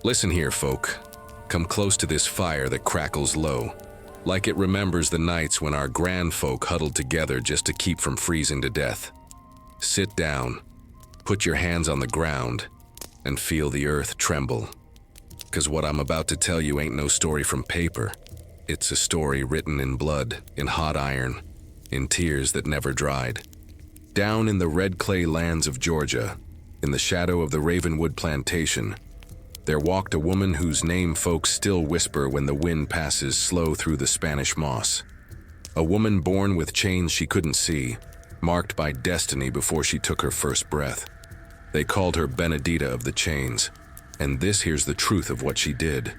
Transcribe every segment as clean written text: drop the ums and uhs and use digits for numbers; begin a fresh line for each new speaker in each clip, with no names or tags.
Listen here, folk. Come close to this fire that crackles low, like it remembers the nights when our grandfolk huddled together just to keep from freezing to death. Sit down, put your hands on the ground, and feel the earth tremble. 'Cause what I'm about to tell you ain't no story from paper. It's a story written in blood, in hot iron, in tears that never dried. Down in the red clay lands of Georgia, in the shadow of the Ravenwood Plantation, there walked a woman whose name folks still whisper when the wind passes slow through the Spanish moss. A woman born with chains she couldn't see, marked by destiny before she took her first breath. They called her Benedita of the Chains, and this here's the truth of what she did,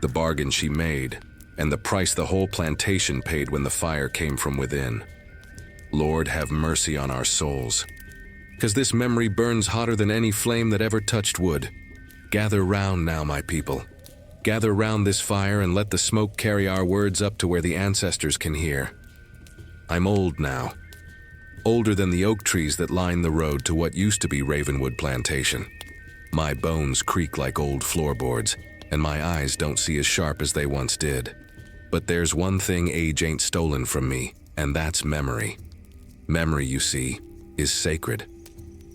the bargain she made, and the price the whole plantation paid when the fire came from within. Lord, have mercy on our souls. 'Cause this memory burns hotter than any flame that ever touched wood. Gather round now, my people. Gather round this fire and let the smoke carry our words up to where the ancestors can hear. I'm old now. Older than the oak trees that line the road to what used to be Ravenwood Plantation. My bones creak like old floorboards, and my eyes don't see as sharp as they once did. But there's one thing age ain't stolen from me, and that's memory. Memory, you see, is sacred.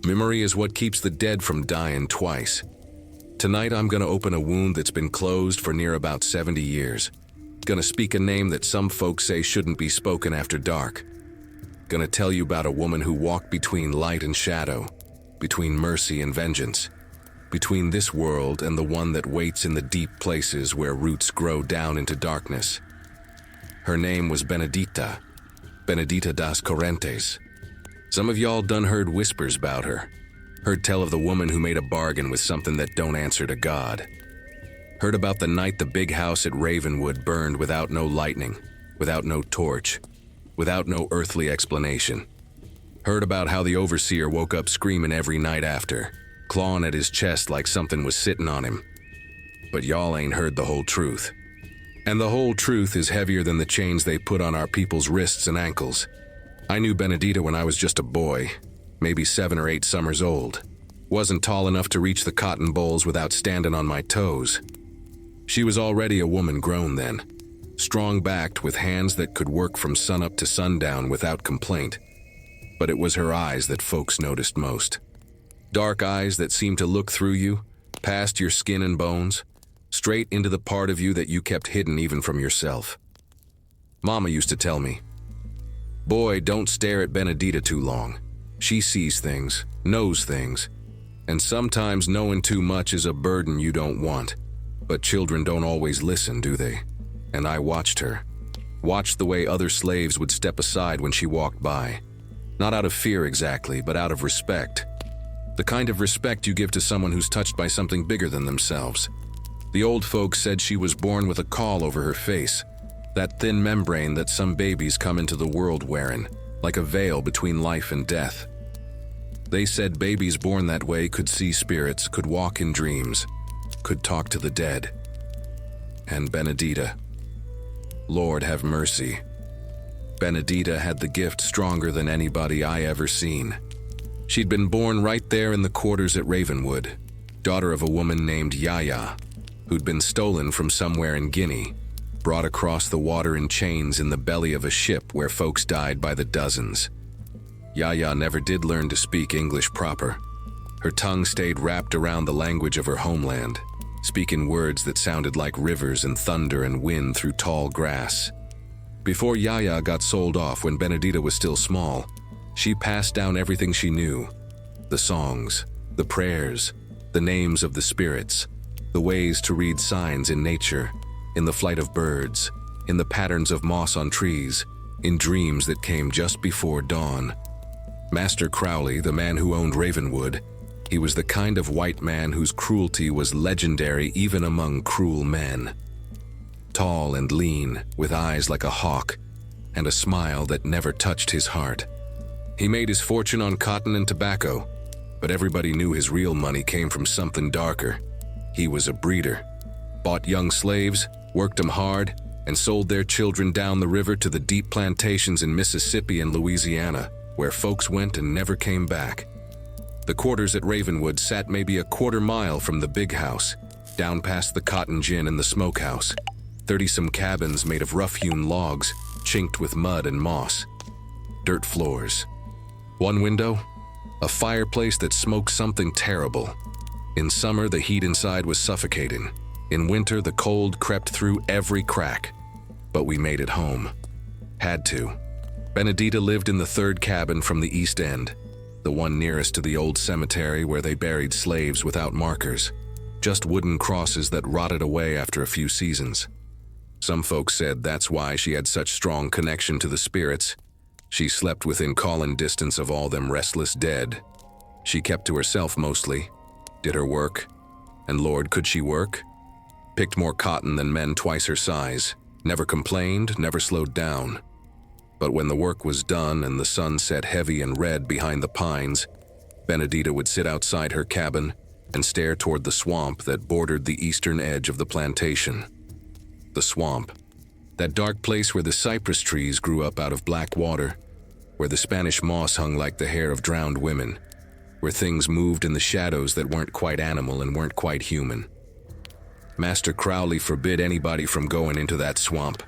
Memory is what keeps the dead from dying twice. Tonight I'm gonna open a wound that's been closed for near about 70 years. Gonna speak a name that some folks say shouldn't be spoken after dark. Gonna tell you about a woman who walked between light and shadow, between mercy and vengeance, between this world and the one that waits in the deep places where roots grow down into darkness. Her name was Benedita, Benedita das Correntes. Some of y'all done heard whispers about her. Heard tell of the woman who made a bargain with something that don't answer to God. Heard about the night the big house at Ravenwood burned without no lightning, without no torch, without no earthly explanation. Heard about how the overseer woke up screaming every night after, clawing at his chest like something was sitting on him. But y'all ain't heard the whole truth. And the whole truth is heavier than the chains they put on our people's wrists and ankles. I knew Benedita when I was just a boy, maybe 7 or 8 summers old. Wasn't tall enough to reach the cotton bolls without standing on my toes. She was already a woman grown then, strong-backed with hands that could work from sunup to sundown without complaint. But it was her eyes that folks noticed most. Dark eyes that seemed to look through you, past your skin and bones, straight into the part of you that you kept hidden even from yourself. Mama used to tell me, "Boy, don't stare at Benedita too long. She sees things, knows things, and sometimes knowing too much is a burden you don't want. But children don't always listen, do they?" And I watched her. Watched the way other slaves would step aside when she walked by. Not out of fear exactly, but out of respect. The kind of respect you give to someone who's touched by something bigger than themselves. The old folks said she was born with a caul over her face, that thin membrane that some babies come into the world wearing, like a veil between life and death. They said babies born that way could see spirits, could walk in dreams, could talk to the dead. And Benedita, Lord have mercy. Benedita had the gift stronger than anybody I ever seen. She'd been born right there in the quarters at Ravenwood, daughter of a woman named Yaya, who'd been stolen from somewhere in Guinea, brought across the water in chains in the belly of a ship where folks died by the dozens. Yaya never did learn to speak English proper. Her tongue stayed wrapped around the language of her homeland, speaking words that sounded like rivers and thunder and wind through tall grass. Before Yaya got sold off when Benedita was still small, she passed down everything she knew. The songs, the prayers, the names of the spirits, the ways to read signs in nature, in the flight of birds, in the patterns of moss on trees, in dreams that came just before dawn. Master Crowley, the man who owned Ravenwood, he was the kind of white man whose cruelty was legendary even among cruel men. Tall and lean, with eyes like a hawk, and a smile that never touched his heart. He made his fortune on cotton and tobacco, but everybody knew his real money came from something darker. He was a breeder, bought young slaves, worked them hard, and sold their children down the river to the deep plantations in Mississippi and Louisiana, where folks went and never came back. The quarters at Ravenwood sat maybe a quarter mile from the big house, down past the cotton gin and the smokehouse. 30-some cabins made of rough-hewn logs, chinked with mud and moss. Dirt floors. One window, a fireplace that smoked something terrible. In summer, the heat inside was suffocating. In winter, the cold crept through every crack. But we made it home. Had to. Benedita lived in the third cabin from the east end, the one nearest to the old cemetery where they buried slaves without markers, just wooden crosses that rotted away after a few seasons. Some folks said that's why she had such strong connection to the spirits. She slept within call-in distance of all them restless dead. She kept to herself mostly, did her work, and Lord, could she work? Picked more cotton than men twice her size, never complained, never slowed down. But when the work was done and the sun set heavy and red behind the pines, Benedita would sit outside her cabin and stare toward the swamp that bordered the eastern edge of the plantation. The swamp, that dark place where the cypress trees grew up out of black water, where the Spanish moss hung like the hair of drowned women, where things moved in the shadows that weren't quite animal and weren't quite human. Master Crowley forbid anybody from going into that swamp,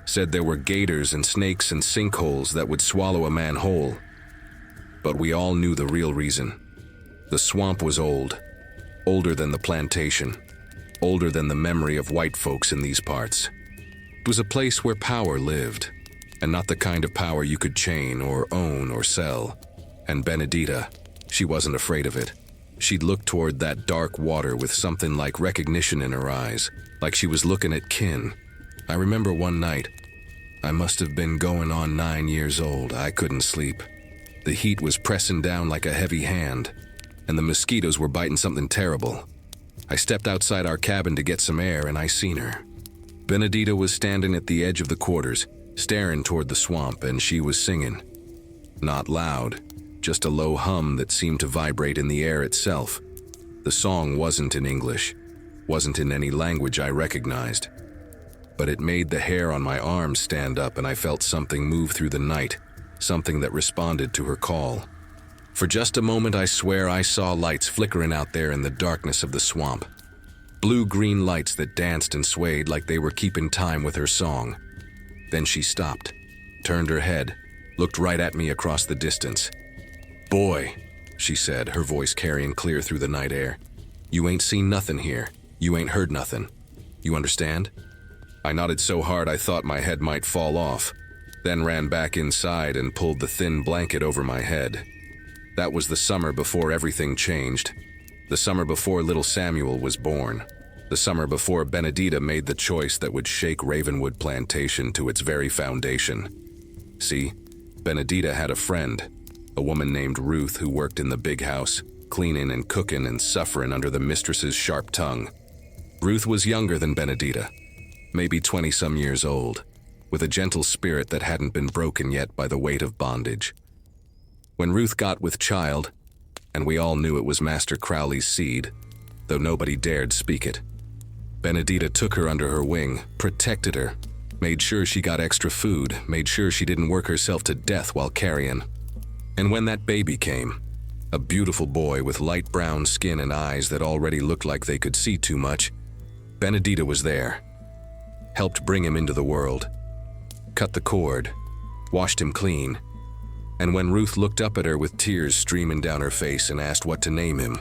said there were gators and snakes and sinkholes that would swallow a man whole. But we all knew the real reason. The swamp was old, older than the plantation, older than the memory of white folks in these parts. It was a place where power lived, and not the kind of power you could chain or own or sell. And Benedita, she wasn't afraid of it. She'd look toward that dark water with something like recognition in her eyes, like she was looking at kin. I remember one night, I must have been going on 9 years old. I couldn't sleep. The heat was pressing down like a heavy hand, and the mosquitoes were biting something terrible. I stepped outside our cabin to get some air, and I seen her. Benedita was standing at the edge of the quarters, staring toward the swamp, and she was singing. Not loud, just a low hum that seemed to vibrate in the air itself. The song wasn't in English, wasn't in any language I recognized. But it made the hair on my arms stand up, and I felt something move through the night, something that responded to her call. For just a moment, I swear I saw lights flickering out there in the darkness of the swamp. Blue-green lights that danced and swayed like they were keeping time with her song. Then she stopped, turned her head, looked right at me across the distance. "Boy," she said, her voice carrying clear through the night air. "You ain't seen nothing here. You ain't heard nothing. You understand?" I nodded so hard I thought my head might fall off, then ran back inside and pulled the thin blanket over my head. That was the summer before everything changed. The summer before little Samuel was born. The summer before Benedita made the choice that would shake Ravenwood Plantation to its very foundation. See, Benedita had a friend, a woman named Ruth who worked in the big house, cleaning and cooking and suffering under the mistress's sharp tongue. Ruth was younger than Benedita, maybe 20-some years old, with a gentle spirit that hadn't been broken yet by the weight of bondage. When Ruth got with child, and we all knew it was Master Crowley's seed, though nobody dared speak it, Benedita took her under her wing, protected her, made sure she got extra food, made sure she didn't work herself to death while carrying. And when that baby came, a beautiful boy with light brown skin and eyes that already looked like they could see too much, Benedita was there, helped bring him into the world, cut the cord, washed him clean. And when Ruth looked up at her with tears streaming down her face and asked what to name him,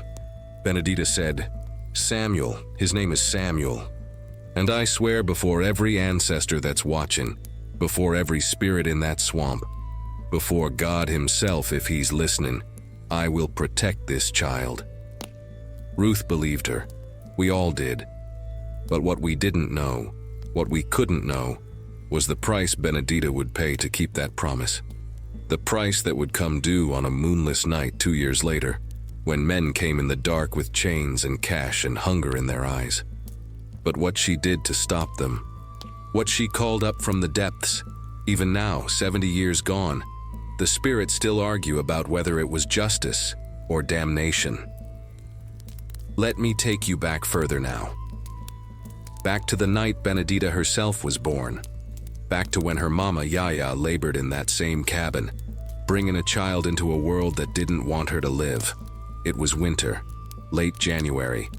Benedita said, "Samuel, his name is Samuel." And I swear before every ancestor that's watching, before every spirit in that swamp, before God himself if he's listening, I will protect this child. Ruth believed her. We all did. But what we didn't know, what we couldn't know, was the price Benedita would pay to keep that promise. The price that would come due on a moonless night 2 years later, when men came in the dark with chains and cash and hunger in their eyes. But what she did to stop them, what she called up from the depths, even now, 70 years gone, the spirits still argue about whether it was justice or damnation. Let me take you back further now. Back to the night Benedita herself was born. Back to when her mama Yaya labored in that same cabin, bringing a child into a world that didn't want her to live. It was winter, late January,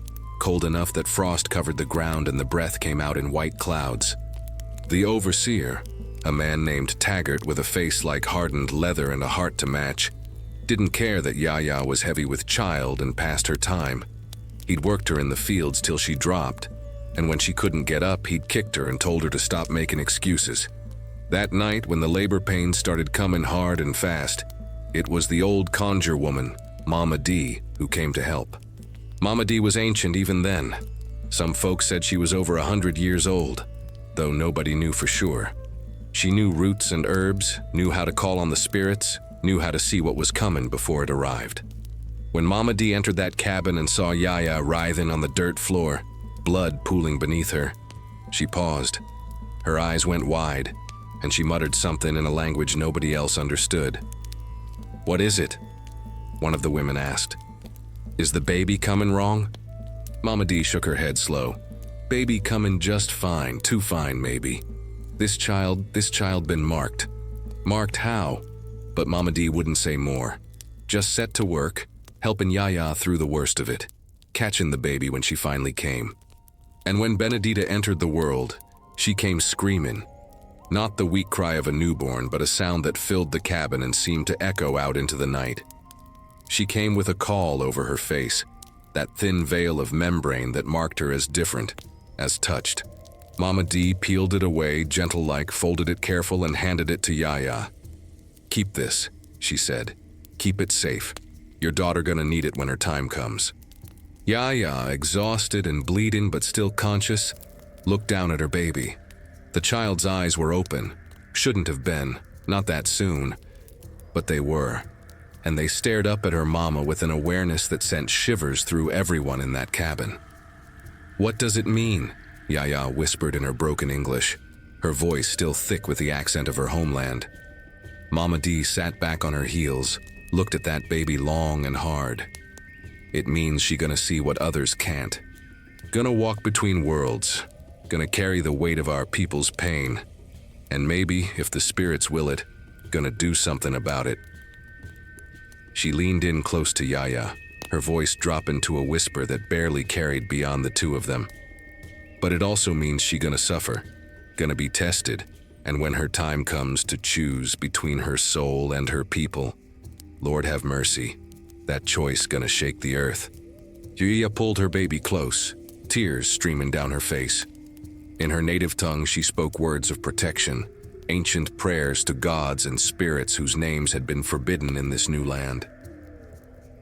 cold enough that frost covered the ground and the breath came out in white clouds. The overseer, a man named Taggart with a face like hardened leather and a heart to match, didn't care that Yaya was heavy with child and past her time. He'd worked her in the fields till she dropped, and when she couldn't get up, he'd kicked her and told her to stop making excuses. That night, when the labor pains started coming hard and fast, it was the old conjure woman, Mama D, who came to help. Mama D was ancient even then. Some folks said she was over 100 years old, though nobody knew for sure. She knew roots and herbs, knew how to call on the spirits, knew how to see what was coming before it arrived. When Mama D entered that cabin and saw Yaya writhing on the dirt floor, blood pooling beneath her, she paused. Her eyes went wide, and she muttered something in a language nobody else understood. "What is it?" one of the women asked. "Is the baby coming wrong?" Mama D shook her head slow. "Baby coming just fine, too fine maybe. This child been marked." "Marked how?" But Mama D wouldn't say more. Just set to work, helping Yaya through the worst of it, catching the baby when she finally came. And when Benedita entered the world, she came screaming. Not the weak cry of a newborn, but a sound that filled the cabin and seemed to echo out into the night. She came with a call over her face, that thin veil of membrane that marked her as different, as touched. Mama D peeled it away, gentle-like, folded it careful, and handed it to Yaya. "Keep this," she said. "Keep it safe. Your daughter gonna need it when her time comes." Yaya, exhausted and bleeding but still conscious, looked down at her baby. The child's eyes were open. Shouldn't have been, not that soon. But they were. And they stared up at her mama with an awareness that sent shivers through everyone in that cabin. "What does it mean?" Yaya whispered in her broken English, her voice still thick with the accent of her homeland. Mama D sat back on her heels, looked at that baby long and hard. "It means she gonna see what others can't. Gonna walk between worlds. Gonna carry the weight of our people's pain. And maybe, if the spirits will it, gonna do something about it." She leaned in close to Yaya, her voice dropping to a whisper that barely carried beyond the two of them. "But it also means she gonna suffer, gonna be tested, and when her time comes to choose between her soul and her people, Lord have mercy, that choice gonna shake the earth." Yaya pulled her baby close, tears streaming down her face. In her native tongue, she spoke words of protection, ancient prayers to gods and spirits whose names had been forbidden in this new land.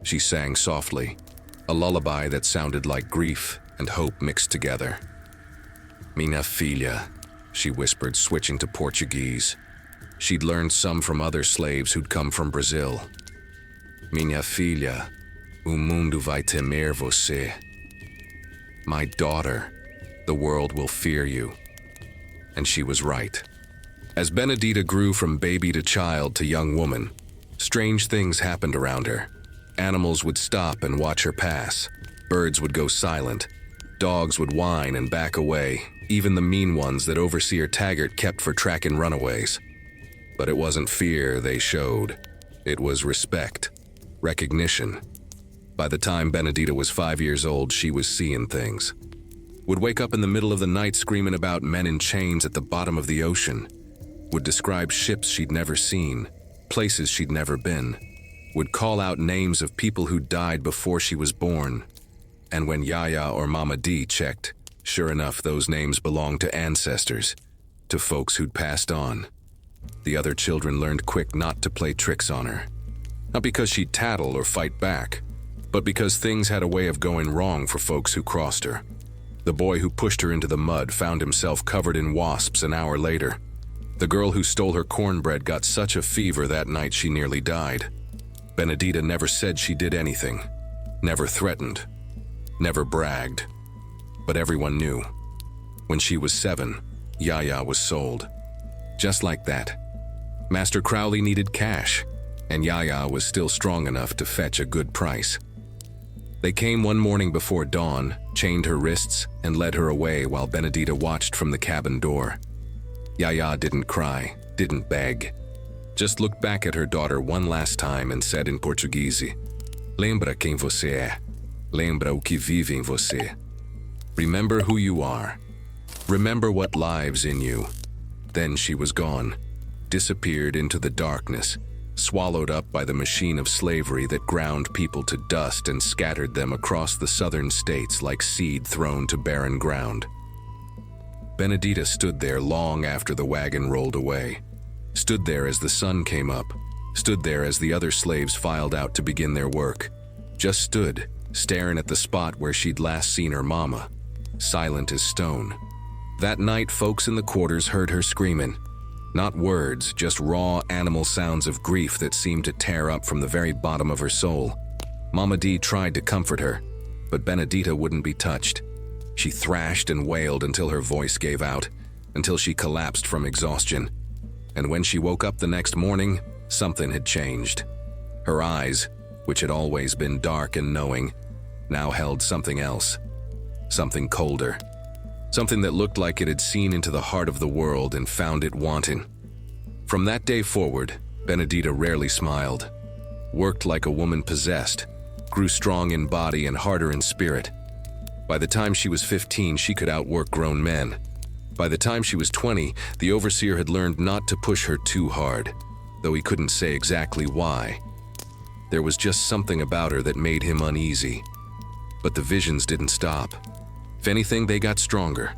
She sang softly, a lullaby that sounded like grief and hope mixed together. "Minha filha," she whispered, switching to Portuguese. She'd learned some from other slaves who'd come from Brazil. "Minha filha, o mundo vai temer você." My daughter, the world will fear you. And she was right. As Benedita grew from baby to child to young woman, strange things happened around her. Animals would stop and watch her pass. Birds would go silent. Dogs would whine and back away, even the mean ones that Overseer Taggart kept for tracking runaways. But it wasn't fear they showed. It was respect, recognition. By the time Benedita was 5 years old, she was seeing things. Would wake up in the middle of the night screaming about men in chains at the bottom of the ocean. Would describe ships she'd never seen, places she'd never been. Would call out names of people who died before she was born. And when Yaya or Mama D checked, sure enough, those names belonged to ancestors, to folks who'd passed on. The other children learned quick not to play tricks on her. Not because she'd tattle or fight back, but because things had a way of going wrong for folks who crossed her. The boy who pushed her into the mud found himself covered in wasps an hour later. The girl who stole her cornbread got such a fever that night she nearly died. Benedita never said she did anything, never threatened, never bragged. But everyone knew. When she was 7, Yaya was sold. Just like that. Master Crowley needed cash, and Yaya was still strong enough to fetch a good price. They came one morning before dawn, chained her wrists, and led her away while Benedita watched from the cabin door. Yaya didn't cry, didn't beg. Just looked back at her daughter one last time and said in Portuguese, "Lembra quem você é. Lembra o que vive em você." Remember who you are. Remember what lives in you. Then she was gone, disappeared into the darkness, swallowed up by the machine of slavery that ground people to dust and scattered them across the southern states like seed thrown to barren ground. Benedita stood there long after the wagon rolled away, stood there as the sun came up, stood there as the other slaves filed out to begin their work, just stood, staring at the spot where she'd last seen her mama, silent as stone. That night, folks in the quarters heard her screaming. Not words, just raw animal sounds of grief that seemed to tear up from the very bottom of her soul. Mama D tried to comfort her, but Benedita wouldn't be touched. She thrashed and wailed until her voice gave out, until she collapsed from exhaustion. And when she woke up the next morning, something had changed. Her eyes, which had always been dark and knowing, now held something else. Something colder. Something that looked like it had seen into the heart of the world and found it wanting. From that day forward, Benedita rarely smiled, worked like a woman possessed, grew strong in body and harder in spirit. By the time she was 15, she could outwork grown men. By the time she was 20, the overseer had learned not to push her too hard, though he couldn't say exactly why. There was just something about her that made him uneasy. But the visions didn't stop. If anything, they got stronger.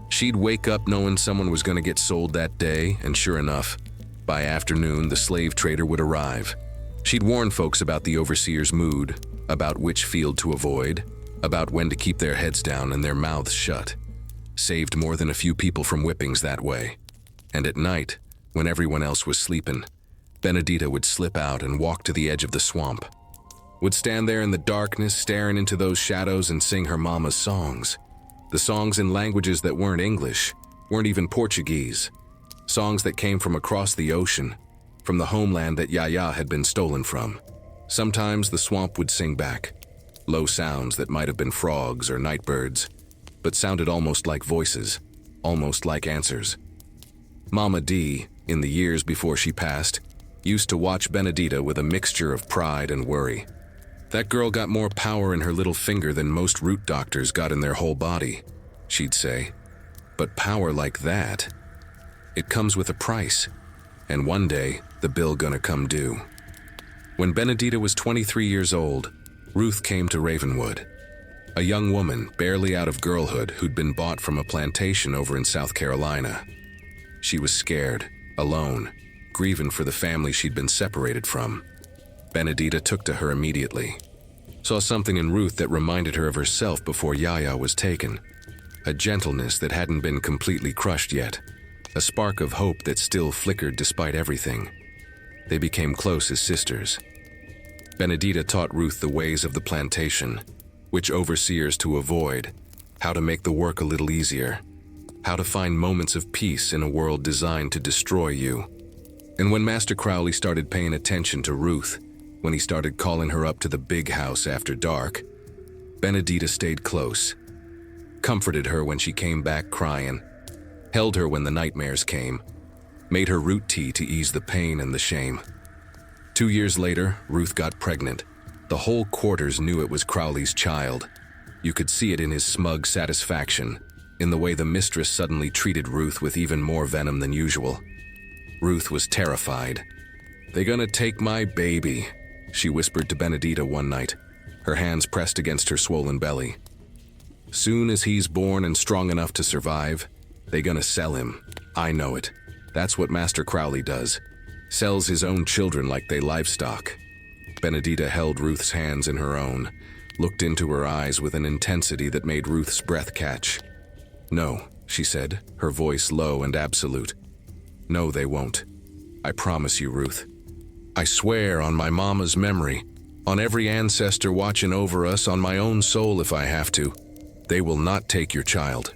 She'd wake up knowing someone was going to get sold that day, and sure enough, by afternoon, the slave trader would arrive. She'd warn folks about the overseer's mood, about which field to avoid, about when to keep their heads down and their mouths shut. Saved more than a few people from whippings that way. And at night, when everyone else was sleeping, Benedita would slip out and walk to the edge of the swamp. Would stand there in the darkness, staring into those shadows and sing her mama's songs. The songs in languages that weren't English, weren't even Portuguese. Songs that came from across the ocean, from the homeland that Yaya had been stolen from. Sometimes the swamp would sing back, low sounds that might have been frogs or nightbirds, but sounded almost like voices, almost like answers. Mama D, in the years before she passed, used to watch Benedita with a mixture of pride and worry. That girl got more power in her little finger than most root doctors got in their whole body, she'd say. But power like that, it comes with a price, and one day the bill gonna come due. When Benedita was 23 years old, Ruth came to Ravenwood. A young woman, barely out of girlhood, who'd been bought from a plantation over in South Carolina. She was scared, alone, grieving for the family she'd been separated from. Benedita took to her immediately. Saw something in Ruth that reminded her of herself before Yaya was taken. A gentleness that hadn't been completely crushed yet. A spark of hope that still flickered despite everything. They became close as sisters. Benedita taught Ruth the ways of the plantation, which overseers to avoid, how to make the work a little easier, how to find moments of peace in a world designed to destroy you. And when Master Crowley started paying attention to Ruth, when he started calling her up to the big house after dark, Benedita stayed close, comforted her when she came back crying, held her when the nightmares came, made her root tea to ease the pain and the shame. 2 years later, Ruth got pregnant. The whole quarters knew it was Crowley's child. You could see it in his smug satisfaction, in the way the mistress suddenly treated Ruth with even more venom than usual. Ruth was terrified. "They gonna take my baby," she whispered to Benedita one night, her hands pressed against her swollen belly. "Soon as he's born and strong enough to survive, they gonna sell him. I know it. That's what Master Crowley does. Sells his own children like they livestock." Benedita held Ruth's hands in her own, looked into her eyes with an intensity that made Ruth's breath catch. "No," she said, her voice low and absolute. "No, they won't. I promise you, Ruth. I swear on my mama's memory, on every ancestor watching over us, on my own soul if I have to, they will not take your child."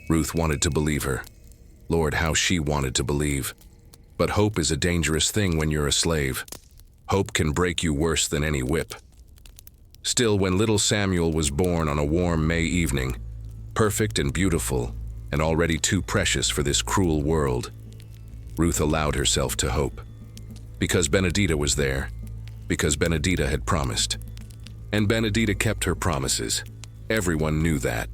Ruth wanted to believe her. Lord, how she wanted to believe. But hope is a dangerous thing when you're a slave. Hope can break you worse than any whip. Still, when little Samuel was born on a warm May evening, perfect and beautiful, and already too precious for this cruel world, Ruth allowed herself to hope. Because Benedita was there, because Benedita had promised. And Benedita kept her promises. Everyone knew that.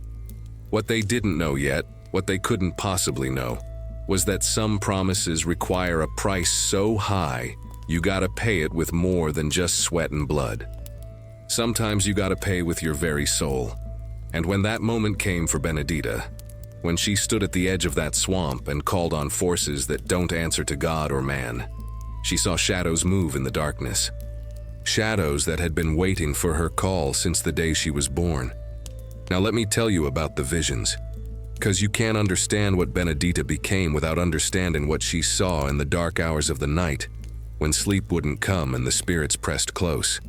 What they didn't know yet, what they couldn't possibly know, was that some promises require a price so high, you gotta pay it with more than just sweat and blood. Sometimes you gotta pay with your very soul. And when that moment came for Benedita, when she stood at the edge of that swamp and called on forces that don't answer to God or man, she saw shadows move in the darkness. Shadows that had been waiting for her call since the day she was born. Now let me tell you about the visions, because you can't understand what Benedita became without understanding what she saw in the dark hours of the night, when sleep wouldn't come and the spirits pressed close.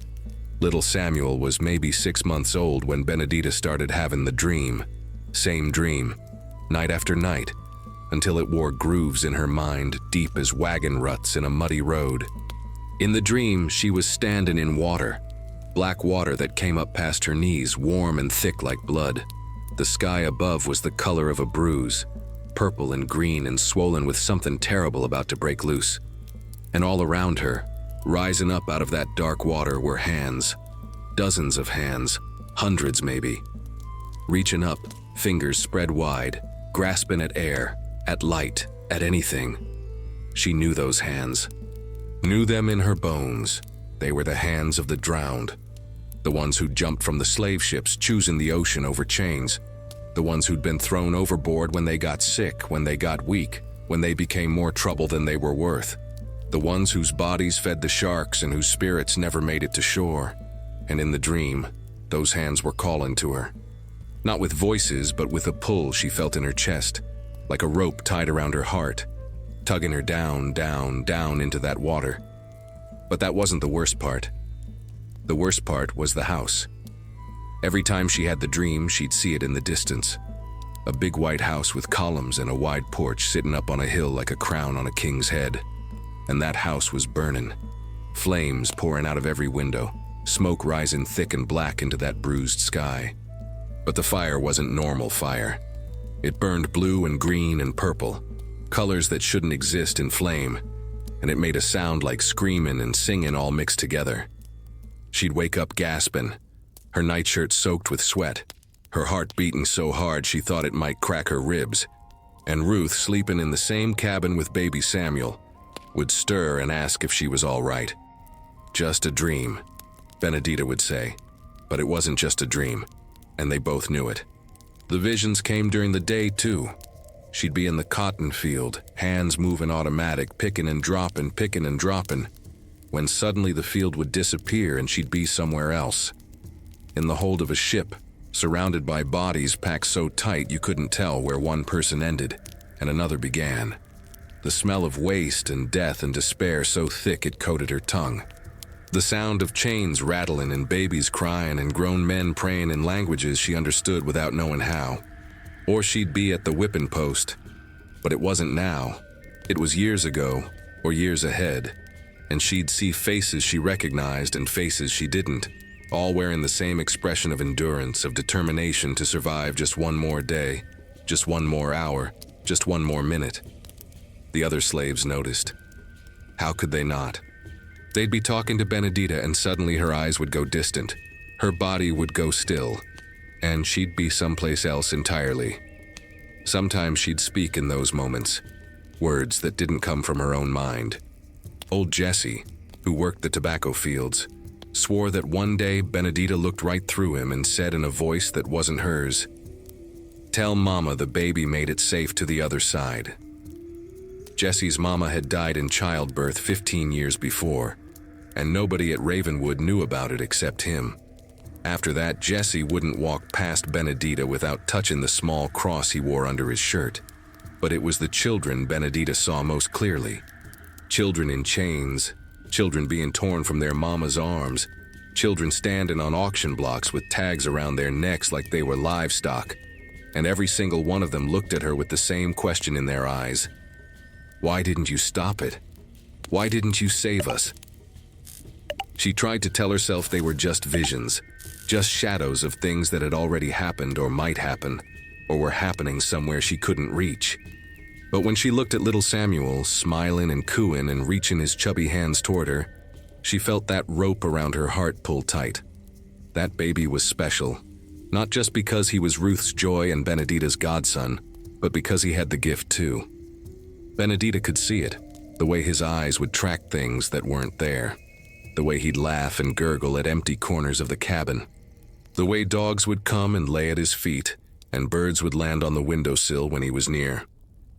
Little Samuel was maybe 6 months old when Benedita started having the dream. Same dream, night after night, until it wore grooves in her mind deep as wagon ruts in a muddy road. In the dream, she was standing in water, black water that came up past her knees, warm and thick like blood. The sky above was the color of a bruise, purple and green and swollen with something terrible about to break loose. And all around her, rising up out of that dark water, were hands. Dozens of hands, hundreds maybe. Reaching up, fingers spread wide, grasping at air, at light, at anything. She knew those hands. Knew them in her bones. They were the hands of the drowned. The ones who jumped from the slave ships, choosing the ocean over chains. The ones who'd been thrown overboard when they got sick, when they got weak, when they became more trouble than they were worth. The ones whose bodies fed the sharks and whose spirits never made it to shore. And in the dream, those hands were calling to her. Not with voices, but with a pull she felt in her chest, like a rope tied around her heart, tugging her down, down, down into that water. But that wasn't the worst part. The worst part was the house. Every time she had the dream, she'd see it in the distance. A big white house with columns and a wide porch sitting up on a hill like a crown on a king's head. And that house was burning. Flames pouring out of every window, smoke rising thick and black into that bruised sky. But the fire wasn't normal fire. It burned blue and green and purple, colors that shouldn't exist in flame, and it made a sound like screaming and singing all mixed together. She'd wake up gasping, her nightshirt soaked with sweat, her heart beating so hard she thought it might crack her ribs, and Ruth, sleeping in the same cabin with baby Samuel, would stir and ask if she was all right. Just a dream, Benedita would say, but it wasn't just a dream, and they both knew it. The visions came during the day too. She'd be in the cotton field, hands moving automatic, picking and dropping, when suddenly the field would disappear and she'd be somewhere else. In the hold of a ship, surrounded by bodies packed so tight you couldn't tell where one person ended and another began. The smell of waste and death and despair so thick it coated her tongue. The sound of chains rattling and babies crying and grown men praying in languages she understood without knowing how. Or she'd be at the whipping post. But it wasn't now. It was years ago, or years ahead. And she'd see faces she recognized and faces she didn't, all wearing the same expression of endurance, of determination to survive just one more day, just one more hour, just one more minute. The other slaves noticed. How could they not? They'd be talking to Benedita and suddenly her eyes would go distant. Her body would go still, and she'd be someplace else entirely. Sometimes she'd speak in those moments, words that didn't come from her own mind. Old Jesse, who worked the tobacco fields, swore that one day Benedita looked right through him and said in a voice that wasn't hers, "Tell Mama the baby made it safe to the other side." Jesse's mama had died in childbirth 15 years before, and nobody at Ravenwood knew about it except him. After that, Jesse wouldn't walk past Benedita without touching the small cross he wore under his shirt. But it was the children Benedita saw most clearly. Children in chains, children being torn from their mama's arms, children standing on auction blocks with tags around their necks like they were livestock, and every single one of them looked at her with the same question in their eyes. Why didn't you stop it? Why didn't you save us? She tried to tell herself they were just visions, just shadows of things that had already happened or might happen, or were happening somewhere she couldn't reach. But when she looked at little Samuel, smiling and cooing and reaching his chubby hands toward her, she felt that rope around her heart pull tight. That baby was special. Not just because he was Ruth's joy and Benedita's godson, but because he had the gift too. Benedita could see it, the way his eyes would track things that weren't there, the way he'd laugh and gurgle at empty corners of the cabin, the way dogs would come and lay at his feet, and birds would land on the windowsill when he was near.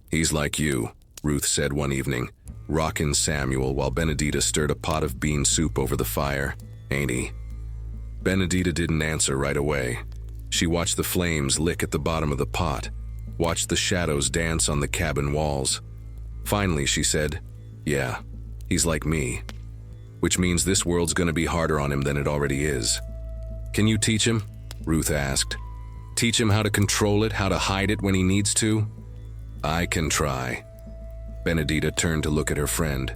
"He's like you," Ruth said one evening, rocking Samuel while Benedita stirred a pot of bean soup over the fire. "Ain't he?" Benedita didn't answer right away. She watched the flames lick at the bottom of the pot, watched the shadows dance on the cabin walls. Finally, she said, "Yeah, he's like me. Which means this world's gonna be harder on him than it already is." "Can you teach him?" Ruth asked. "Teach him how to control it, how to hide it when he needs to?" "I can try." Benedita turned to look at her friend,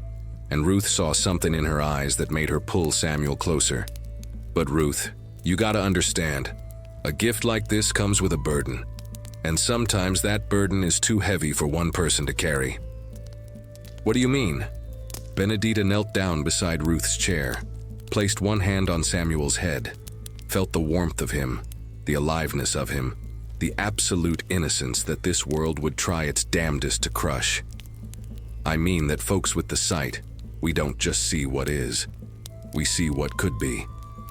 and Ruth saw something in her eyes that made her pull Samuel closer. "But Ruth, you gotta understand, a gift like this comes with a burden, and sometimes that burden is too heavy for one person to carry." "What do you mean?" Benedita knelt down beside Ruth's chair, placed one hand on Samuel's head, felt the warmth of him, the aliveness of him, the absolute innocence that this world would try its damnedest to crush. "I mean that folks with the sight, we don't just see what is, we see what could be.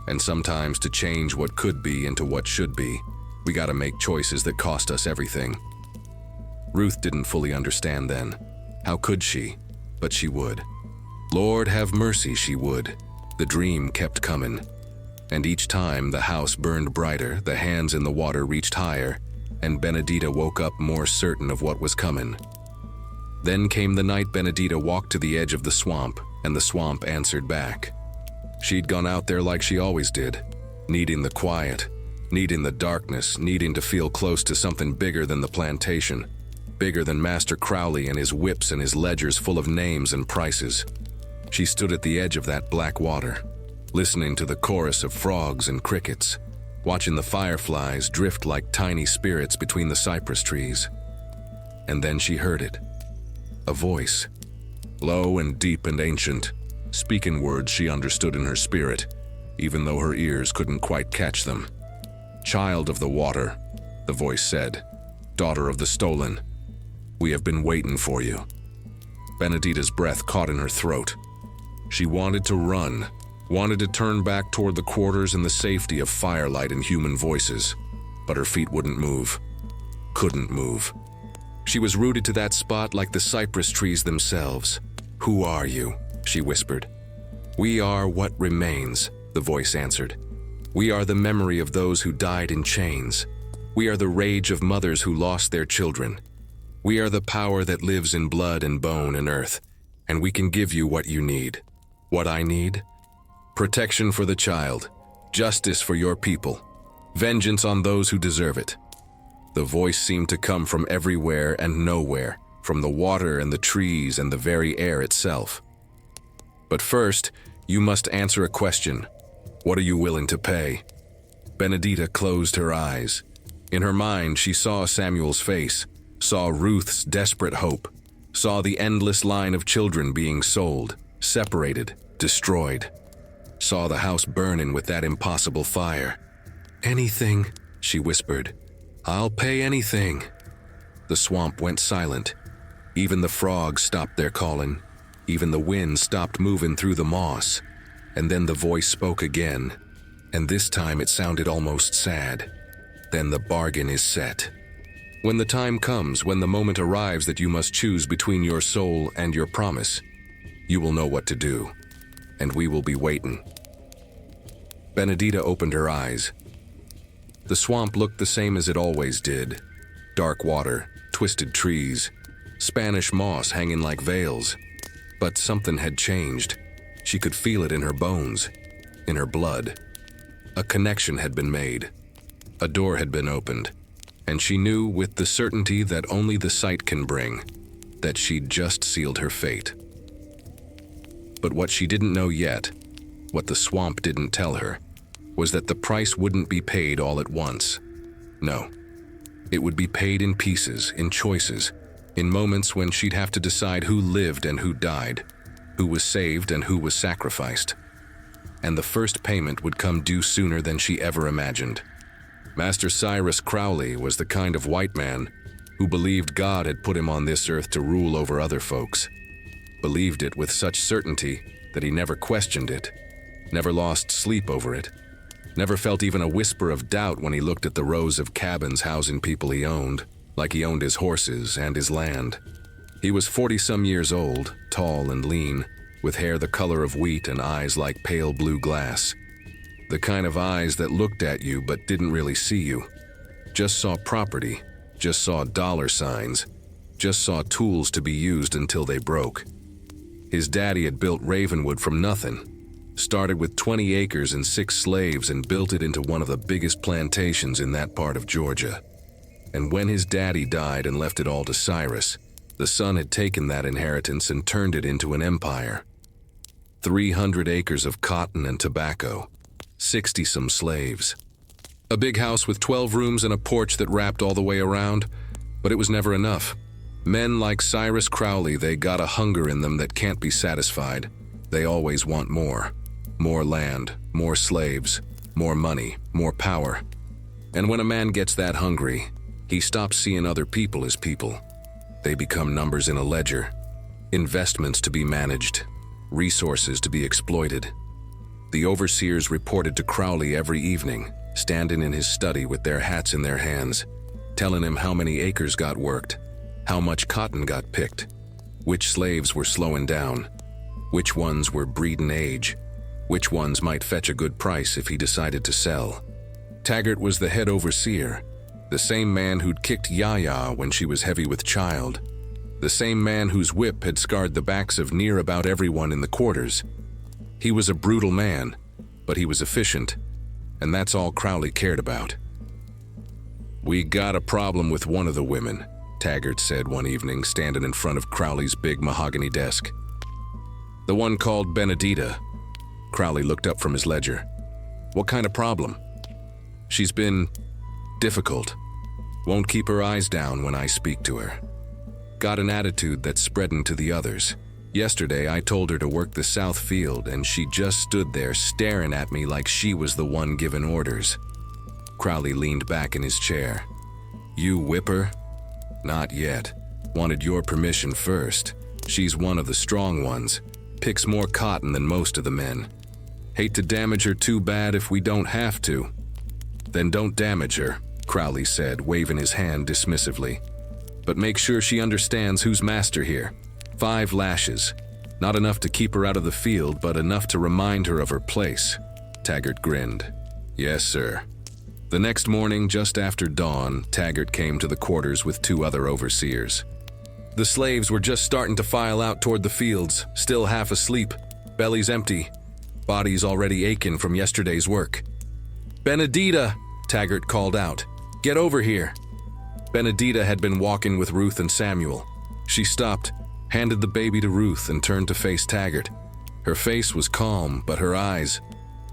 And sometimes to change what could be into what should be, we gotta make choices that cost us everything." Ruth didn't fully understand then. How could she? But she would. Lord have mercy, she would. The dream kept coming. And each time the house burned brighter, the hands in the water reached higher, and Benedita woke up more certain of what was coming. Then came the night Benedita walked to the edge of the swamp, and the swamp answered back. She'd gone out there like she always did, needing the quiet, needing the darkness, needing to feel close to something bigger than the plantation, bigger than Master Crowley and his whips and his ledgers full of names and prices. She stood at the edge of that black water, listening to the chorus of frogs and crickets, watching the fireflies drift like tiny spirits between the cypress trees. And then she heard it. A voice, low and deep and ancient, speaking words she understood in her spirit, even though her ears couldn't quite catch them. "Child of the water," the voice said, "daughter of the stolen, we have been waiting for you." Benedita's breath caught in her throat. She wanted to run, wanted to turn back toward the quarters and the safety of firelight and human voices, but her feet wouldn't move, couldn't move. She was rooted to that spot like the cypress trees themselves. "Who are you?" she whispered. "We are what remains," the voice answered. "We are the memory of those who died in chains. We are the rage of mothers who lost their children. We are the power that lives in blood and bone and earth, and we can give you what you need." "What I need?" "Protection for the child, justice for your people, vengeance on those who deserve it." The voice seemed to come from everywhere and nowhere, from the water and the trees and the very air itself. "But first, you must answer a question. What are you willing to pay?" Benedita closed her eyes. In her mind, she saw Samuel's face, saw Ruth's desperate hope, saw the endless line of children being sold, separated, destroyed, saw the house burning with that impossible fire. "Anything," she whispered. "I'll pay anything." The swamp went silent. Even the frogs stopped their calling. Even the wind stopped moving through the moss. And then the voice spoke again, and this time it sounded almost sad. "Then the bargain is set. When the time comes, when the moment arrives that you must choose between your soul and your promise, you will know what to do, and we will be waiting." Benedita opened her eyes. The swamp looked the same as it always did. Dark water, twisted trees, Spanish moss hanging like veils. But something had changed. She could feel it in her bones, in her blood. A connection had been made. A door had been opened, and she knew with the certainty that only the sight can bring, that she'd just sealed her fate. But what she didn't know yet, what the swamp didn't tell her, was that the price wouldn't be paid all at once. No, it would be paid in pieces, in choices, in moments when she'd have to decide who lived and who died, who was saved and who was sacrificed. And the first payment would come due sooner than she ever imagined. Master Cyrus Crowley was the kind of white man who believed God had put him on this earth to rule over other folks. Believed it with such certainty that he never questioned it, never lost sleep over it, never felt even a whisper of doubt when he looked at the rows of cabins housing people he owned, like he owned his horses and his land. He was 40-some years old, tall and lean, with hair the color of wheat and eyes like pale blue glass. The kind of eyes that looked at you but didn't really see you. Just saw property, just saw dollar signs, just saw tools to be used until they broke. His daddy had built Ravenwood from nothing. Started with 20 acres and 6 slaves and built it into one of the biggest plantations in that part of Georgia. And when his daddy died and left it all to Cyrus, the son had taken that inheritance and turned it into an empire. 300 acres of cotton and tobacco, 60-some slaves. A big house with 12 rooms and a porch that wrapped all the way around, but it was never enough. Men like Cyrus Crowley, they got a hunger in them that can't be satisfied. They always want more. More land, more slaves, more money, more power. And when a man gets that hungry, he stops seeing other people as people. They become numbers in a ledger, investments to be managed, resources to be exploited. The overseers reported to Crowley every evening, standing in his study with their hats in their hands, telling him how many acres got worked, how much cotton got picked, which slaves were slowing down, which ones were breeding age, which ones might fetch a good price if he decided to sell. Taggart was the head overseer, the same man who'd kicked Yaya when she was heavy with child, the same man whose whip had scarred the backs of near about everyone in the quarters. He was a brutal man, but he was efficient, and that's all Crowley cared about. "We got a problem with one of the women," Taggart said one evening, standing in front of Crowley's big mahogany desk. "The one called Benedita." Crowley looked up from his ledger. "What kind of problem?" "She's been difficult. Won't keep her eyes down when I speak to her. Got an attitude that's spreading to the others. Yesterday I told her to work the south field and she just stood there staring at me like she was the one giving orders." Crowley leaned back in his chair. "You whip her?" "Not yet. Wanted your permission first. She's one of the strong ones. Picks more cotton than most of the men. Hate to damage her too bad if we don't have to." "Then don't damage her," Crowley said, waving his hand dismissively. "But make sure she understands who's master here. 5 lashes. Not enough to keep her out of the field, but enough to remind her of her place." Taggart grinned. "Yes, sir." The next morning, just after dawn, Taggart came to the quarters with 2 other overseers. The slaves were just starting to file out toward the fields, still half asleep, bellies empty, bodies already aching from yesterday's work. "Benedita!" Taggart called out. "Get over here!" Benedita had been walking with Ruth and Samuel. She stopped, handed the baby to Ruth, and turned to face Taggart. Her face was calm, but her eyes,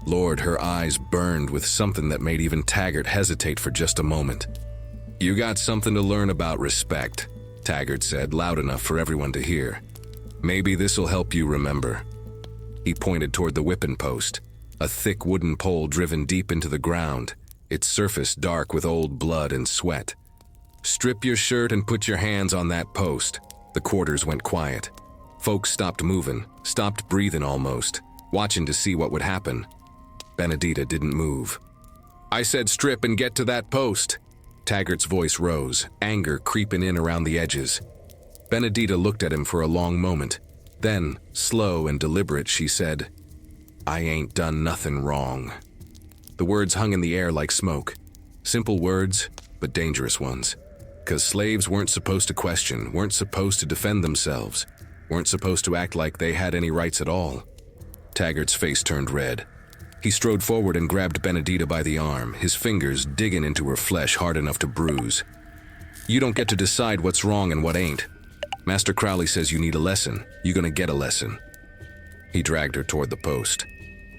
Lord, her eyes burned with something that made even Taggart hesitate for just a moment. "You got something to learn about respect," Taggart said, loud enough for everyone to hear. "Maybe this'll help you remember." He pointed toward the whipping post, a thick wooden pole driven deep into the ground, its surface dark with old blood and sweat. "Strip your shirt and put your hands on that post." The quarters went quiet. Folks stopped moving, stopped breathing almost, watching to see what would happen. Benedita didn't move. "I said strip and get to that post." Taggart's voice rose, anger creeping in around the edges. Benedita looked at him for a long moment. Then, slow and deliberate, she said, "I ain't done nothing wrong." The words hung in the air like smoke. Simple words, but dangerous ones. 'Cause slaves weren't supposed to question, weren't supposed to defend themselves, weren't supposed to act like they had any rights at all. Taggart's face turned red. He strode forward and grabbed Benedita by the arm, his fingers digging into her flesh hard enough to bruise. "You don't get to decide what's wrong and what ain't. Master Crowley says you need a lesson. You're gonna get a lesson." He dragged her toward the post.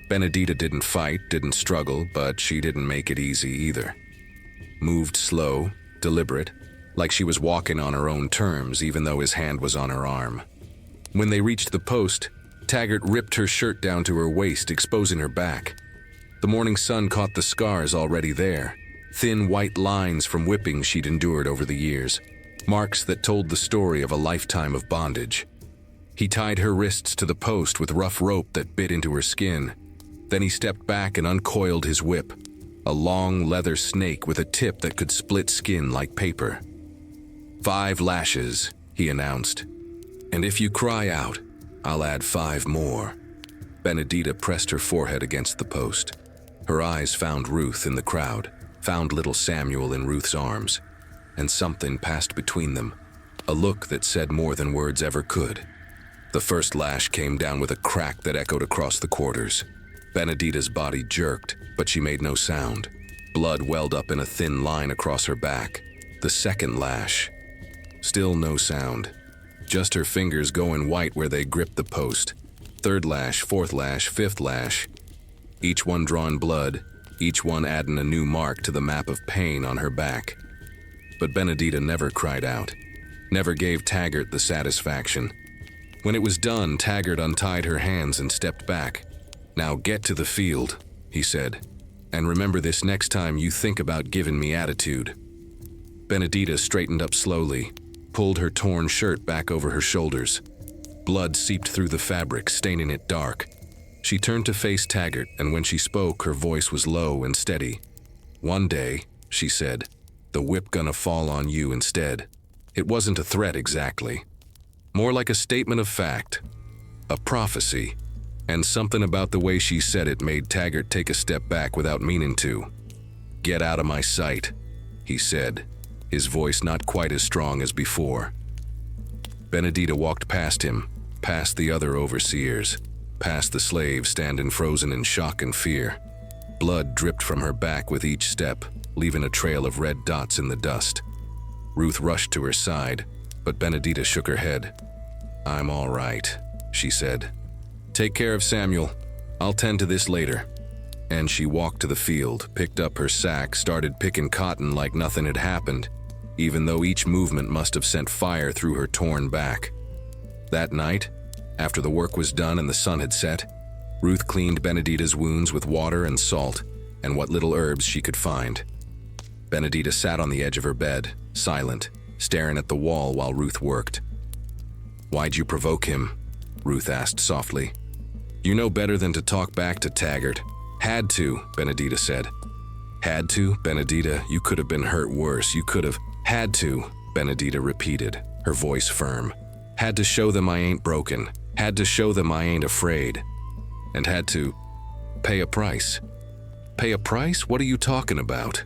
Benedita didn't fight, didn't struggle, but she didn't make it easy either. Moved slow, deliberate, like she was walking on her own terms, even though his hand was on her arm. When they reached the post, Taggart ripped her shirt down to her waist, exposing her back. The morning sun caught the scars already there. thin white lines from whippings she'd endured over the years, marks that told the story of a lifetime of bondage. He tied her wrists to the post with rough rope that bit into her skin. Then he stepped back and uncoiled his whip, a long leather snake with a tip that could split skin like paper. 5 lashes, he announced. And if you cry out, I'll add 5 more. Benedita pressed her forehead against the post. Her eyes found Ruth in the crowd, found little Samuel in Ruth's arms, and something passed between them, a look that said more than words ever could. The first lash came down with a crack that echoed across the quarters. Benedita's body jerked, but she made no sound. Blood welled up in a thin line across her back. The second lash. Still no sound. Just her fingers going white where they gripped the post. Third lash, fourth lash, fifth lash. Each one drawing blood, each one adding a new mark to the map of pain on her back. But Benedita never cried out, never gave Taggart the satisfaction. When it was done, Taggart untied her hands and stepped back. Now get to the field, he said, and remember this next time you think about giving me attitude. Benedita straightened up slowly, pulled her torn shirt back over her shoulders. Blood seeped through the fabric, staining it dark. She turned to face Taggart, and when she spoke, her voice was low and steady. One day, she said, the whip gonna fall on you instead. It wasn't a threat exactly. More like a statement of fact, a prophecy, and something about the way she said it made Taggart take a step back without meaning to. Get out of my sight, he said, his voice not quite as strong as before. Benedita walked past him, past the other overseers, past the slaves standing frozen in shock and fear. Blood dripped from her back with each step, leaving a trail of red dots in the dust. Ruth rushed to her side, but Benedita shook her head. I'm all right, she said. Take care of Samuel. I'll tend to this later. And she walked to the field, picked up her sack, started picking cotton like nothing had happened, even though each movement must have sent fire through her torn back. That night, after the work was done and the sun had set, Ruth cleaned Benedita's wounds with water and salt and what little herbs she could find. Benedita sat on the edge of her bed, silent, staring at the wall while Ruth worked. Why'd you provoke him? Ruth asked softly. You know better than to talk back to Taggart. Had to, Benedita said. Had to, Benedita, you could have been hurt worse. You could have. Had to, Benedita repeated, her voice firm. Had to show them I ain't broken. Had to show them I ain't afraid. And had to pay a price. Pay a price? What are you talking about?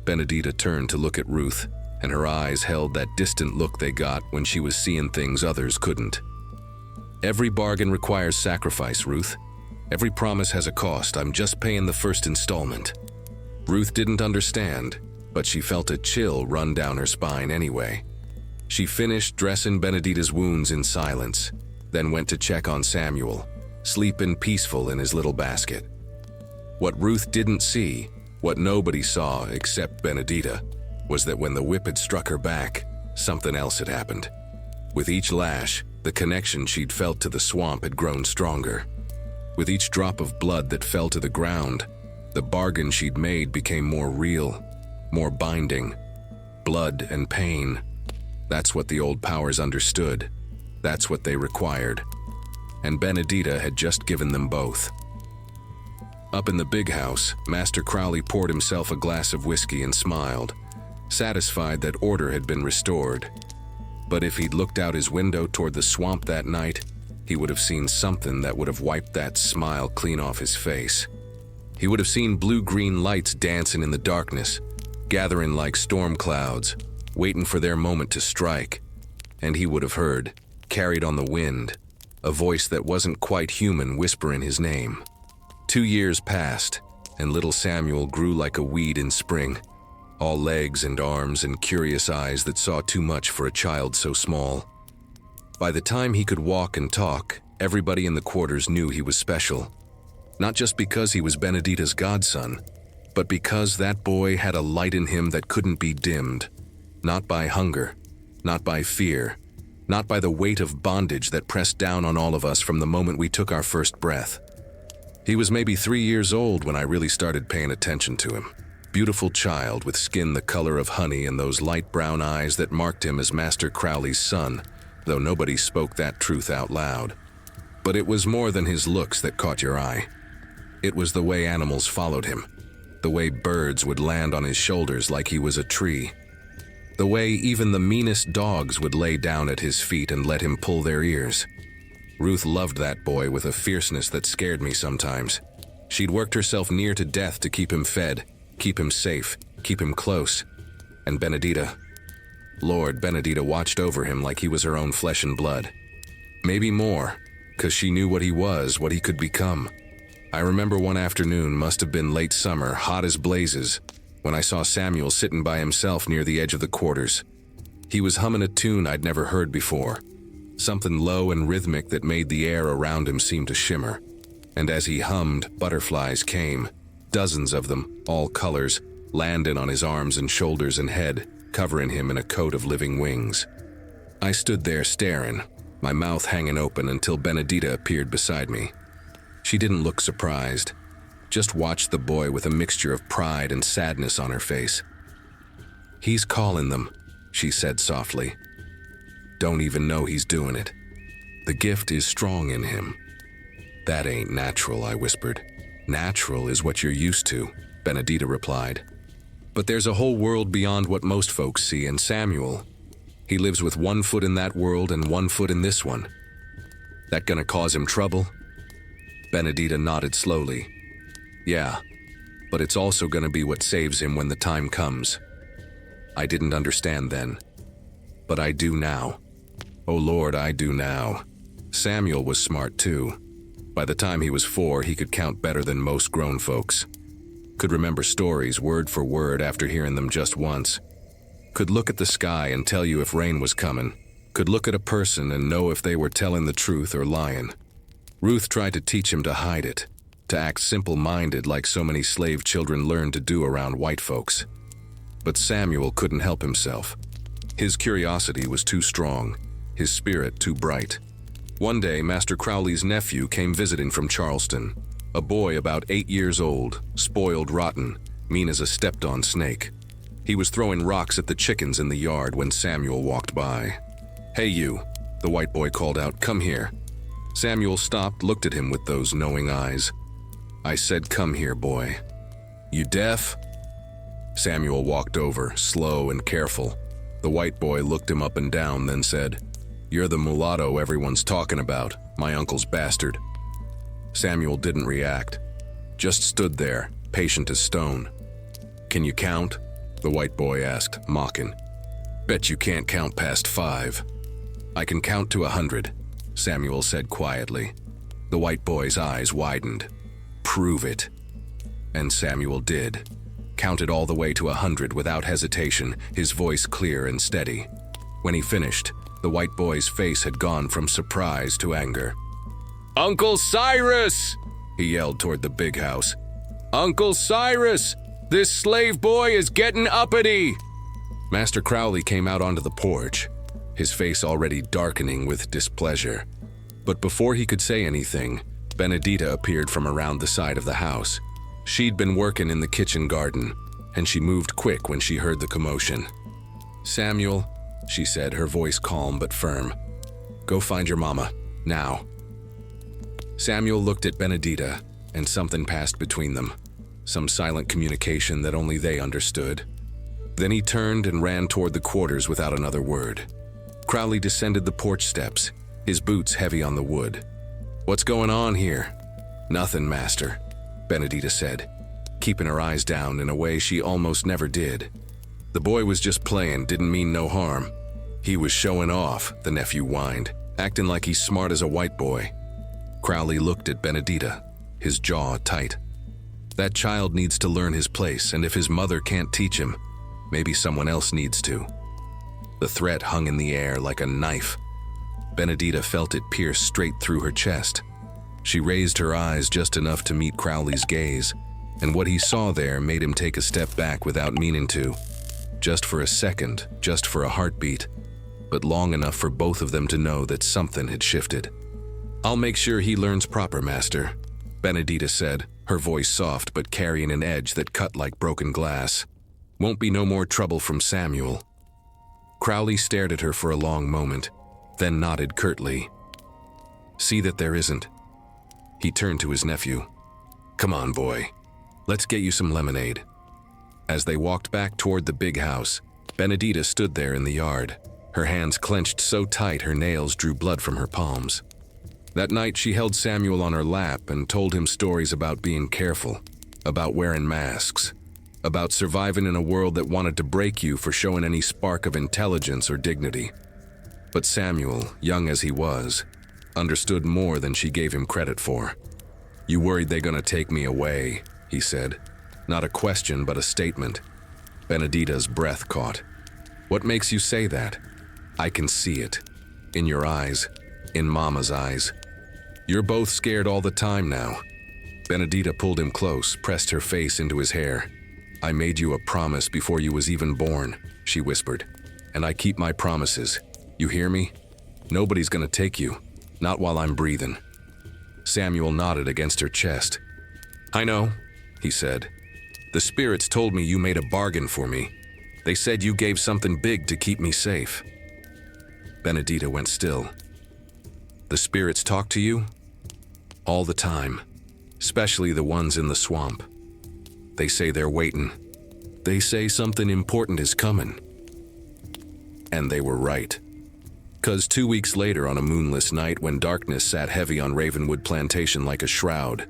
Benedita turned to look at Ruth, and her eyes held that distant look they got when she was seeing things others couldn't. Every bargain requires sacrifice, Ruth. Every promise has a cost. I'm just paying the first installment. Ruth didn't understand, but she felt a chill run down her spine anyway. She finished dressing Benedita's wounds in silence, then went to check on Samuel, sleeping peaceful in his little basket. What Ruth didn't see, what nobody saw except Benedita, was that when the whip had struck her back, something else had happened. With each lash, the connection she'd felt to the swamp had grown stronger. With each drop of blood that fell to the ground, the bargain she'd made became more real, more binding. Blood and pain. That's what the old powers understood. That's what they required. And Benedita had just given them both. Up in the big house, Master Crowley poured himself a glass of whiskey and smiled, satisfied that order had been restored. But if he'd looked out his window toward the swamp that night, he would have seen something that would have wiped that smile clean off his face. He would have seen blue-green lights dancing in the darkness, gathering like storm clouds, waiting for their moment to strike. And he would have heard, carried on the wind, a voice that wasn't quite human whispering his name. 2 years passed, and little Samuel grew like a weed in spring, all legs and arms and curious eyes that saw too much for a child so small. By the time he could walk and talk, everybody in the quarters knew he was special. Not just because he was Benedita's godson, but because that boy had a light in him that couldn't be dimmed, not by hunger, not by fear, not by the weight of bondage that pressed down on all of us from the moment we took our first breath. He was maybe 3 years old when I really started paying attention to him. Beautiful child with skin the color of honey and those light brown eyes that marked him as Master Crowley's son, though nobody spoke that truth out loud. But it was more than his looks that caught your eye. It was the way animals followed him, the way birds would land on his shoulders like he was a tree, the way even the meanest dogs would lay down at his feet and let him pull their ears. Ruth loved that boy with a fierceness that scared me sometimes. She'd worked herself near to death to keep him fed, keep him safe, keep him close. And Benedita, Lord, Benedita watched over him like he was her own flesh and blood. Maybe more, 'cause she knew what he was, what he could become. I remember one afternoon, must have been late summer, hot as blazes, when I saw Samuel sitting by himself near the edge of the quarters. He was humming a tune I'd never heard before, something low and rhythmic that made the air around him seem to shimmer. And as he hummed, butterflies came, dozens of them, all colors, landing on his arms and shoulders and head, covering him in a coat of living wings. I stood there staring, my mouth hanging open until Benedita appeared beside me. She didn't look surprised, just watched the boy with a mixture of pride and sadness on her face. "He's calling them," she said softly. "Don't even know he's doing it. The gift is strong in him." "That ain't natural," I whispered. "Natural is what you're used to," Benedita replied. "But there's a whole world beyond what most folks see, and Samuel, he lives with one foot in that world and one foot in this one. That gonna cause him trouble?" Benedita nodded slowly. "Yeah, but it's also gonna be what saves him when the time comes." I didn't understand then, but I do now. Oh Lord, I do now. Samuel was smart too. By the time he was 4, he could count better than most grown folks. Could remember stories word for word after hearing them just once. Could look at the sky and tell you if rain was coming. Could look at a person and know if they were telling the truth or lying. Ruth tried to teach him to hide it, to act simple-minded like so many slave children learned to do around white folks. But Samuel couldn't help himself. His curiosity was too strong, his spirit too bright. One day, Master Crowley's nephew came visiting from Charleston, a boy about 8 years old, spoiled rotten, mean as a stepped-on snake. He was throwing rocks at the chickens in the yard when Samuel walked by. "Hey you," the white boy called out, "come here." Samuel stopped, looked at him with those knowing eyes. "I said come here, boy." "You deaf?" Samuel walked over, slow and careful. The white boy looked him up and down, then said, "You're the mulatto everyone's talking about, my uncle's bastard." Samuel didn't react, just stood there, patient as stone. "Can you count?" the white boy asked, mocking. "Bet you can't count past 5. "I can count to 100, Samuel said quietly. The white boy's eyes widened. "Prove it." And Samuel did. Counted all the way to 100 without hesitation, his voice clear and steady. When he finished, the white boy's face had gone from surprise to anger. "Uncle Cyrus!" he yelled toward the big house. "Uncle Cyrus! This slave boy is getting uppity!" Master Crowley came out onto the porch, his face already darkening with displeasure. But before he could say anything, Benedita appeared from around the side of the house. She'd been working in the kitchen garden, and she moved quick when she heard the commotion. "Samuel," she said, her voice calm but firm, "go find your mama, now." Samuel looked at Benedita, and something passed between them, some silent communication that only they understood. Then he turned and ran toward the quarters without another word. Crowley descended the porch steps, his boots heavy on the wood. "What's going on here?" "Nothing, master," Benedita said, keeping her eyes down in a way she almost never did. "The boy was just playing, didn't mean no harm." "He was showing off," the nephew whined, acting like he's smart as a white boy. Crowley looked at Benedita, his jaw tight. That child needs to learn his place, and if his mother can't teach him, maybe someone else needs to. The threat hung in the air like a knife. Benedita felt it pierce straight through her chest. She raised her eyes just enough to meet Crowley's gaze, and what he saw there made him take a step back without meaning to. Just for a second, just for a heartbeat, but long enough for both of them to know that something had shifted. "I'll make sure he learns proper, master," Benedita said, her voice soft but carrying an edge that cut like broken glass. Won't be no more trouble from Samuel. Crowley stared at her for a long moment, then nodded curtly. See that there isn't. He turned to his nephew. Come on, boy. Let's get you some lemonade. As they walked back toward the big house, Benedita stood there in the yard, her hands clenched so tight her nails drew blood from her palms. That night she held Samuel on her lap and told him stories about being careful, about wearing masks, about surviving in a world that wanted to break you for showing any spark of intelligence or dignity. But Samuel, young as he was, understood more than she gave him credit for. You worried they gonna take me away, he said. Not a question, but a statement. Benedita's breath caught. What makes you say that? I can see it. In your eyes. In Mama's eyes. You're both scared all the time now. Benedita pulled him close, pressed her face into his hair. I made you a promise before you was even born, she whispered. And I keep my promises. You hear me? Nobody's gonna take you. Not while I'm breathing. Samuel nodded against her chest. I know, he said. The spirits told me you made a bargain for me. They said you gave something big to keep me safe. Benedita went still. The spirits talk to you? All the time. Especially the ones in the swamp. They say they're waiting. They say something important is coming. And they were right. 'Cause 2 weeks later, on a moonless night when darkness sat heavy on Ravenwood Plantation like a shroud,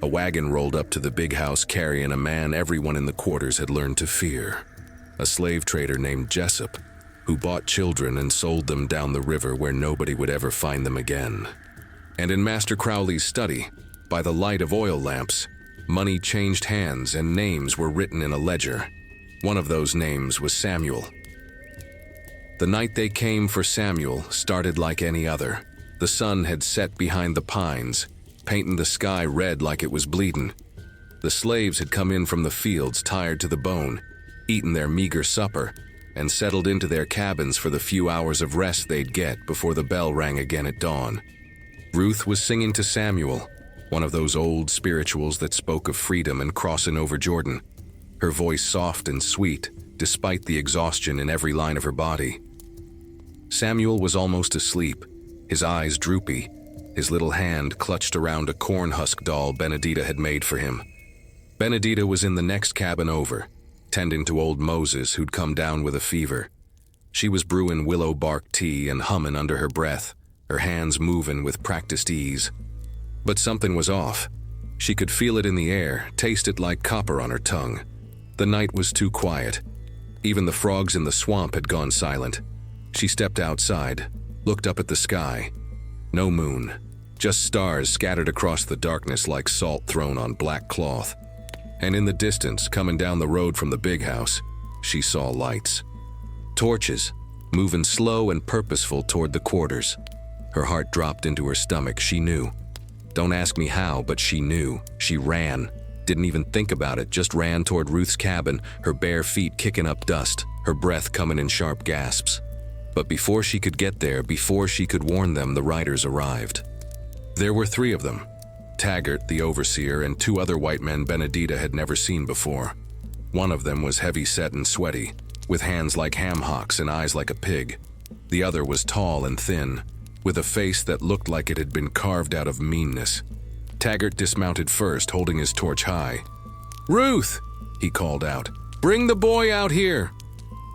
a wagon rolled up to the big house carrying a man everyone in the quarters had learned to fear. A slave trader named Jessup, who bought children and sold them down the river where nobody would ever find them again. And in Master Crowley's study, by the light of oil lamps, money changed hands and names were written in a ledger. One of those names was Samuel. The night they came for Samuel started like any other. The sun had set behind the pines, painting the sky red like it was bleeding. The slaves had come in from the fields tired to the bone, eaten their meager supper, and settled into their cabins for the few hours of rest they'd get before the bell rang again at dawn. Ruth was singing to Samuel, one of those old spirituals that spoke of freedom and crossing over Jordan, her voice soft and sweet, despite the exhaustion in every line of her body. Samuel was almost asleep, his eyes droopy, his little hand clutched around a corn husk doll Benedita had made for him. Benedita was in the next cabin over, tending to old Moses who'd come down with a fever. She was brewing willow bark tea and humming under her breath, her hands moving with practiced ease. But something was off. She could feel it in the air, taste it like copper on her tongue. The night was too quiet. Even the frogs in the swamp had gone silent. She stepped outside, looked up at the sky. No moon, just stars scattered across the darkness like salt thrown on black cloth. And in the distance, coming down the road from the big house, she saw lights. Torches, moving slow and purposeful toward the quarters. Her heart dropped into her stomach, she knew. Don't ask me how, but she knew. She ran. Didn't even think about it, just ran toward Ruth's cabin, her bare feet kicking up dust, her breath coming in sharp gasps. But before she could get there, before she could warn them, the riders arrived. There were 3 of them. Taggart, the overseer, and 2 other white men Benedita had never seen before. One of them was heavy-set and sweaty, with hands like ham hocks and eyes like a pig. The other was tall and thin, with a face that looked like it had been carved out of meanness. Taggart dismounted first, holding his torch high. "Ruth!" he called out. "Bring the boy out here!"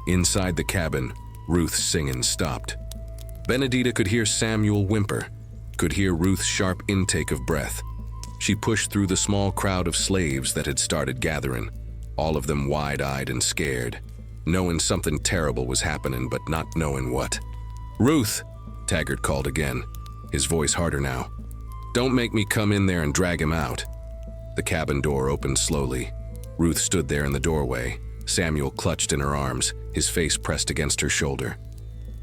Inside the cabin, Ruth's singing stopped. Benedita could hear Samuel whimper, could hear Ruth's sharp intake of breath. She pushed through the small crowd of slaves that had started gathering, all of them wide-eyed and scared, knowing something terrible was happening but not knowing what. "Ruth!" Taggart called again, his voice harder now. "Don't make me come in there and drag him out." The cabin door opened slowly. Ruth stood there in the doorway, Samuel clutched in her arms, his face pressed against her shoulder.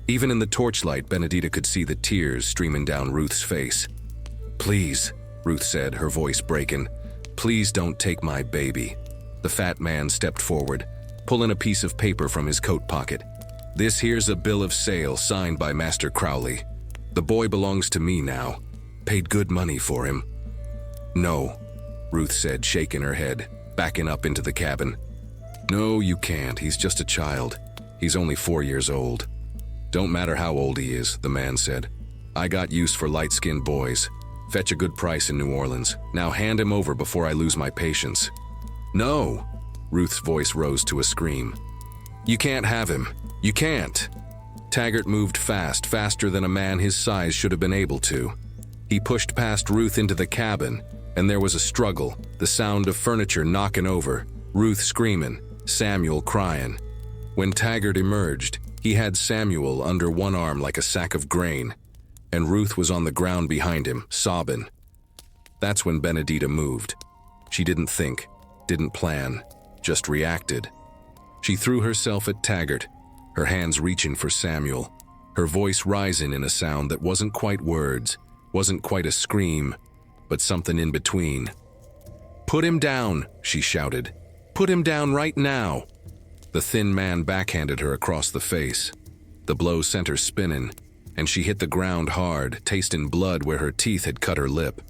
Even in the torchlight, Benedita could see the tears streaming down Ruth's face. "Please," Ruth said, her voice breaking. "Please don't take my baby." The fat man stepped forward, pulling a piece of paper from his coat pocket. "This here's a bill of sale signed by Master Crowley. The boy belongs to me now. Paid good money for him." "No," Ruth said, shaking her head, backing up into the cabin. "No, you can't. He's just a child. He's only 4 years old." "Don't matter how old he is," the man said. "I got use for light-skinned boys. Fetch a good price in New Orleans. Now hand him over before I lose my patience." "No!" Ruth's voice rose to a scream. "You can't have him. You can't." Taggart moved fast, faster than a man his size should have been able to. He pushed past Ruth into the cabin, and there was a struggle, the sound of furniture knocking over, Ruth screaming, Samuel crying. When Taggart emerged, he had Samuel under one arm like a sack of grain, and Ruth was on the ground behind him, sobbing. That's when Benedita moved. She didn't think, didn't plan, just reacted. She threw herself at Taggart, her hands reaching for Samuel, her voice rising in a sound that wasn't quite words, wasn't quite a scream, but something in between. "Put him down," she shouted. "Put him down right now." The thin man backhanded her across the face. The blow sent her spinning, and she hit the ground hard, tasting blood where her teeth had cut her lip.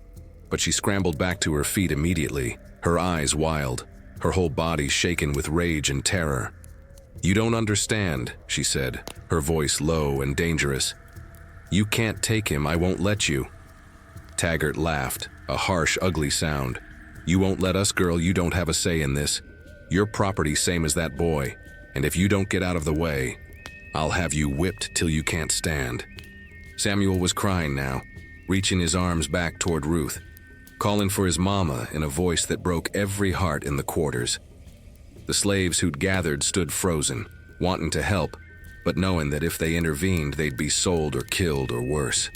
But she scrambled back to her feet immediately, her eyes wild, her whole body shaken with rage and terror. "You don't understand," she said, her voice low and dangerous. "You can't take him, I won't let you." Taggart laughed, a harsh, ugly sound. "You won't let us, girl, you don't have a say in this. Your property same as that boy, and if you don't get out of the way, I'll have you whipped till you can't stand." Samuel was crying now, reaching his arms back toward Ruth, calling for his mama in a voice that broke every heart in the quarters. The slaves who'd gathered stood frozen, wanting to help, but knowing that if they intervened, they'd be sold or killed or worse.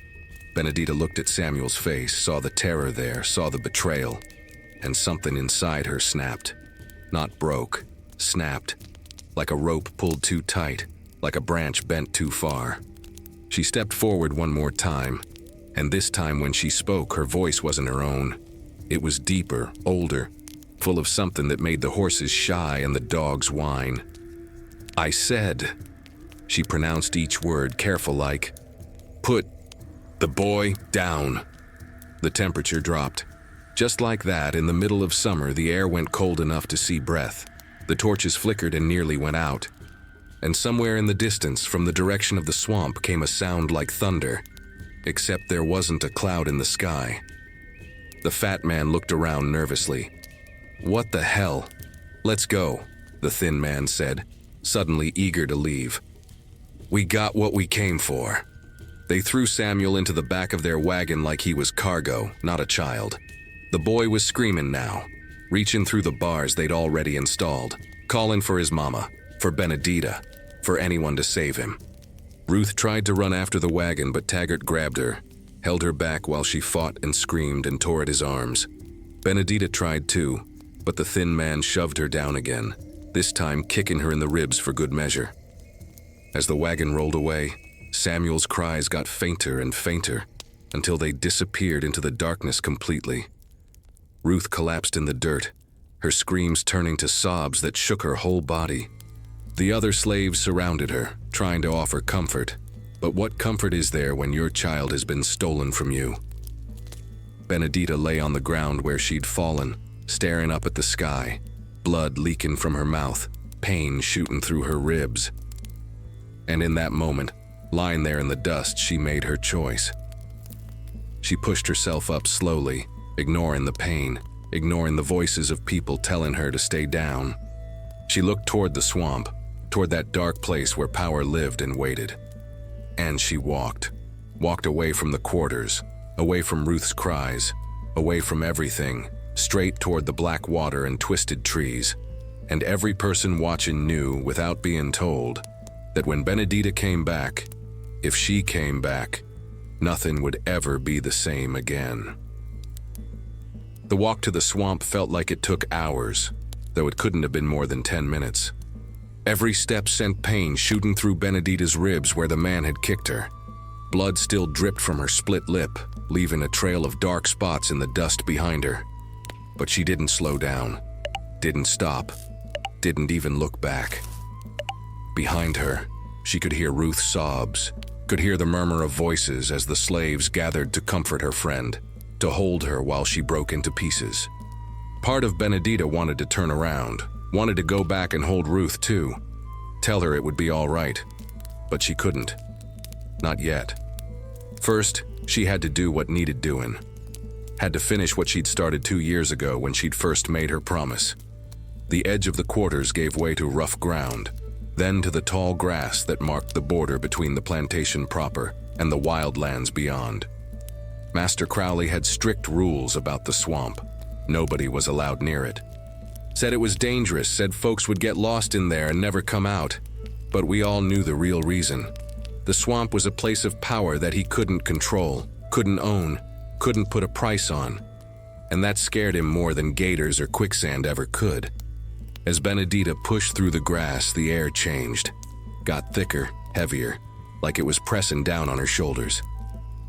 Benedita looked at Samuel's face, saw the terror there, saw the betrayal, and something inside her snapped. Not broke, snapped, like a rope pulled too tight, like a branch bent too far. She stepped forward one more time, and this time when she spoke, her voice wasn't her own. It was deeper, older, full of something that made the horses shy and the dogs whine. "I said," she pronounced each word careful like, "put the boy down." The temperature dropped. Just like that, in the middle of summer, the air went cold enough to see breath. The torches flickered and nearly went out. And somewhere in the distance, from the direction of the swamp, came a sound like thunder. Except there wasn't a cloud in the sky. The fat man looked around nervously. "What the hell?" "Let's go," the thin man said, suddenly eager to leave. "We got what we came for." They threw Samuel into the back of their wagon like he was cargo, not a child. The boy was screaming now, reaching through the bars they'd already installed, calling for his mama, for Benedita, for anyone to save him. Ruth tried to run after the wagon, but Taggart grabbed her, held her back while she fought and screamed and tore at his arms. Benedita tried too, but the thin man shoved her down again, this time kicking her in the ribs for good measure. As the wagon rolled away, Samuel's cries got fainter and fainter until they disappeared into the darkness completely. Ruth collapsed in the dirt, her screams turning to sobs that shook her whole body. The other slaves surrounded her, trying to offer comfort. But what comfort is there when your child has been stolen from you? Benedita lay on the ground where she'd fallen, staring up at the sky, blood leaking from her mouth, pain shooting through her ribs. And in that moment, lying there in the dust, she made her choice. She pushed herself up slowly, ignoring the pain, ignoring the voices of people telling her to stay down. She looked toward the swamp, toward that dark place where power lived and waited. And she walked away from the quarters, away from Ruth's cries, away from everything, straight toward the black water and twisted trees. And every person watching knew, without being told, that when Benedita came back, if she came back, nothing would ever be the same again. The walk to the swamp felt like it took hours, though it couldn't have been more than 10 minutes. Every step sent pain shooting through Benedita's ribs where the man had kicked her. Blood still dripped from her split lip, leaving a trail of dark spots in the dust behind her. But she didn't slow down, didn't stop, didn't even look back. Behind her, she could hear Ruth's sobs, could hear the murmur of voices as the slaves gathered to comfort her friend, to hold her while she broke into pieces. Part of Benedita wanted to turn around, wanted to go back and hold Ruth too, tell her it would be all right, but she couldn't. Not yet. First, she had to do what needed doing. Had to finish what she'd started 2 years ago when she'd first made her promise. The edge of the quarters gave way to rough ground, then to the tall grass that marked the border between the plantation proper and the wildlands beyond. Master Crowley had strict rules about the swamp. Nobody was allowed near it. Said it was dangerous, said folks would get lost in there and never come out. But we all knew the real reason. The swamp was a place of power that he couldn't control, couldn't own, couldn't put a price on. And that scared him more than gators or quicksand ever could. As Benedita pushed through the grass, the air changed. Got thicker, heavier, like it was pressing down on her shoulders.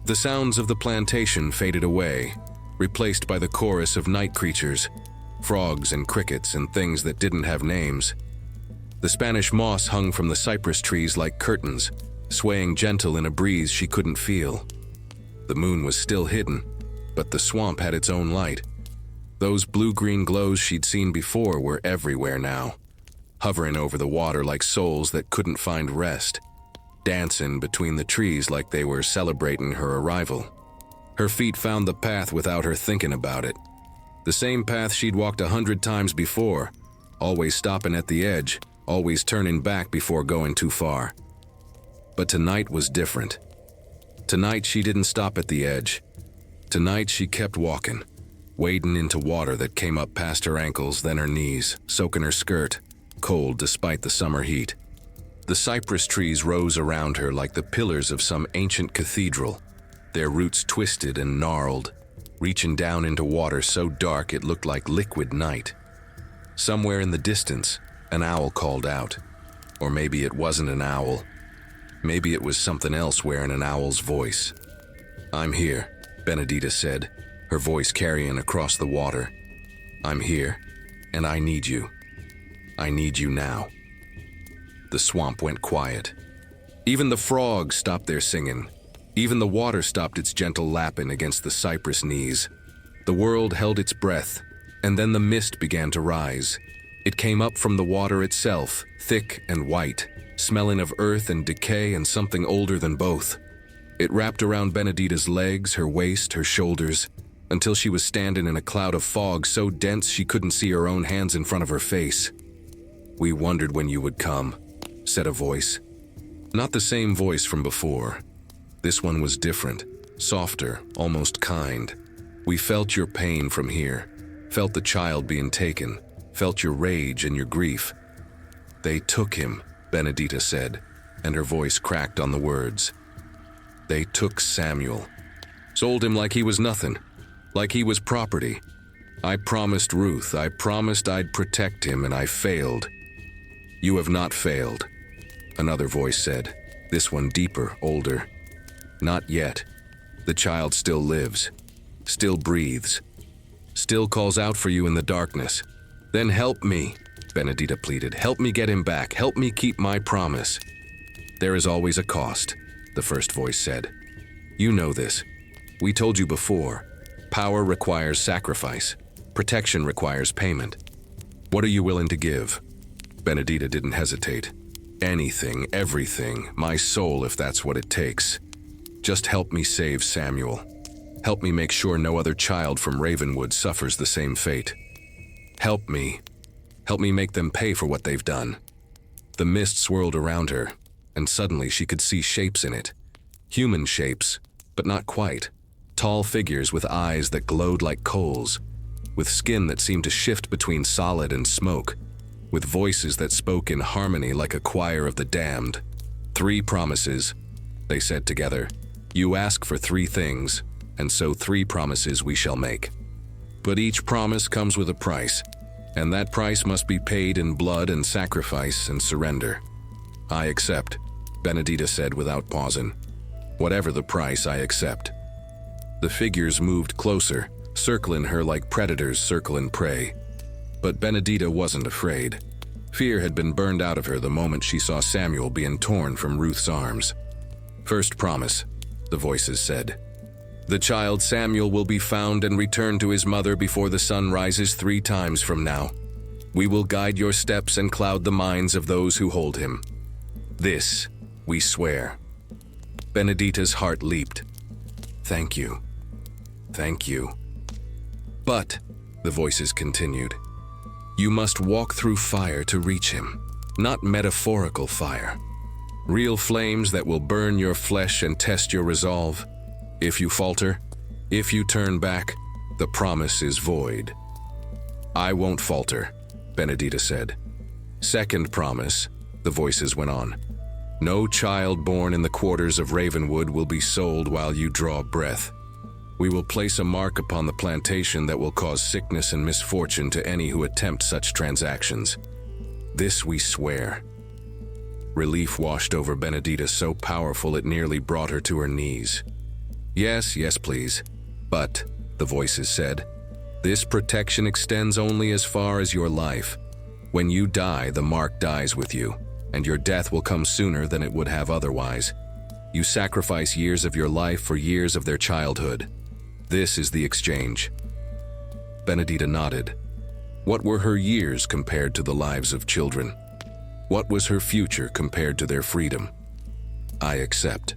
The sounds of the plantation faded away, replaced by the chorus of night creatures, frogs and crickets and things that didn't have names. The Spanish moss hung from the cypress trees like curtains, swaying gentle in a breeze she couldn't feel. The moon was still hidden, but the swamp had its own light. Those blue-green glows she'd seen before were everywhere now, hovering over the water like souls that couldn't find rest, dancing between the trees like they were celebrating her arrival. Her feet found the path without her thinking about it. The same path she'd walked 100 times before, always stopping at the edge, always turning back before going too far. But tonight was different. Tonight she didn't stop at the edge. Tonight she kept walking, wading into water that came up past her ankles, then her knees, soaking her skirt, cold despite the summer heat. The cypress trees rose around her like the pillars of some ancient cathedral, their roots twisted and gnarled, reaching down into water so dark it looked like liquid night. Somewhere in the distance, an owl called out. Or maybe it wasn't an owl. Maybe it was something else wearing an owl's voice. "I'm here," Benedita said, her voice carrying across the water. "I'm here, and I need you. I need you now." The swamp went quiet. Even the frogs stopped their singing. Even the water stopped its gentle lapping against the cypress knees. The world held its breath, and then the mist began to rise. It came up from the water itself, thick and white, smelling of earth and decay and something older than both. It wrapped around Benedita's legs, her waist, her shoulders, until she was standing in a cloud of fog so dense she couldn't see her own hands in front of her face. "We wondered when you would come," said a voice. Not the same voice from before. This one was different, softer, almost kind. "We felt your pain from here, felt the child being taken, felt your rage and your grief." "They took him," Benedita said, and her voice cracked on the words. "They took Samuel. Sold him like he was nothing, like he was property. I promised Ruth, I promised I'd protect him, and I failed." "You have not failed," another voice said, this one deeper, older. "Not yet. The child still lives, still breathes, still calls out for you in the darkness. Then help me," Benedita pleaded. "Help me get him back. Help me keep my promise." "There is always a cost," the first voice said. "You know this. We told you before. Power requires sacrifice. Protection requires payment. What are you willing to give?" Benedita didn't hesitate. "Anything, everything, my soul if that's what it takes. Just help me save Samuel. Help me make sure no other child from Ravenwood suffers the same fate. Help me. Help me make them pay for what they've done." The mist swirled around her, and suddenly she could see shapes in it. Human shapes, but not quite. Tall figures with eyes that glowed like coals, with skin that seemed to shift between solid and smoke, with voices that spoke in harmony like a choir of the damned. "3 promises," they said together. "You ask for 3 things, and so 3 promises we shall make. But each promise comes with a price, and that price must be paid in blood and sacrifice and surrender." "I accept," Benedita said without pausing. "Whatever the price, I accept." The figures moved closer, circling her like predators circling prey. But Benedita wasn't afraid. Fear had been burned out of her the moment she saw Samuel being torn from Ruth's arms. "First promise," the voices said. The child Samuel will be found and returned to his mother before the sun rises 3 times from now. We will guide your steps and cloud the minds of those who hold him. This we swear." Benedita's heart leaped. "Thank you. Thank you." "But," the voices continued, "you must walk through fire to reach him, not metaphorical fire. Real flames that will burn your flesh and test your resolve. If you falter, if you turn back, the promise is void." "I won't falter," Benedita said. "Second promise," the voices went on. "No child born in the quarters of Ravenwood will be sold while you draw breath. We will place a mark upon the plantation that will cause sickness and misfortune to any who attempt such transactions. This we swear." Relief washed over Benedita, so powerful it nearly brought her to her knees. "Yes, yes, please. But," the voices said, "this protection extends only as far as your life. When you die, the mark dies with you, and your death will come sooner than it would have otherwise. You sacrifice years of your life for years of their childhood. This is the exchange." Benedita nodded. What were her years compared to the lives of children? What was her future compared to their freedom? "I accept."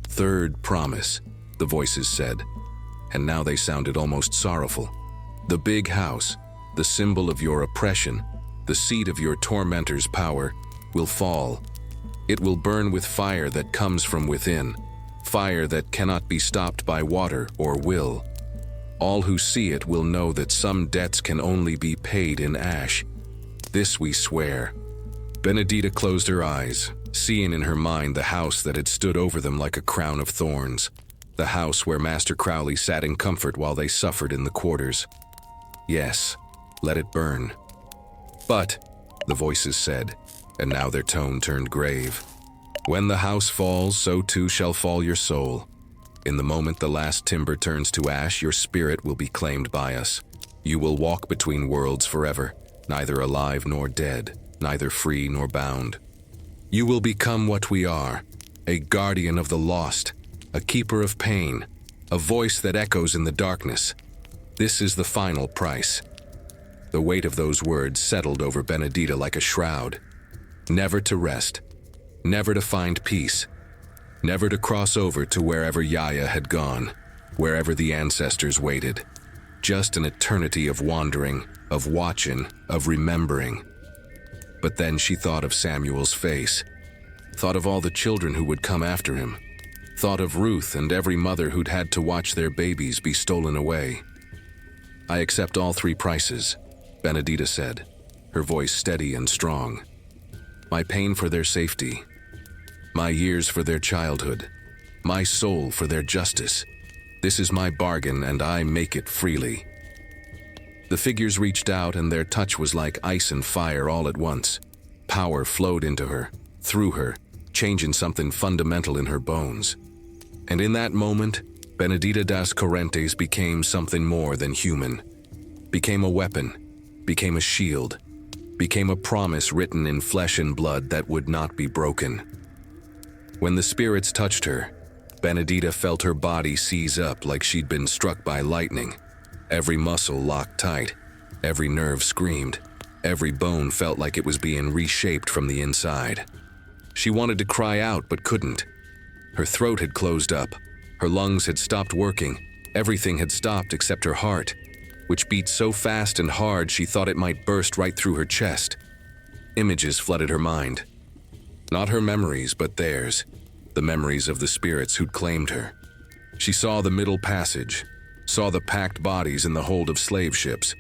"Third promise," the voices said, and now they sounded almost sorrowful. "The big house, the symbol of your oppression, the seat of your tormentor's power, will fall. It will burn with fire that comes from within, fire that cannot be stopped by water or will. All who see it will know that some debts can only be paid in ash. This we swear." Benedita closed her eyes, seeing in her mind the house that had stood over them like a crown of thorns, the house where Master Crowley sat in comfort while they suffered in the quarters. "Yes, let it burn." "But," the voices said, and now their tone turned grave, "when the house falls, so too shall fall your soul. In the moment the last timber turns to ash, your spirit will be claimed by us. You will walk between worlds forever, neither alive nor dead, neither free nor bound. You will become what we are, a guardian of the lost, a keeper of pain, a voice that echoes in the darkness. This is the final price." The weight of those words settled over Benedita like a shroud. Never to rest, never to find peace, never to cross over to wherever Yaya had gone, wherever the ancestors waited. Just an eternity of wandering, of watching, of remembering. But then she thought of Samuel's face, thought of all the children who would come after him, thought of Ruth and every mother who'd had to watch their babies be stolen away. "I accept all 3 prices," Benedita said, her voice steady and strong. "My pain for their safety, my years for their childhood, my soul for their justice. This is my bargain, and I make it freely." The figures reached out, and their touch was like ice and fire all at once. Power flowed into her, through her, changing something fundamental in her bones. And in that moment, Benedita das Correntes became something more than human. Became a weapon, became a shield, became a promise written in flesh and blood that would not be broken. When the spirits touched her, Benedita felt her body seize up like she'd been struck by lightning. Every muscle locked tight, every nerve screamed, every bone felt like it was being reshaped from the inside. She wanted to cry out but couldn't. Her throat had closed up, her lungs had stopped working, everything had stopped except her heart, which beat so fast and hard she thought it might burst right through her chest. Images flooded her mind. Not her memories, but theirs, the memories of the spirits who'd claimed her. She saw the middle passage, saw the packed bodies in the hold of slave ships,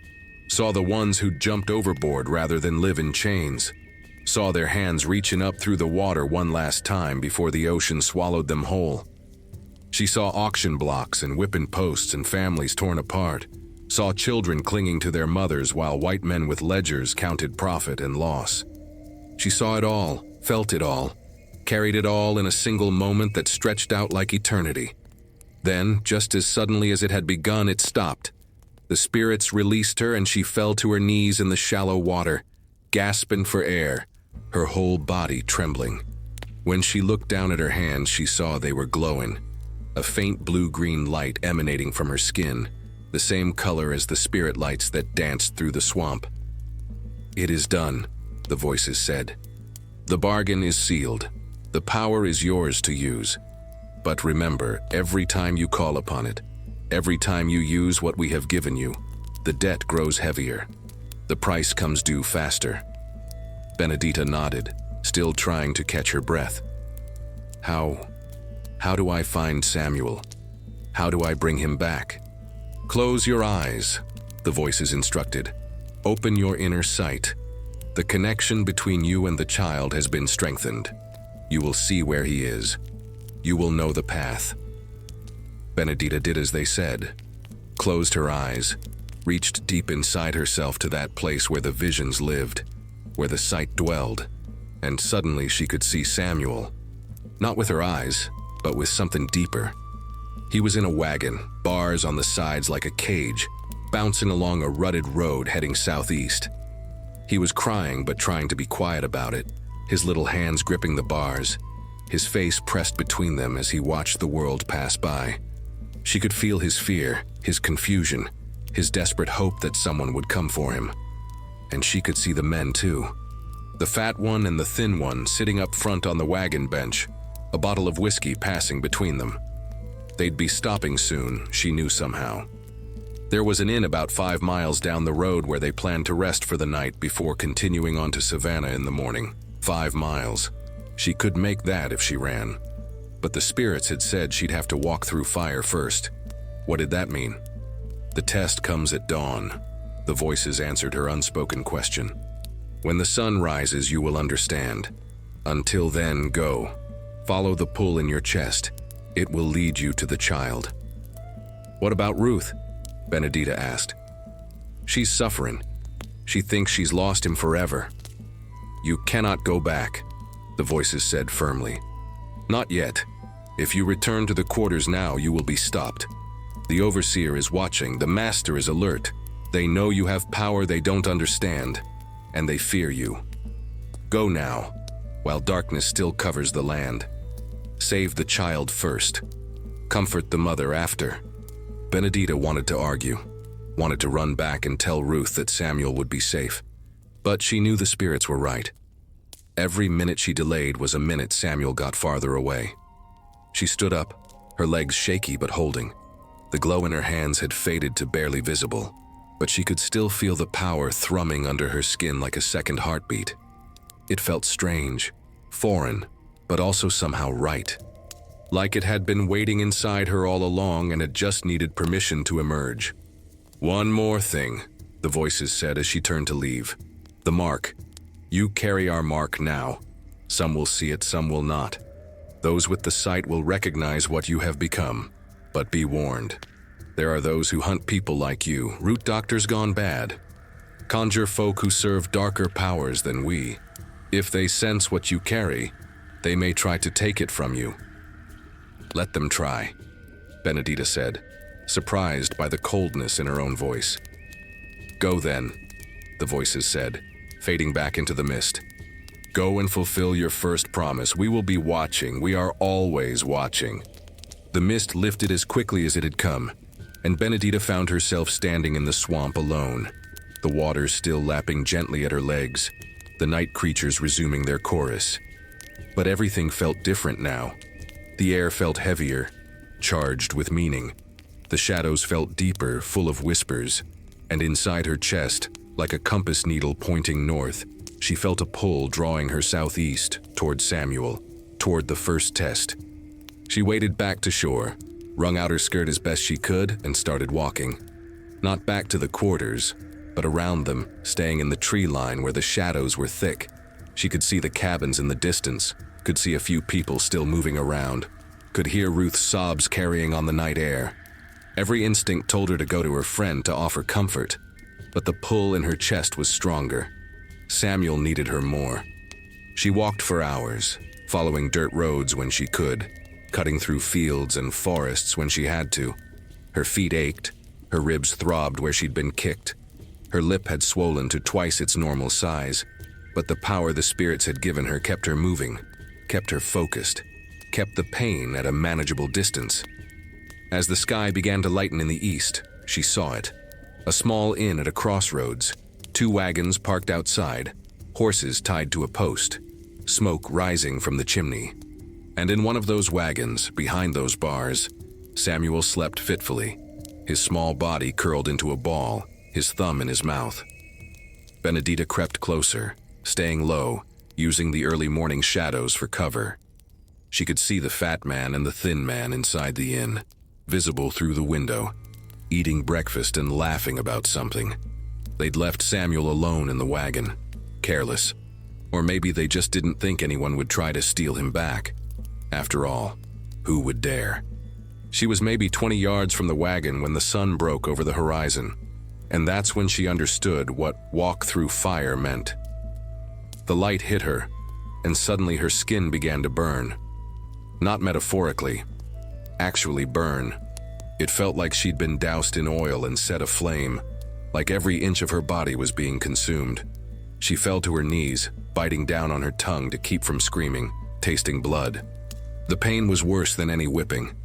saw the ones who'd jumped overboard rather than live in chains, saw their hands reaching up through the water one last time before the ocean swallowed them whole. She saw auction blocks and whipping posts and families torn apart, saw children clinging to their mothers while white men with ledgers counted profit and loss. She saw it all, felt it all, carried it all in a single moment that stretched out like eternity. Then, just as suddenly as it had begun, it stopped. The spirits released her and she fell to her knees in the shallow water, gasping for air, her whole body trembling. When she looked down at her hands, she saw they were glowing. a faint blue-green light emanating from her skin, the same color as the spirit lights that danced through the swamp. "It is done," the voices said. "The bargain is sealed. The power is yours to use. But remember, every time you call upon it, every time you use what we have given you, the debt grows heavier. The price comes due faster." Benedita nodded, still trying to catch her breath. How do I find Samuel? How do I bring him back?" "Close your eyes," the voices instructed. "Open your inner sight. The connection between you and the child has been strengthened. You will see where he is. You will know the path." Benedita did as they said, closed her eyes, reached deep inside herself to that place where the visions lived, where the sight dwelled, and suddenly she could see Samuel. Not with her eyes, but with something deeper. He was in a wagon, bars on the sides like a cage, bouncing along a rutted road heading southeast. He was crying but trying to be quiet about it, his little hands gripping the bars, his face pressed between them as he watched the world pass by. She could feel his fear, his confusion, his desperate hope that someone would come for him. And she could see the men too. The fat one and the thin one sitting up front on the wagon bench, a bottle of whiskey passing between them. They'd be stopping soon, she knew somehow. There was an inn about 5 miles down the road where they planned to rest for the night before continuing on to Savannah in the morning. 5 miles. She could make that if she ran. But the spirits had said she'd have to walk through fire first. What did that mean? "The test comes at dawn," the voices answered her unspoken question. "When the sun rises, you will understand. Until then, go. Follow the pull in your chest. It will lead you to the child." "What about Ruth?" Benedita asked. "She's suffering. She thinks she's lost him forever." "You cannot go back," the voices said firmly. "Not yet. If you return to the quarters now, you will be stopped. The overseer is watching, the master is alert. They know you have power they don't understand, and they fear you. Go now, while darkness still covers the land. Save the child first. Comfort the mother after." Benedita wanted to argue, wanted to run back and tell Ruth that Samuel would be safe. But she knew the spirits were right. Every minute she delayed was a minute Samuel got farther away. She stood up, her legs shaky but holding. The glow in her hands had faded to barely visible, but she could still feel the power thrumming under her skin like a second heartbeat. It felt strange, foreign, but also somehow right. Like it had been waiting inside her all along and had just needed permission to emerge. "One more thing," the voices said as she turned to leave. "The mark. You carry our mark now. Some will see it, some will not. Those with the sight will recognize what you have become. But be warned. There are those who hunt people like you, root doctors gone bad. Conjure folk who serve darker powers than we. If they sense what you carry, they may try to take it from you." "Let them try," Benedita said, surprised by the coldness in her own voice. "Go then," the voices said, fading back into the mist. "Go and fulfill your first promise. We will be watching. We are always watching." The mist lifted as quickly as it had come, and Benedita found herself standing in the swamp alone, the water still lapping gently at her legs, the night creatures resuming their chorus. But everything felt different now. The air felt heavier, charged with meaning. The shadows felt deeper, full of whispers, and inside her chest, like a compass needle pointing north, she felt a pull drawing her southeast, toward Samuel, toward the first test. She waded back to shore, wrung out her skirt as best she could, and started walking. Not back to the quarters, but around them, staying in the tree line where the shadows were thick. She could see the cabins in the distance, could see a few people still moving around, could hear Ruth's sobs carrying on the night air. Every instinct told her to go to her friend to offer comfort, but the pull in her chest was stronger. Samuel needed her more. She walked for hours, following dirt roads when she could, cutting through fields and forests when she had to. Her feet ached, her ribs throbbed where she'd been kicked. Her lip had swollen to twice its normal size, but the power the spirits had given her kept her moving, kept her focused, kept the pain at a manageable distance. As the sky began to lighten in the east, she saw it. A small inn at a crossroads, 2 wagons parked outside, horses tied to a post, smoke rising from the chimney. And in one of those wagons, behind those bars, Samuel slept fitfully, his small body curled into a ball, his thumb in his mouth. Benedita crept closer, staying low, using the early morning shadows for cover. She could see the fat man and the thin man inside the inn, visible through the window, eating breakfast and laughing about something. They'd left Samuel alone in the wagon, careless. Or maybe they just didn't think anyone would try to steal him back. After all, who would dare? She was maybe 20 yards from the wagon when the sun broke over the horizon, and that's when she understood what walk through fire meant. The light hit her, and suddenly her skin began to burn. Not metaphorically, actually burn. It felt like she'd been doused in oil and set aflame, like every inch of her body was being consumed. She fell to her knees, biting down on her tongue to keep from screaming, tasting blood. The pain was worse than any whipping,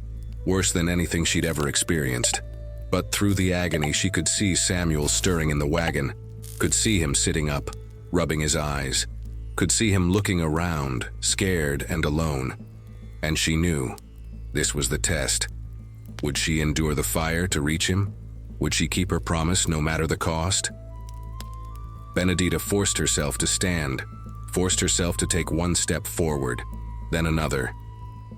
worse than anything she'd ever experienced. But through the agony, she could see Samuel stirring in the wagon, could see him sitting up, rubbing his eyes, could see him looking around, scared and alone. And she knew this was the test. Would she endure the fire to reach him? Would she keep her promise no matter the cost? Benedita forced herself to stand, forced herself to take one step forward, then another.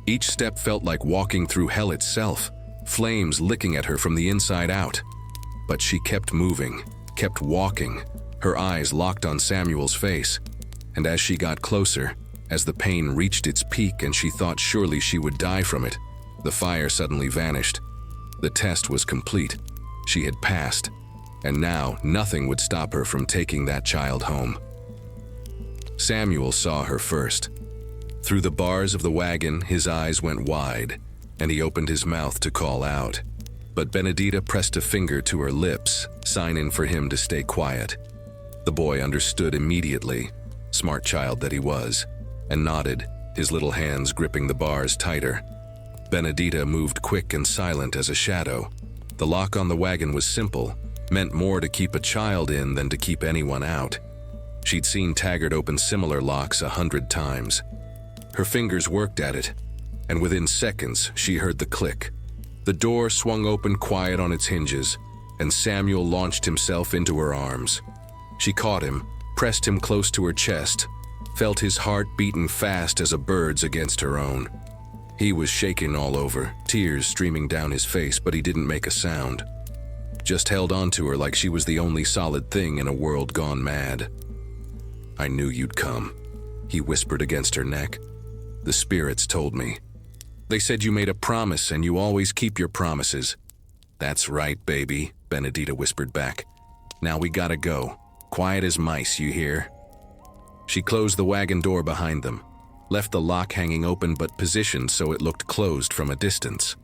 Each step felt like walking through hell itself, flames licking at her from the inside out. But she kept moving, kept walking, her eyes locked on Samuel's face. And as she got closer, as the pain reached its peak and she thought surely she would die from it, the fire suddenly vanished. The test was complete. She had passed, and now nothing would stop her from taking that child home. Samuel saw her first. Through the bars of the wagon, his eyes went wide, and he opened his mouth to call out. But Benedita pressed a finger to her lips, signing for him to stay quiet. The boy understood immediately, smart child that he was, and nodded, his little hands gripping the bars tighter. Benedita moved quick and silent as a shadow. The lock on the wagon was simple, meant more to keep a child in than to keep anyone out. She'd seen Taggart open similar locks 100 times. Her fingers worked at it, and within seconds she heard the click. The door swung open quiet on its hinges, and Samuel launched himself into her arms. She caught him, pressed him close to her chest, felt his heart beating fast as a bird's against her own. He was shaking all over, tears streaming down his face, but he didn't make a sound. Just held on to her like she was the only solid thing in a world gone mad. "I knew you'd come," he whispered against her neck. "The spirits told me. They said you made a promise and you always keep your promises." "That's right, baby," Benedita whispered back. "Now we gotta go. Quiet as mice, you hear?" She closed the wagon door behind them, left the lock hanging open but positioned so it looked closed from a distance.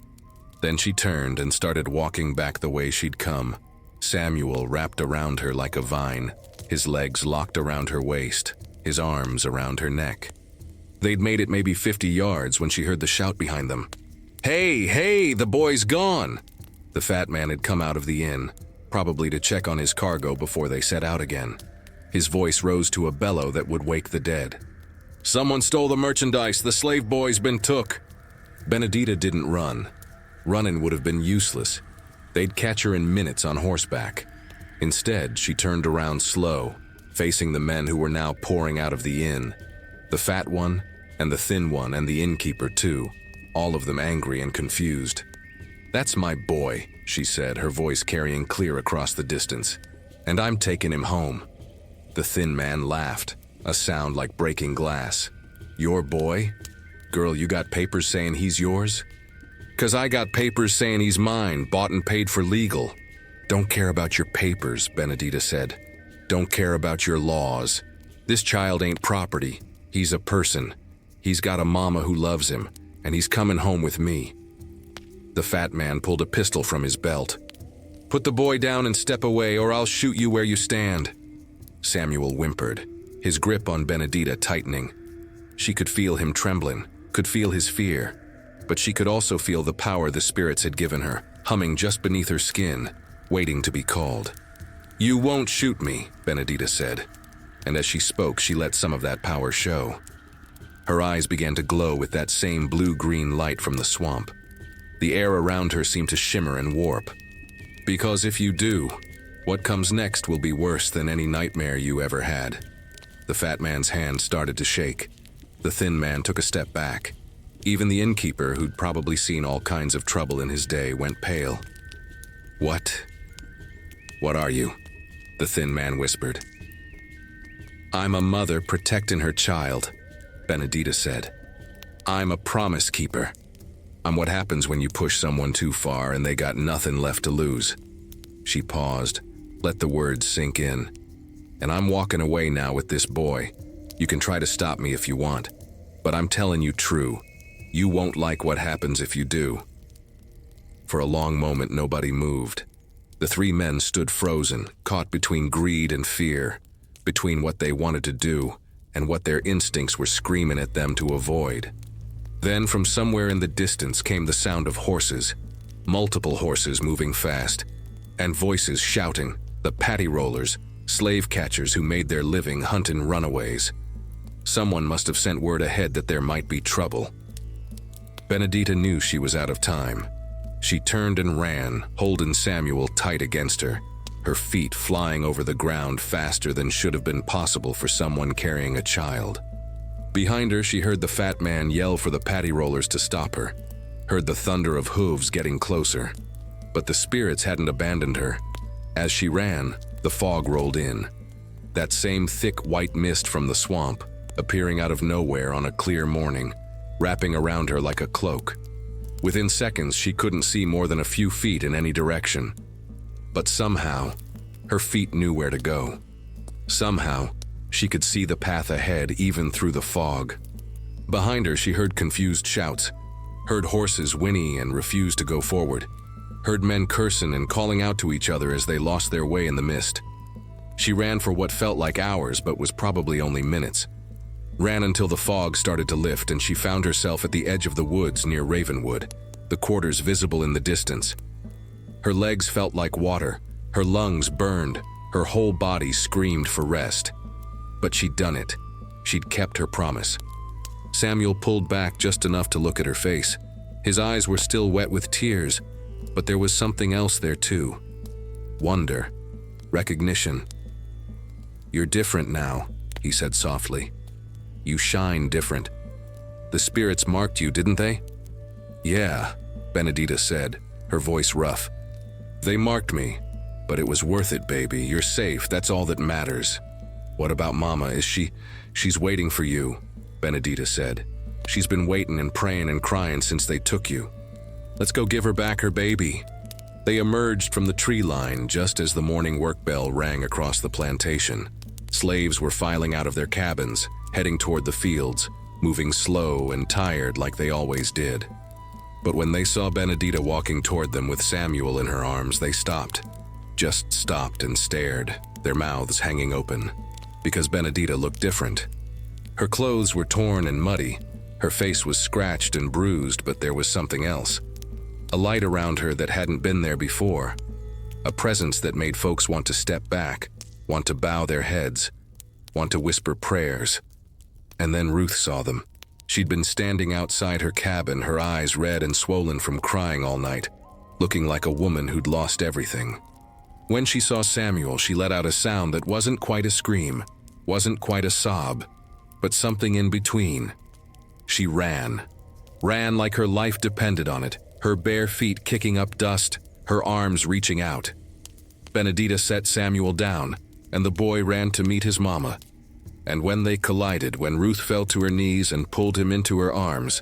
Then she turned and started walking back the way she'd come, Samuel wrapped around her like a vine, his legs locked around her waist, his arms around her neck. They'd made it maybe 50 yards when she heard the shout behind them. "Hey, hey, the boy's gone!" The fat man had come out of the inn, probably to check on his cargo before they set out again. His voice rose to a bellow that would wake the dead. "Someone stole the merchandise, the slave boy's been took." Benedita didn't run. Running would have been useless. They'd catch her in minutes on horseback. Instead, she turned around slow, facing the men who were now pouring out of the inn. The fat one, and the thin one, and the innkeeper too, all of them angry and confused. "That's my boy," she said, her voice carrying clear across the distance. "And I'm taking him home." The thin man laughed, a sound like breaking glass. "Your boy? Girl, you got papers saying he's yours?" "'Cause I got papers saying he's mine, bought and paid for legal." "Don't care about your papers," Benedita said. "Don't care about your laws. This child ain't property. He's a person. He's got a mama who loves him, and he's coming home with me." The fat man pulled a pistol from his belt. "Put the boy down and step away, or I'll shoot you where you stand." Samuel whimpered, his grip on Benedita tightening. She could feel him trembling, could feel his fear. but she could also feel the power the spirits had given her, humming just beneath her skin, waiting to be called. "You won't shoot me," Benedita said, and as she spoke, she let some of that power show. Her eyes began to glow with that same blue-green light from the swamp. The air around her seemed to shimmer and warp. "Because if you do, what comes next will be worse than any nightmare you ever had." The fat man's hand started to shake. The thin man took a step back. Even the innkeeper, who'd probably seen all kinds of trouble in his day, went pale. What are you?" the thin man whispered. "I'm a mother protecting her child," Benedita said. "I'm a promise keeper. I'm what happens when you push someone too far and they got nothing left to lose." She paused, let the words sink in. "And I'm walking away now with this boy. You can try to stop me if you want, but I'm telling you true. You won't like what happens if you do." For a long moment, nobody moved. The three men stood frozen, caught between greed and fear, between what they wanted to do and what their instincts were screaming at them to avoid. Then from somewhere in the distance came the sound of horses, multiple horses moving fast, and voices shouting, the patty rollers, slave catchers who made their living hunting runaways. Someone must have sent word ahead that there might be trouble. Benedita knew she was out of time. She turned and ran, holding Samuel tight against her, her feet flying over the ground faster than should have been possible for someone carrying a child. Behind her, she heard the fat man yell for the patty rollers to stop her, heard the thunder of hooves getting closer. But the spirits hadn't abandoned her. As she ran, the fog rolled in. That same thick white mist from the swamp, appearing out of nowhere on a clear morning, wrapping around her like a cloak. Within seconds, she couldn't see more than a few feet in any direction. But somehow, her feet knew where to go. Somehow, she could see the path ahead even through the fog. Behind her, she heard confused shouts, heard horses whinny and refuse to go forward, heard men cursing and calling out to each other as they lost their way in the mist. She ran for what felt like hours but was probably only minutes. Ran until the fog started to lift and she found herself at the edge of the woods near Ravenwood, the quarters visible in the distance. Her legs felt like water, her lungs burned, her whole body screamed for rest. But she'd done it. She'd kept her promise. Samuel pulled back just enough to look at her face. His eyes were still wet with tears, but there was something else there too. Wonder. Recognition. "You're different now," he said softly. "You shine different. The spirits marked you, didn't they?" "Yeah," Benedita said, her voice rough. "They marked me, but it was worth it, baby. You're safe, that's all that matters." "What about Mama? She's waiting for you," Benedita said. "She's been waiting and praying and crying since they took you. Let's go give her back her baby." They emerged from the tree line just as the morning work bell rang across the plantation. Slaves were filing out of their cabins, heading toward the fields, moving slow and tired like they always did. But when they saw Benedita walking toward them with Samuel in her arms, they stopped. Just stopped and stared, their mouths hanging open. Because Benedita looked different. Her clothes were torn and muddy, her face was scratched and bruised, but there was something else. A light around her that hadn't been there before. A presence that made folks want to step back, want to bow their heads, want to whisper prayers. And then Ruth saw them. She'd been standing outside her cabin, her eyes red and swollen from crying all night, looking like a woman who'd lost everything. When she saw Samuel, she let out a sound that wasn't quite a scream, wasn't quite a sob, but something in between. She ran like her life depended on it, her bare feet kicking up dust, her arms reaching out. Benedita set Samuel down, and the boy ran to meet his mama. And when they collided, when Ruth fell to her knees and pulled him into her arms,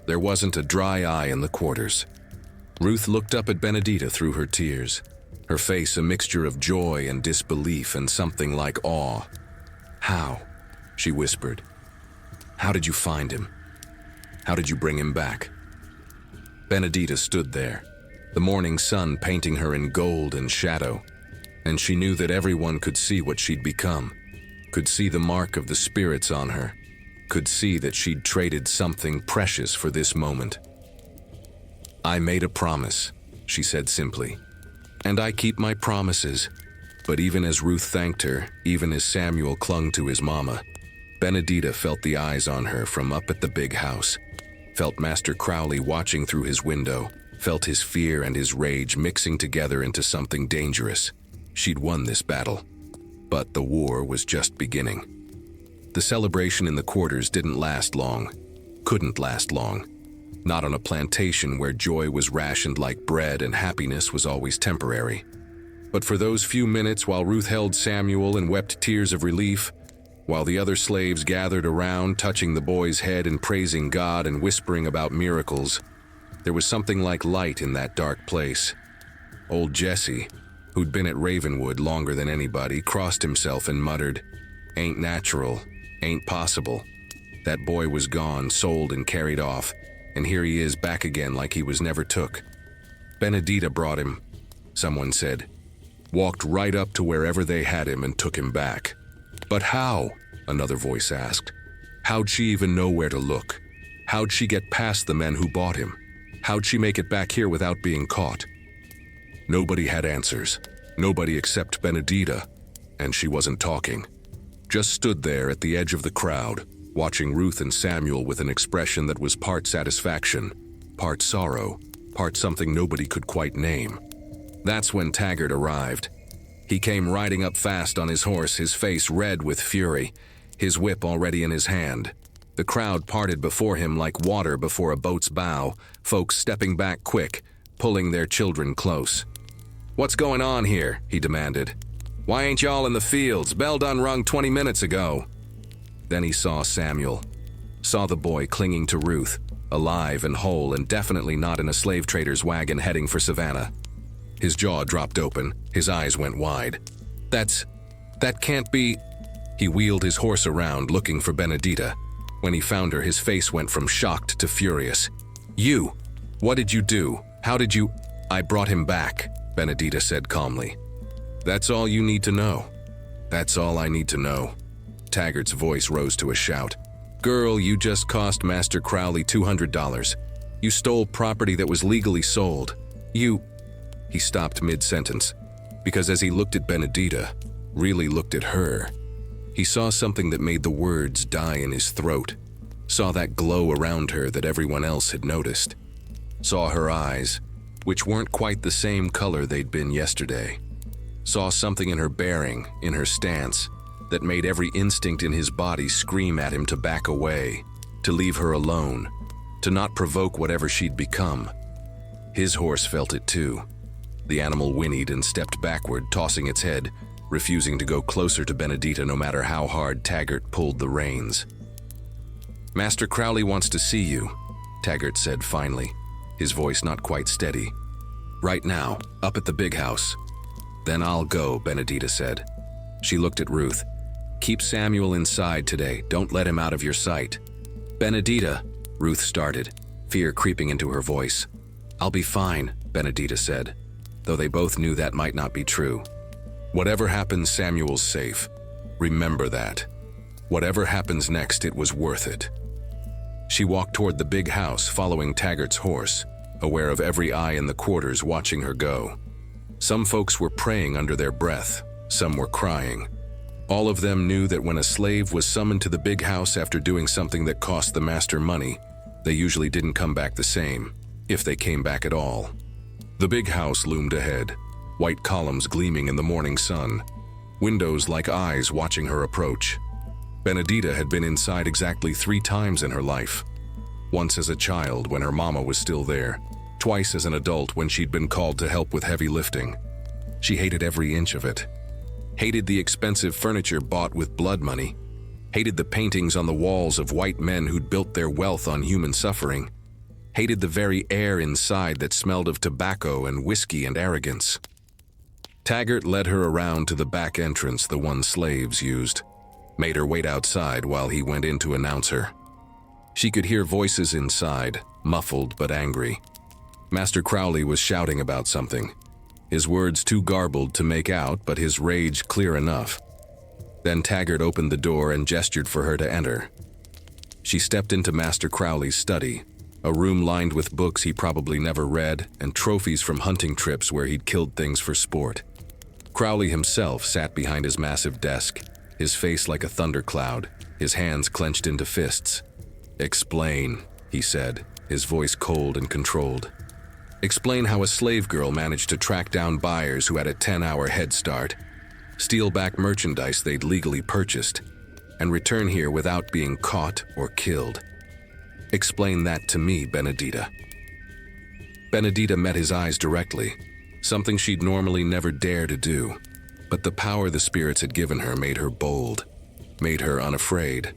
there wasn't a dry eye in the quarters. Ruth looked up at Benedita through her tears, her face a mixture of joy and disbelief and something like awe. "How?" she whispered. "How did you find him? How did you bring him back?" Benedita stood there, the morning sun painting her in gold and shadow, and she knew that everyone could see what she'd become, could see the mark of the spirits on her, could see that she'd traded something precious for this moment. "I made a promise," she said simply. "And I keep my promises." But even as Ruth thanked her, even as Samuel clung to his mama, Benedita felt the eyes on her from up at the big house, felt Master Crowley watching through his window, felt his fear and his rage mixing together into something dangerous. She'd won this battle, but the war was just beginning. The celebration in the quarters didn't last long, couldn't last long. Not on a plantation where joy was rationed like bread and happiness was always temporary. But for those few minutes while Ruth held Samuel and wept tears of relief, while the other slaves gathered around, touching the boy's head and praising God and whispering about miracles, there was something like light in that dark place. Old Jesse, who'd been at Ravenwood longer than anybody, crossed himself and muttered, "Ain't natural, ain't possible." That boy was gone, sold and carried off, and here he is back again like he was never took. Benedita brought him, someone said. Walked right up to wherever they had him and took him back. But how? Another voice asked. How'd she even know where to look? How'd she get past the men who bought him? How'd she make it back here without being caught? Nobody had answers. Nobody except Benedita, and she wasn't talking. Just stood there at the edge of the crowd, watching Ruth and Samuel with an expression that was part satisfaction, part sorrow, part something nobody could quite name. That's when Taggart arrived. He came riding up fast on his horse, his face red with fury, his whip already in his hand. The crowd parted before him like water before a boat's bow, folks stepping back quick, pulling their children close. "What's going on here?" he demanded. "Why ain't y'all in the fields? Bell done rung 20 minutes ago." Then he saw Samuel. Saw the boy clinging to Ruth, alive and whole and definitely not in a slave trader's wagon heading for Savannah. His jaw dropped open, his eyes went wide. That can't be." He wheeled his horse around looking for Benedita. When he found her, his face went from shocked to furious. "You! What did you do? How did you—" "I brought him back," Benedita said calmly. "That's all you need to know. That's all I need to know." Taggart's voice rose to a shout. "Girl, you just cost Master Crowley $200. You stole property that was legally sold. You—" He stopped mid-sentence, because as he looked at Benedita, really looked at her, he saw something that made the words die in his throat, saw that glow around her that everyone else had noticed, saw her eyes, which weren't quite the same color they'd been yesterday, saw something in her bearing, in her stance, that made every instinct in his body scream at him to back away, to leave her alone, to not provoke whatever she'd become. His horse felt it too. The animal whinnied and stepped backward, tossing its head, refusing to go closer to Benedita no matter how hard Taggart pulled the reins. "Master Crowley wants to see you," Taggart said finally, his voice not quite steady. "Right now, up at the big house." "Then I'll go," Benedita said. She looked at Ruth. "Keep Samuel inside today. Don't let him out of your sight." "Benedita," Ruth started, fear creeping into her voice. "I'll be fine," Benedita said, though they both knew that might not be true. "Whatever happens, Samuel's safe. Remember that. Whatever happens next, it was worth it." She walked toward the big house, following Taggart's horse, aware of every eye in the quarters watching her go. Some folks were praying under their breath, some were crying. All of them knew that when a slave was summoned to the big house after doing something that cost the master money, they usually didn't come back the same, if they came back at all. The big house loomed ahead, white columns gleaming in the morning sun, windows like eyes watching her approach. Benedita had been inside exactly 3 times in her life. Once as a child when her mama was still there, twice as an adult when she'd been called to help with heavy lifting. She hated every inch of it. Hated the expensive furniture bought with blood money. Hated the paintings on the walls of white men who'd built their wealth on human suffering. Hated the very air inside that smelled of tobacco and whiskey and arrogance. Taggart led her around to the back entrance the one slaves used, made her wait outside while he went in to announce her. She could hear voices inside, muffled but angry. Master Crowley was shouting about something, his words too garbled to make out but his rage clear enough. Then Taggart opened the door and gestured for her to enter. She stepped into Master Crowley's study, A room lined with books he probably never read and trophies from hunting trips where he'd killed things for sport. Crowley himself sat behind his massive desk, his face like a thundercloud, his hands clenched into fists. "Explain," he said, his voice cold and controlled. "Explain how a slave girl managed to track down buyers who had a 10-hour head start, steal back merchandise they'd legally purchased, and return here without being caught or killed. Explain that to me, Benedita." Benedita met his eyes directly, something she'd normally never dare to do, but the power the spirits had given her made her bold, made her unafraid.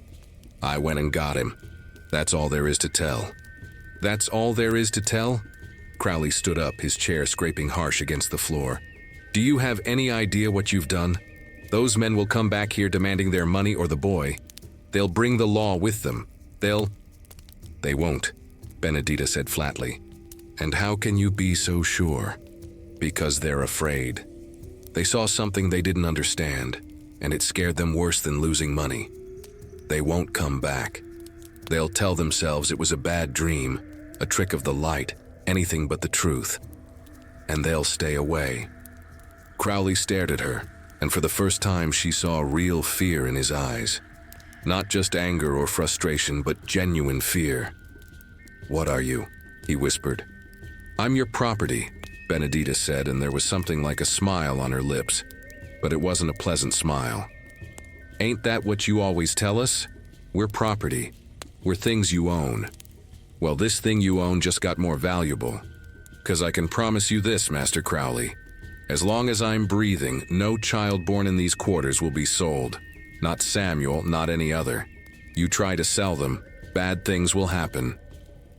"I went and got him. That's all there is to tell." "That's all there is to tell?" Crowley stood up, his chair scraping harsh against the floor. "Do you have any idea what you've done? Those men will come back here demanding their money or the boy. They'll bring the law with them. They won't," Benedita said flatly. "And how can you be so sure?" "Because they're afraid. They saw something they didn't understand, and it scared them worse than losing money. They won't come back. They'll tell themselves it was a bad dream, a trick of the light, anything but the truth. And they'll stay away." Crowley stared at her, and for the first time she saw real fear in his eyes. Not just anger or frustration, but genuine fear. "What are you?" he whispered. "I'm your property," Benedita said, and there was something like a smile on her lips, but it wasn't a pleasant smile. "Ain't that what you always tell us? We're property. We're things you own. Well, this thing you own just got more valuable. 'Cause I can promise you this, Master Crowley. As long as I'm breathing, no child born in these quarters will be sold. Not Samuel, not any other. You try to sell them, bad things will happen.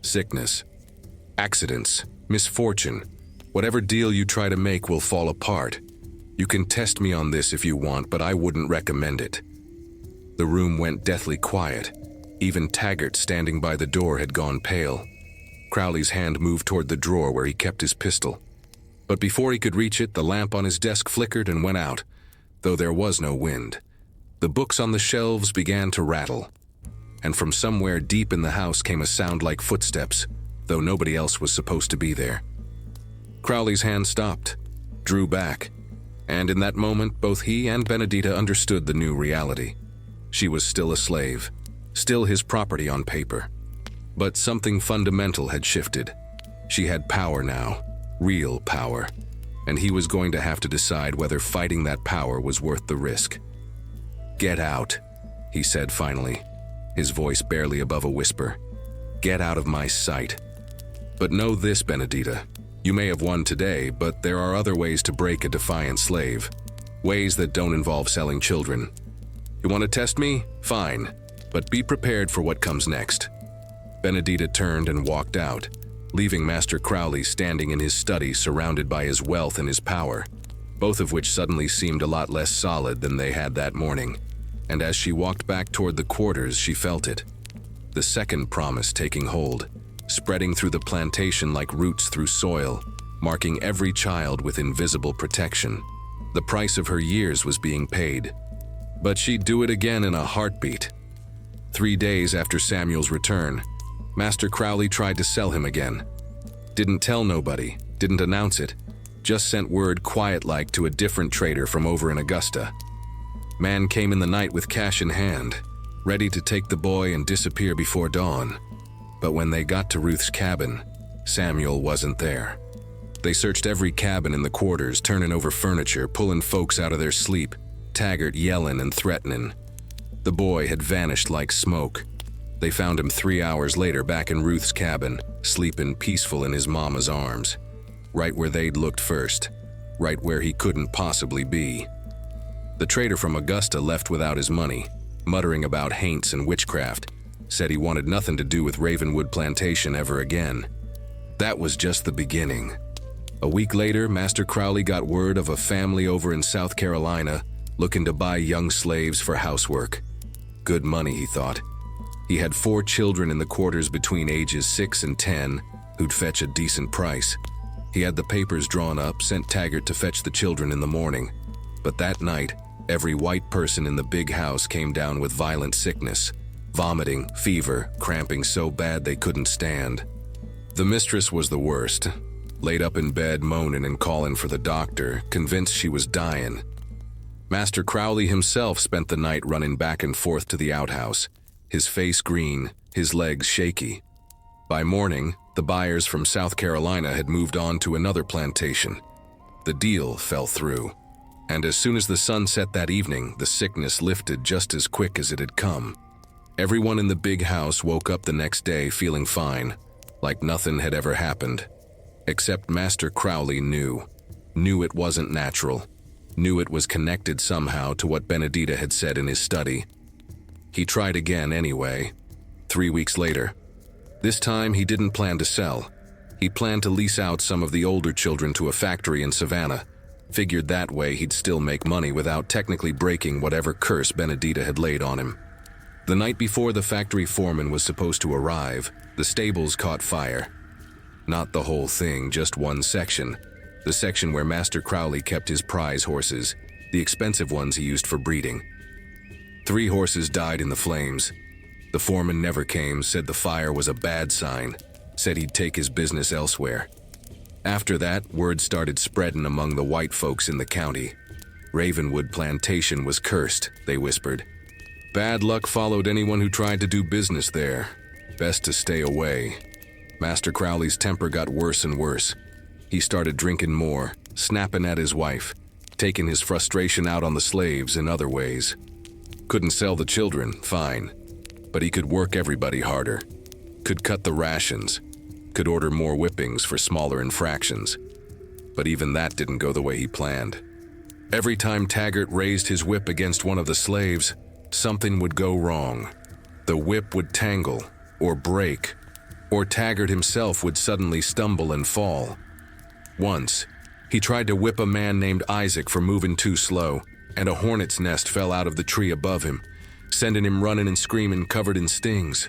Sickness, accidents, misfortune. Whatever deal you try to make will fall apart. You can test me on this if you want, but I wouldn't recommend it." The room went deathly quiet. Even Taggart, standing by the door, had gone pale. Crowley's hand moved toward the drawer where he kept his pistol. But before he could reach it, the lamp on his desk flickered and went out, though there was no wind. The books on the shelves began to rattle, and from somewhere deep in the house came a sound like footsteps, though nobody else was supposed to be there. Crowley's hand stopped, drew back, and in that moment both he and Benedita understood the new reality. She was still a slave, still his property on paper. But something fundamental had shifted. She had power now, real power, and he was going to have to decide whether fighting that power was worth the risk. "Get out," he said finally, his voice barely above a whisper. "Get out of my sight. But know this, Benedita. You may have won today, but there are other ways to break a defiant slave. Ways that don't involve selling children. You want to test me? Fine, but be prepared for what comes next." Benedita turned and walked out, leaving Master Crowley standing in his study surrounded by his wealth and his power, both of which suddenly seemed a lot less solid than they had that morning. And as she walked back toward the quarters, she felt it. The second promise taking hold, spreading through the plantation like roots through soil, marking every child with invisible protection. The price of her years was being paid. But she'd do it again in a heartbeat. 3 days after Samuel's return, Master Crowley tried to sell him again. Didn't tell nobody, didn't announce it, just sent word quiet-like to a different trader from over in Augusta. Man came in the night with cash in hand, ready to take the boy and disappear before dawn. But when they got to Ruth's cabin, Samuel wasn't there. They searched every cabin in the quarters, turning over furniture, pulling folks out of their sleep, Taggart yelling and threatening. The boy had vanished like smoke. They found him 3 hours later back in Ruth's cabin, sleeping peaceful in his mama's arms. Right where they'd looked first, right where he couldn't possibly be. The trader from Augusta left without his money, muttering about haints and witchcraft, said he wanted nothing to do with Ravenwood Plantation ever again. That was just the beginning. A week later, Master Crowley got word of a family over in South Carolina looking to buy young slaves for housework. Good money, he thought. He had 4 children in the quarters between ages 6 and 10 who'd fetch a decent price. He had the papers drawn up, sent Taggart to fetch the children in the morning. But that night, every white person in the big house came down with violent sickness. Vomiting, fever, cramping so bad they couldn't stand. The mistress was the worst. Laid up in bed, moaning and calling for the doctor, convinced she was dying. Master Crowley himself spent the night running back and forth to the outhouse, his face green, his legs shaky. By morning, the buyers from South Carolina had moved on to another plantation. The deal fell through, and as soon as the sun set that evening, the sickness lifted just as quick as it had come. Everyone in the big house woke up the next day feeling fine, like nothing had ever happened. Except Master Crowley knew it wasn't natural, knew it was connected somehow to what Benedita had said in his study. He tried again anyway, 3 weeks later. This time he didn't plan to sell. He planned to lease out some of the older children to a factory in Savannah. Figured that way he'd still make money without technically breaking whatever curse Benedita had laid on him. The night before the factory foreman was supposed to arrive, the stables caught fire. Not the whole thing, just one section. The section where Master Crowley kept his prize horses, the expensive ones he used for breeding. 3 horses died in the flames. The foreman never came, said the fire was a bad sign, said he'd take his business elsewhere. After that, word started spreading among the white folks in the county. Ravenwood Plantation was cursed, they whispered. Bad luck followed anyone who tried to do business there. Best to stay away. Master Crowley's temper got worse and worse. He started drinking more, snapping at his wife, taking his frustration out on the slaves in other ways. Couldn't sell the children, fine, but he could work everybody harder. Could cut the rations, could order more whippings for smaller infractions. But even that didn't go the way he planned. Every time Taggart raised his whip against one of the slaves, something would go wrong. The whip would tangle, or break, or Taggart himself would suddenly stumble and fall. Once, he tried to whip a man named Isaac for moving too slow, and a hornet's nest fell out of the tree above him, sending him running and screaming covered in stings.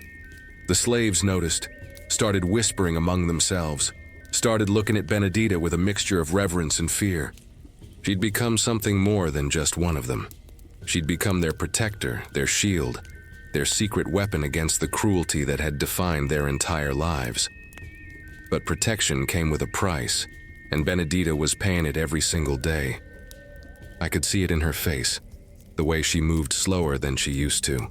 The slaves noticed, started whispering among themselves, started looking at Benedita with a mixture of reverence and fear. She'd become something more than just one of them. She'd become their protector, their shield, their secret weapon against the cruelty that had defined their entire lives. But protection came with a price, and Benedita was paying it every single day. I could see it in her face, the way she moved slower than she used to,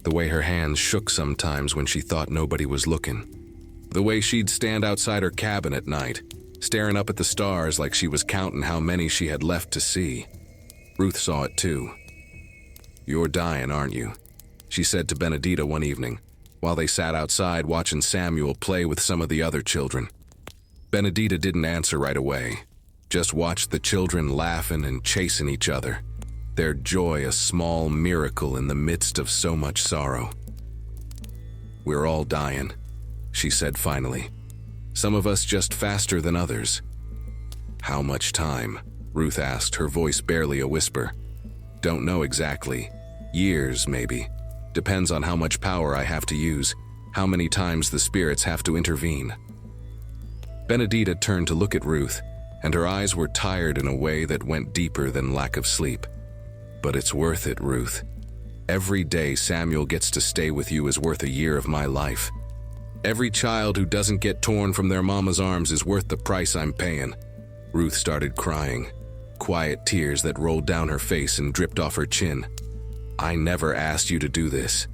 the way her hands shook sometimes when she thought nobody was looking, the way she'd stand outside her cabin at night, staring up at the stars like she was counting how many she had left to see. Ruth saw it too. "You're dying, aren't you?" she said to Benedita one evening, while they sat outside watching Samuel play with some of the other children. Benedita didn't answer right away, just watched the children laughing and chasing each other, their joy a small miracle in the midst of so much sorrow. "We're all dying," she said finally. "Some of us just faster than others." "How much time?" Ruth asked, her voice barely a whisper. "Don't know exactly. Years, maybe. Depends on how much power I have to use, how many times the spirits have to intervene." Benedita turned to look at Ruth, and her eyes were tired in a way that went deeper than lack of sleep. "But it's worth it, Ruth. Every day Samuel gets to stay with you is worth a year of my life. Every child who doesn't get torn from their mama's arms is worth the price I'm paying." Ruth started crying, quiet tears that rolled down her face and dripped off her chin. "I never asked you to do this.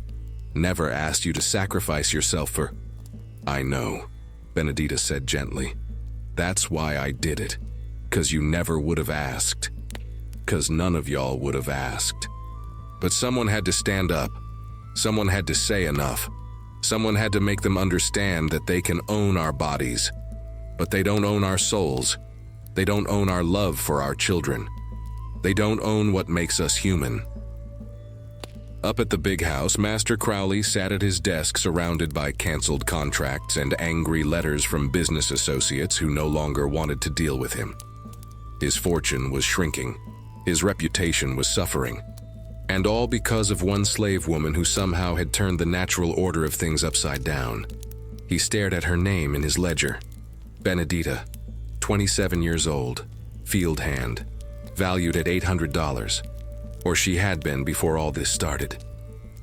Never asked you to sacrifice yourself for—" "I know," Benedita said gently. "That's why I did it. 'Cause you never would have asked. 'Cause none of y'all would have asked. But someone had to stand up. Someone had to say enough. Someone had to make them understand that they can own our bodies, but they don't own our souls. They don't own our love for our children. They don't own what makes us human." Up at the big house, Master Crowley sat at his desk surrounded by canceled contracts and angry letters from business associates who no longer wanted to deal with him. His fortune was shrinking. His reputation was suffering. And all because of one slave woman who somehow had turned the natural order of things upside down. He stared at her name in his ledger. Benedita, 27 years old, field hand, valued at $800. Or she had been before all this started.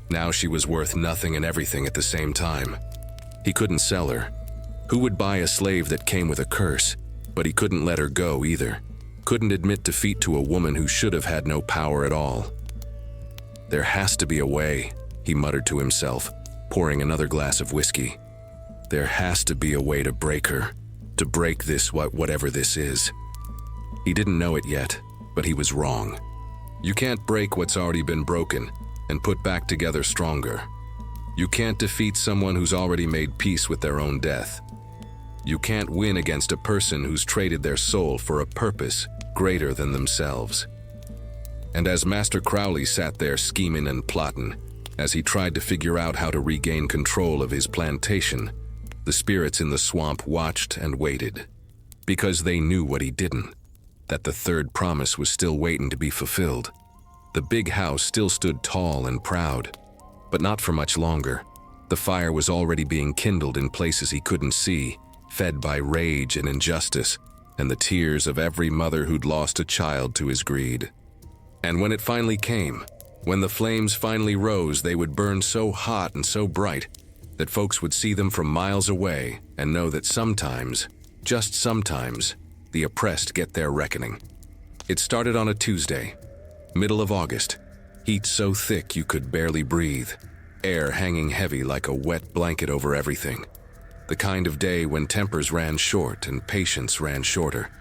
Now she was worth nothing and everything at the same time. He couldn't sell her. Who would buy a slave that came with a curse? But he couldn't let her go either. Couldn't admit defeat to a woman who should have had no power at all. There has to be a way, he muttered to himself, pouring another glass of whiskey. There has to be a way to break her, to break this whatever this is. He didn't know it yet, but he was wrong. You can't break what's already been broken and put back together stronger. You can't defeat someone who's already made peace with their own death. You can't win against a person who's traded their soul for a purpose greater than themselves. And as Master Crowley sat there scheming and plotting, as he tried to figure out how to regain control of his plantation, the spirits in the swamp watched and waited, because they knew what he didn't, that the third promise was still waiting to be fulfilled. The big house still stood tall and proud, but not for much longer. The fire was already being kindled in places he couldn't see, fed by rage and injustice, and the tears of every mother who'd lost a child to his greed. And when it finally came, when the flames finally rose, they would burn so hot and so bright that folks would see them from miles away and know that sometimes, just sometimes, the oppressed get their reckoning. It started on a Tuesday, middle of August, heat so thick you could barely breathe, air hanging heavy like a wet blanket over everything. The kind of day when tempers ran short and patience ran shorter.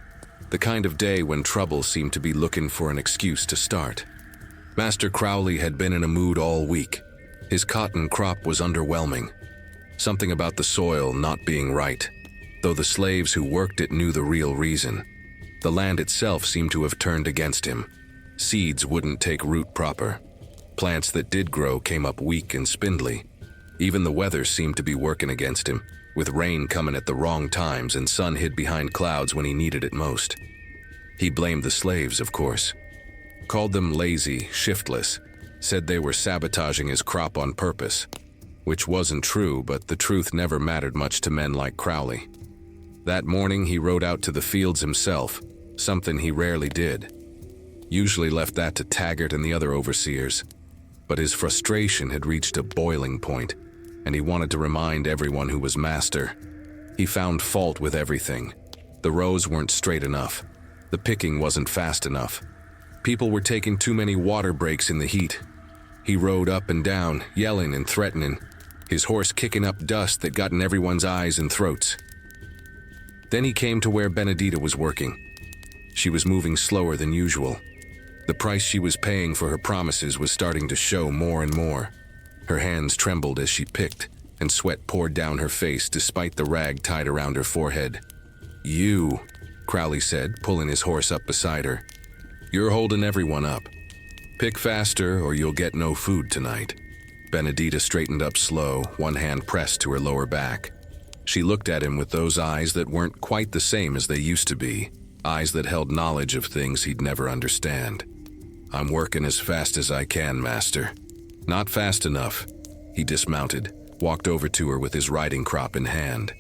The kind of day when trouble seemed to be looking for an excuse to start. Master Crowley had been in a mood all week. His cotton crop was underwhelming. Something about the soil not being right, though the slaves who worked it knew the real reason. The land itself seemed to have turned against him. Seeds wouldn't take root proper. Plants that did grow came up weak and spindly. Even the weather seemed to be working against him, with rain coming at the wrong times and sun hid behind clouds when he needed it most. He blamed the slaves, of course. Called them lazy, shiftless, said they were sabotaging his crop on purpose, which wasn't true, but the truth never mattered much to men like Crowley. That morning he rode out to the fields himself, something he rarely did. Usually left that to Taggart and the other overseers. But his frustration had reached a boiling point, and he wanted to remind everyone who was master. He found fault with everything. The rows weren't straight enough. The picking wasn't fast enough. People were taking too many water breaks in the heat. He rode up and down, yelling and threatening, his horse kicking up dust that got in everyone's eyes and throats. Then he came to where Benedita was working. She was moving slower than usual. The price she was paying for her promises was starting to show more and more. Her hands trembled as she picked, and sweat poured down her face despite the rag tied around her forehead. "You," Crowley said, pulling his horse up beside her. "You're holding everyone up. Pick faster or you'll get no food tonight." Benedita straightened up slow, one hand pressed to her lower back. She looked at him with those eyes that weren't quite the same as they used to be, eyes that held knowledge of things he'd never understand. "I'm working as fast as I can, Master." "Not fast enough." He dismounted, walked over to her with his riding crop in hand.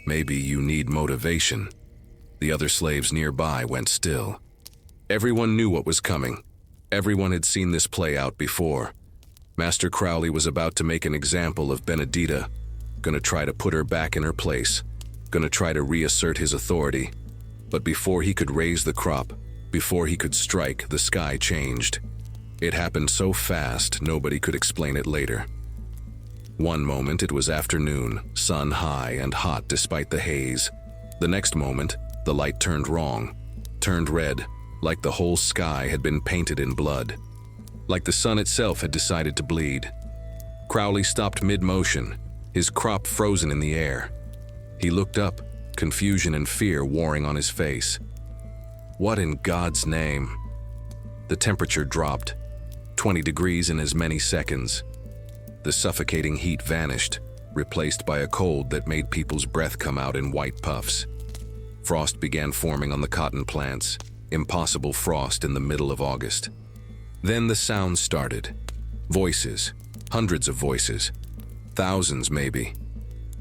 "Maybe you need motivation." The other slaves nearby went still. Everyone knew what was coming. Everyone had seen this play out before. Master Crowley was about to make an example of Benedita, gonna try to put her back in her place, gonna try to reassert his authority. But before he could raise the crop, before he could strike, the sky changed. It happened so fast, nobody could explain it later. One moment it was afternoon, sun high and hot despite the haze. The next moment, the light turned wrong, turned red, like the whole sky had been painted in blood. Like the sun itself had decided to bleed. Crowley stopped mid-motion, his crop frozen in the air. He looked up, confusion and fear warring on his face. What in God's name? The temperature dropped, 20 degrees in as many seconds. The suffocating heat vanished, replaced by a cold that made people's breath come out in white puffs. Frost began forming on the cotton plants, impossible frost in the middle of August. Then the sounds started. Voices, hundreds of voices, thousands maybe,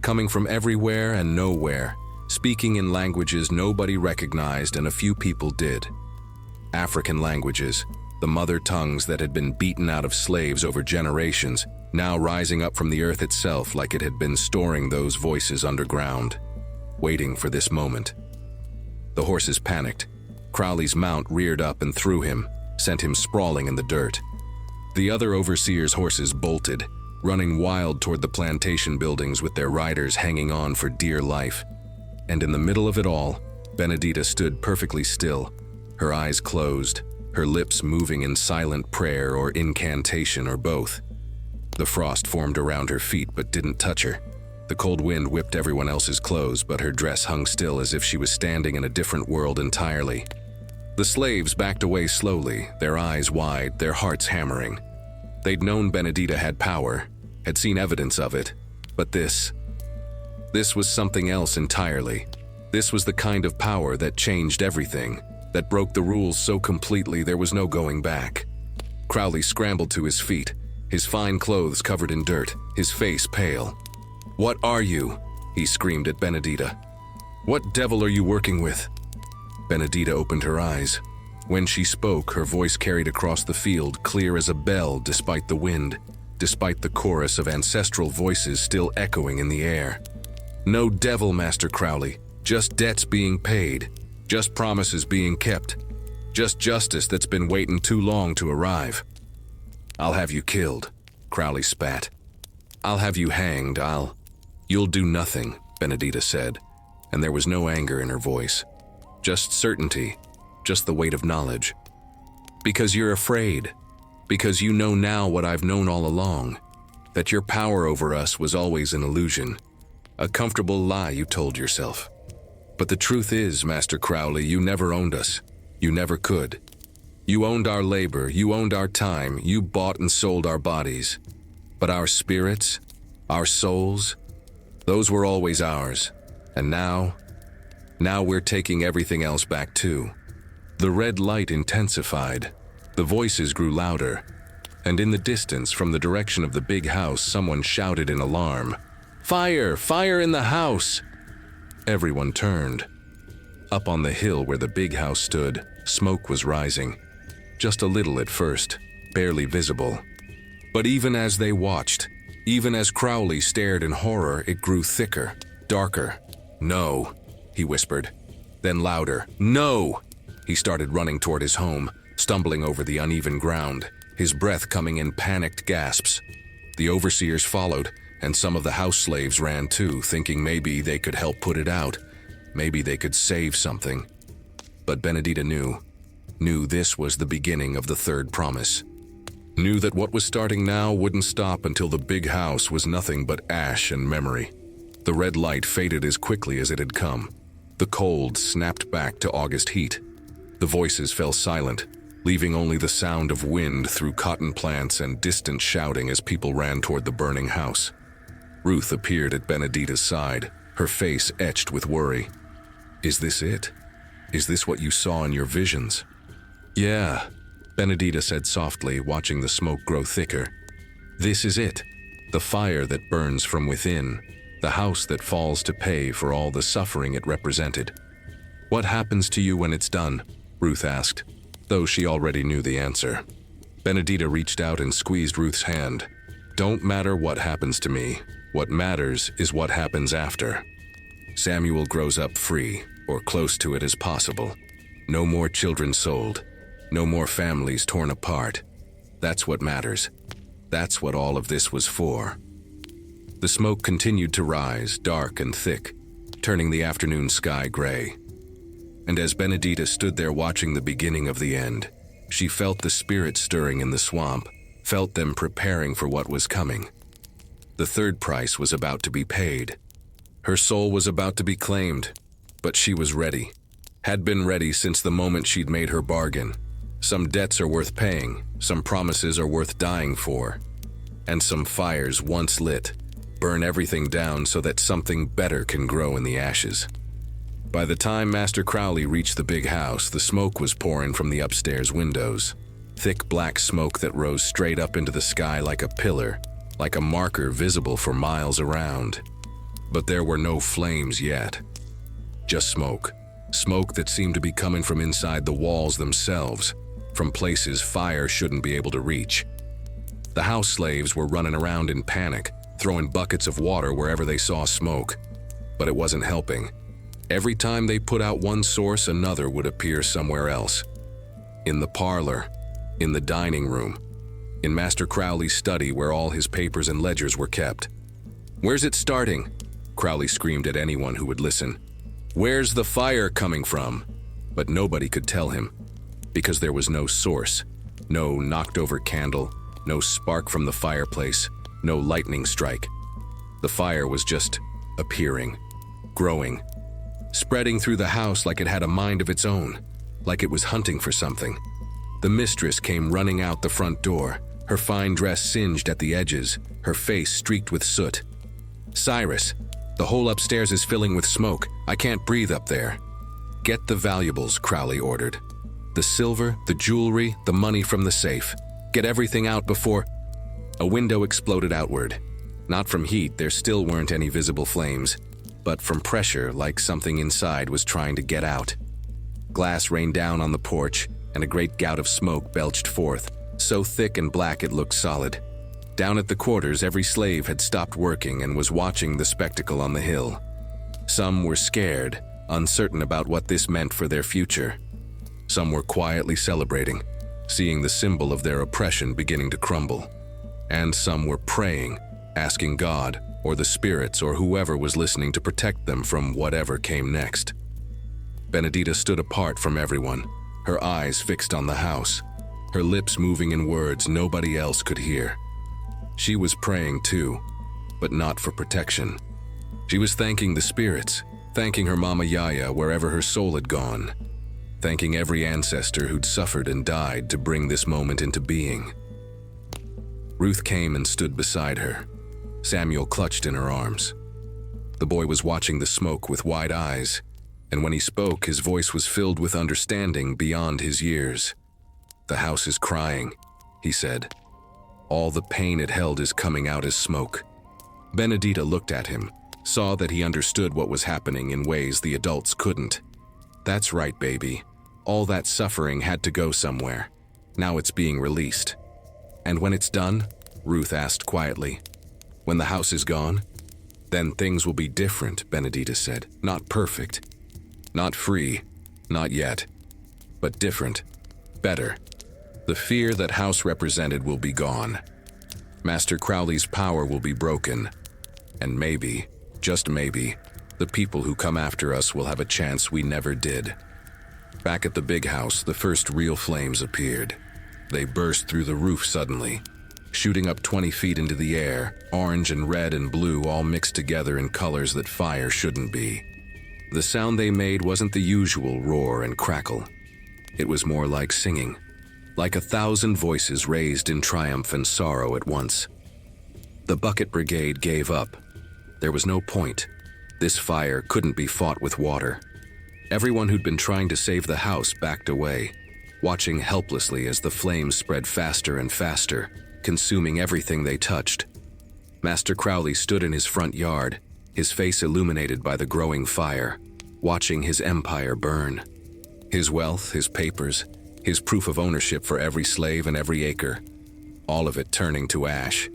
coming from everywhere and nowhere, speaking in languages nobody recognized and a few people did. African languages, the mother tongues that had been beaten out of slaves over generations, now rising up from the earth itself like it had been storing those voices underground. waiting for this moment. The horses panicked. Crowley's mount reared up and threw him, sent him sprawling in the dirt. The other overseer's horses bolted, running wild toward the plantation buildings with their riders hanging on for dear life. And in the middle of it all, Benedita stood perfectly still, her eyes closed, her lips moving in silent prayer or incantation or both. The frost formed around her feet but didn't touch her. The cold wind whipped everyone else's clothes, but her dress hung still as if she was standing in a different world entirely. The slaves backed away slowly, their eyes wide, their hearts hammering. They'd known Benedita had power, had seen evidence of it, but this was something else entirely. This was the kind of power that changed everything, that broke the rules so completely there was no going back. Crowley scrambled to his feet, his fine clothes covered in dirt, his face pale. "What are you?" he screamed at Benedita. "What devil are you working with?" Benedita opened her eyes. When she spoke, her voice carried across the field, clear as a bell despite the wind, despite the chorus of ancestral voices still echoing in the air. "No devil, Master Crowley, just debts being paid, just promises being kept, just justice that's been waiting too long to arrive." "I'll have you killed," Crowley spat. "I'll have you hanged, You'll do nothing," Benedita said, and there was no anger in her voice. Just certainty, just the weight of knowledge. "Because you're afraid. Because you know now what I've known all along, that your power over us was always an illusion, a comfortable lie you told yourself. But the truth is, Master Crowley, you never owned us. You never could. You owned our labor, you owned our time, you bought and sold our bodies. But our spirits, our souls, those were always ours. And now we're taking everything else back too." The red light intensified. The voices grew louder. And in the distance, from the direction of the big house, someone shouted in alarm, "Fire! Fire in the house!" Everyone turned. Up on the hill where the big house stood, smoke was rising. Just a little at first, barely visible. But even as they watched, even as Crowley stared in horror, it grew thicker, darker. "No," he whispered. Then louder, "No!" He started running toward his home, stumbling over the uneven ground, his breath coming in panicked gasps. The overseers followed, and some of the house slaves ran too, thinking maybe they could help put it out. Maybe they could save something. But Benedita knew this was the beginning of the third promise. Knew that what was starting now wouldn't stop until the big house was nothing but ash and memory. The red light faded as quickly as it had come. The cold snapped back to August heat. The voices fell silent, leaving only the sound of wind through cotton plants and distant shouting as people ran toward the burning house. Ruth appeared at Benedita's side, her face etched with worry. "Is this it? Is this what you saw in your visions?" "Yeah," Benedita said softly, watching the smoke grow thicker. "This is it. The fire that burns from within. The house that falls to pay for all the suffering it represented." "What happens to you when it's done?" Ruth asked, though she already knew the answer. Benedita reached out and squeezed Ruth's hand. "Don't matter what happens to me. What matters is what happens after. Samuel grows up free, or close to it as possible. No more children sold. No more families torn apart. That's what matters. That's what all of this was for." The smoke continued to rise, dark and thick, turning the afternoon sky gray. And as Benedita stood there watching the beginning of the end, she felt the spirits stirring in the swamp, felt them preparing for what was coming. The third price was about to be paid. Her soul was about to be claimed, but she was ready. Had been ready since the moment she'd made her bargain. Some debts are worth paying, some promises are worth dying for. And some fires, once lit, burn everything down so that something better can grow in the ashes. By the time Master Crowley reached the big house, the smoke was pouring from the upstairs windows. Thick black smoke that rose straight up into the sky like a pillar, like a marker visible for miles around. But there were no flames yet. Just smoke. Smoke that seemed to be coming from inside the walls themselves, from places fire shouldn't be able to reach. The house slaves were running around in panic, throwing buckets of water wherever they saw smoke. But it wasn't helping. Every time they put out one source, another would appear somewhere else. In the parlor, in the dining room, in Master Crowley's study where all his papers and ledgers were kept. "Where's it starting?" Crowley screamed at anyone who would listen. "Where's the fire coming from?" But nobody could tell him, because there was no source, no knocked-over candle, no spark from the fireplace, no lightning strike. The fire was just appearing, growing, spreading through the house like it had a mind of its own, like it was hunting for something. The mistress came running out the front door, her fine dress singed at the edges, her face streaked with soot. "Cyrus, the whole upstairs is filling with smoke. I can't breathe up there." "Get the valuables," Crowley ordered. "The silver, the jewelry, the money from the safe. Get everything out before—" A window exploded outward. Not from heat, there still weren't any visible flames, but from pressure, like something inside was trying to get out. Glass rained down on the porch, and a great gout of smoke belched forth, so thick and black it looked solid. Down at the quarters, every slave had stopped working and was watching the spectacle on the hill. Some were scared, uncertain about what this meant for their future. Some were quietly celebrating, seeing the symbol of their oppression beginning to crumble. And some were praying, asking God, or the spirits, or whoever was listening to protect them from whatever came next. Benedita stood apart from everyone, her eyes fixed on the house, her lips moving in words nobody else could hear. She was praying too, but not for protection. She was thanking the spirits, thanking her Mama Yaya wherever her soul had gone, thanking every ancestor who'd suffered and died to bring this moment into being. Ruth came and stood beside her, Samuel clutched in her arms. The boy was watching the smoke with wide eyes, and when he spoke, his voice was filled with understanding beyond his years. "The house is crying," he said. "All the pain it held is coming out as smoke." Benedita looked at him, saw that he understood what was happening in ways the adults couldn't. "That's right, baby. All that suffering had to go somewhere. Now it's being released." "And when it's done?" Ruth asked quietly. "When the house is gone? Then things will be different," Benedita said. "Not perfect. Not free. Not yet. But different. Better. The fear that house represented will be gone. Master Crowley's power will be broken. And maybe, just maybe, the people who come after us will have a chance we never did." Back at the big house, the first real flames appeared. They burst through the roof suddenly, shooting up 20 feet into the air, orange and red and blue all mixed together in colors that fire shouldn't be. The sound they made wasn't the usual roar and crackle. It was more like singing, like 1,000 voices raised in triumph and sorrow at once. The bucket brigade gave up. There was no point. This fire couldn't be fought with water. Everyone who'd been trying to save the house backed away, watching helplessly as the flames spread faster and faster, consuming everything they touched. Master Crowley stood in his front yard, his face illuminated by the growing fire, watching his empire burn. His wealth, his papers, his proof of ownership for every slave and every acre, all of it turning to ash.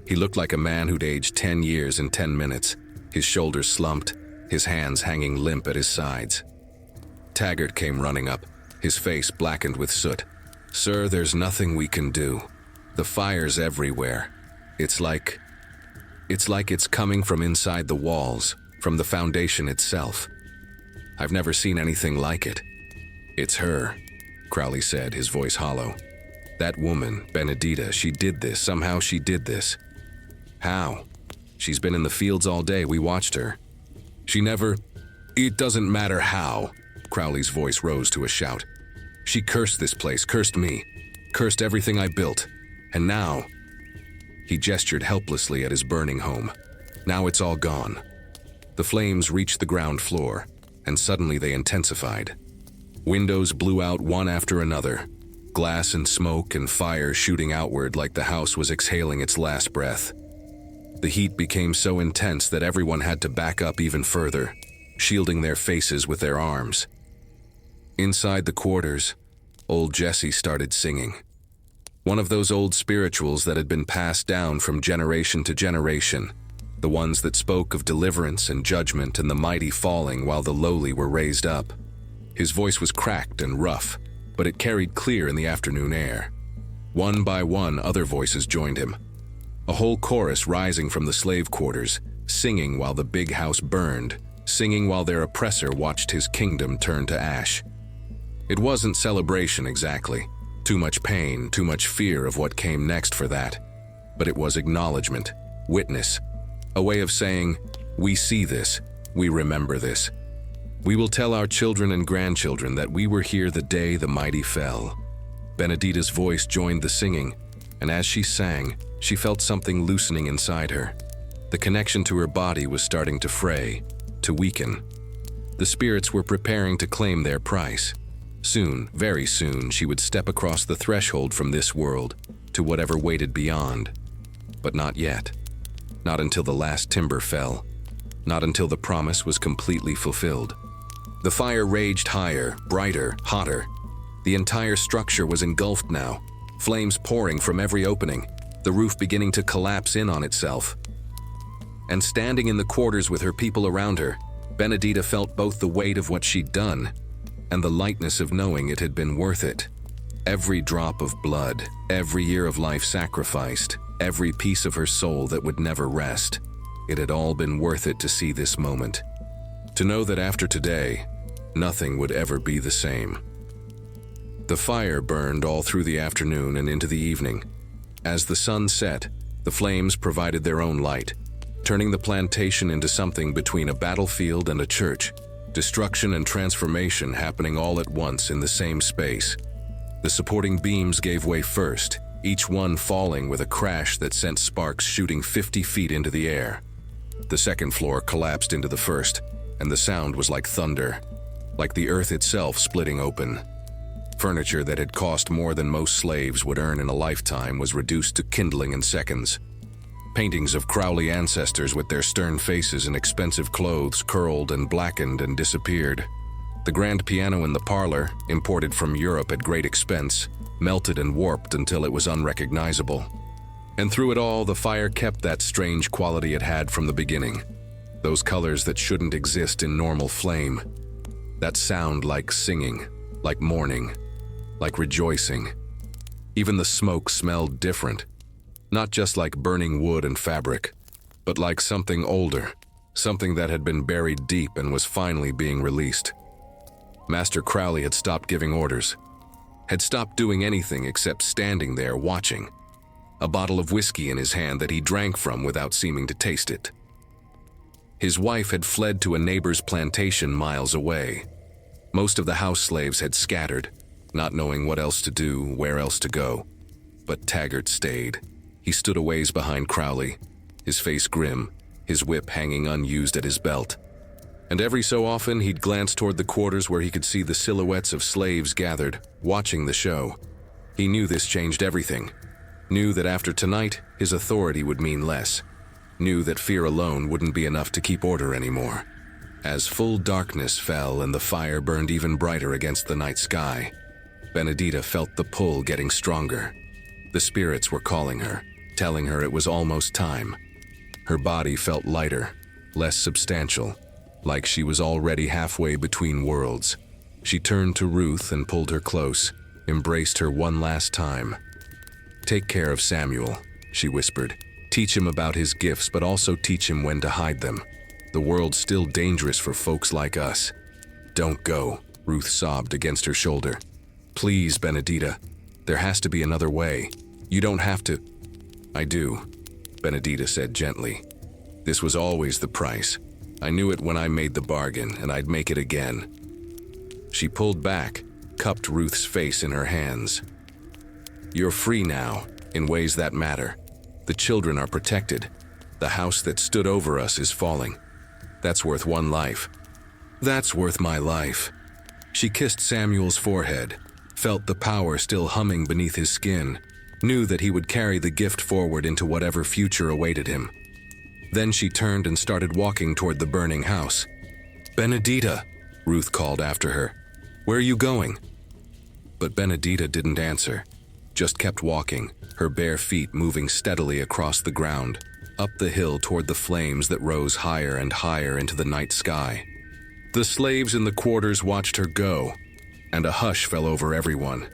He looked like a man who'd aged 10 years in 10 minutes, his shoulders slumped, his hands hanging limp at his sides. Taggart came running up, his face blackened with soot. "Sir, there's nothing we can do. The fire's everywhere. It's like it's coming from inside the walls, from the foundation itself. I've never seen anything like it." "It's her," Crowley said, his voice hollow. "That woman, Benedita, she did this. Somehow she did this." "How?" "She's been in the fields all day. We watched her. She never—" "It doesn't matter how." Crowley's voice rose to a shout. "She cursed this place, cursed me, cursed everything I built. And now—" He gestured helplessly at his burning home. "Now it's all gone." The flames reached the ground floor, and suddenly they intensified. Windows blew out one after another, glass and smoke and fire shooting outward like the house was exhaling its last breath. The heat became so intense that everyone had to back up even further, shielding their faces with their arms. Inside the quarters, old Jesse started singing. One of those old spirituals that had been passed down from generation to generation, the ones that spoke of deliverance and judgment and the mighty falling while the lowly were raised up. His voice was cracked and rough, but it carried clear in the afternoon air. One by one, other voices joined him. A whole chorus rising from the slave quarters, singing while the big house burned, singing while their oppressor watched his kingdom turn to ash. It wasn't celebration exactly. Too much pain, too much fear of what came next for that. But it was acknowledgement, witness, a way of saying, we see this, we remember this. We will tell our children and grandchildren that we were here the day the mighty fell. Benedita's voice joined the singing, and as she sang, she felt something loosening inside her. The connection to her body was starting to fray, to weaken. The spirits were preparing to claim their price. Soon, very soon, she would step across the threshold from this world to whatever waited beyond. But not yet. Not until the last timber fell. Not until the promise was completely fulfilled. The fire raged higher, brighter, hotter. The entire structure was engulfed now, flames pouring from every opening, the roof beginning to collapse in on itself. And standing in the quarters with her people around her, Benedita felt both the weight of what she'd done and the lightness of knowing it had been worth it. Every drop of blood, every year of life sacrificed, every piece of her soul that would never rest, it had all been worth it to see this moment. To know that after today, nothing would ever be the same. The fire burned all through the afternoon and into the evening. As the sun set, the flames provided their own light, turning the plantation into something between a battlefield and a church, destruction and transformation happening all at once in the same space. The supporting beams gave way first, each one falling with a crash that sent sparks shooting 50 feet into the air. The second floor collapsed into the first, and the sound was like thunder, like the earth itself splitting open. Furniture that had cost more than most slaves would earn in a lifetime was reduced to kindling in seconds. Paintings of Crowley ancestors with their stern faces and expensive clothes curled and blackened and disappeared. The grand piano in the parlor, imported from Europe at great expense, melted and warped until it was unrecognizable. And through it all, the fire kept that strange quality it had from the beginning. Those colors that shouldn't exist in normal flame. That sound like singing, like mourning, like rejoicing. Even the smoke smelled different. Not just like burning wood and fabric, but like something older, something that had been buried deep and was finally being released. Master Crowley had stopped giving orders, had stopped doing anything except standing there watching, a bottle of whiskey in his hand that he drank from without seeming to taste it. His wife had fled to a neighbor's plantation miles away. Most of the house slaves had scattered, not knowing what else to do, where else to go. But Taggart stayed. He stood a ways behind Crowley, his face grim, his whip hanging unused at his belt. And every so often he'd glance toward the quarters where he could see the silhouettes of slaves gathered, watching the show. He knew this changed everything. Knew that after tonight, his authority would mean less. Knew that fear alone wouldn't be enough to keep order anymore. As full darkness fell and the fire burned even brighter against the night sky, Benedita felt the pull getting stronger. The spirits were calling her, telling her it was almost time. Her body felt lighter, less substantial, like she was already halfway between worlds. She turned to Ruth and pulled her close, embraced her one last time. "Take care of Samuel," she whispered. "Teach him about his gifts, but also teach him when to hide them. The world's still dangerous for folks like us." "Don't go," Ruth sobbed against her shoulder. "Please, Benedita, there has to be another way. You don't have to." "I do," Benedita said gently. "This was always the price. I knew it when I made the bargain, and I'd make it again." She pulled back, cupped Ruth's face in her hands. "You're free now, in ways that matter. The children are protected. The house that stood over us is falling. That's worth one life. That's worth my life." She kissed Samuel's forehead, felt the power still humming beneath his skin, knew that he would carry the gift forward into whatever future awaited him. Then she turned and started walking toward the burning house. "Benedita," Ruth called after her. "Where are you going?" But Benedita didn't answer, just kept walking, her bare feet moving steadily across the ground, up the hill toward the flames that rose higher and higher into the night sky. The slaves in the quarters watched her go, and a hush fell over everyone.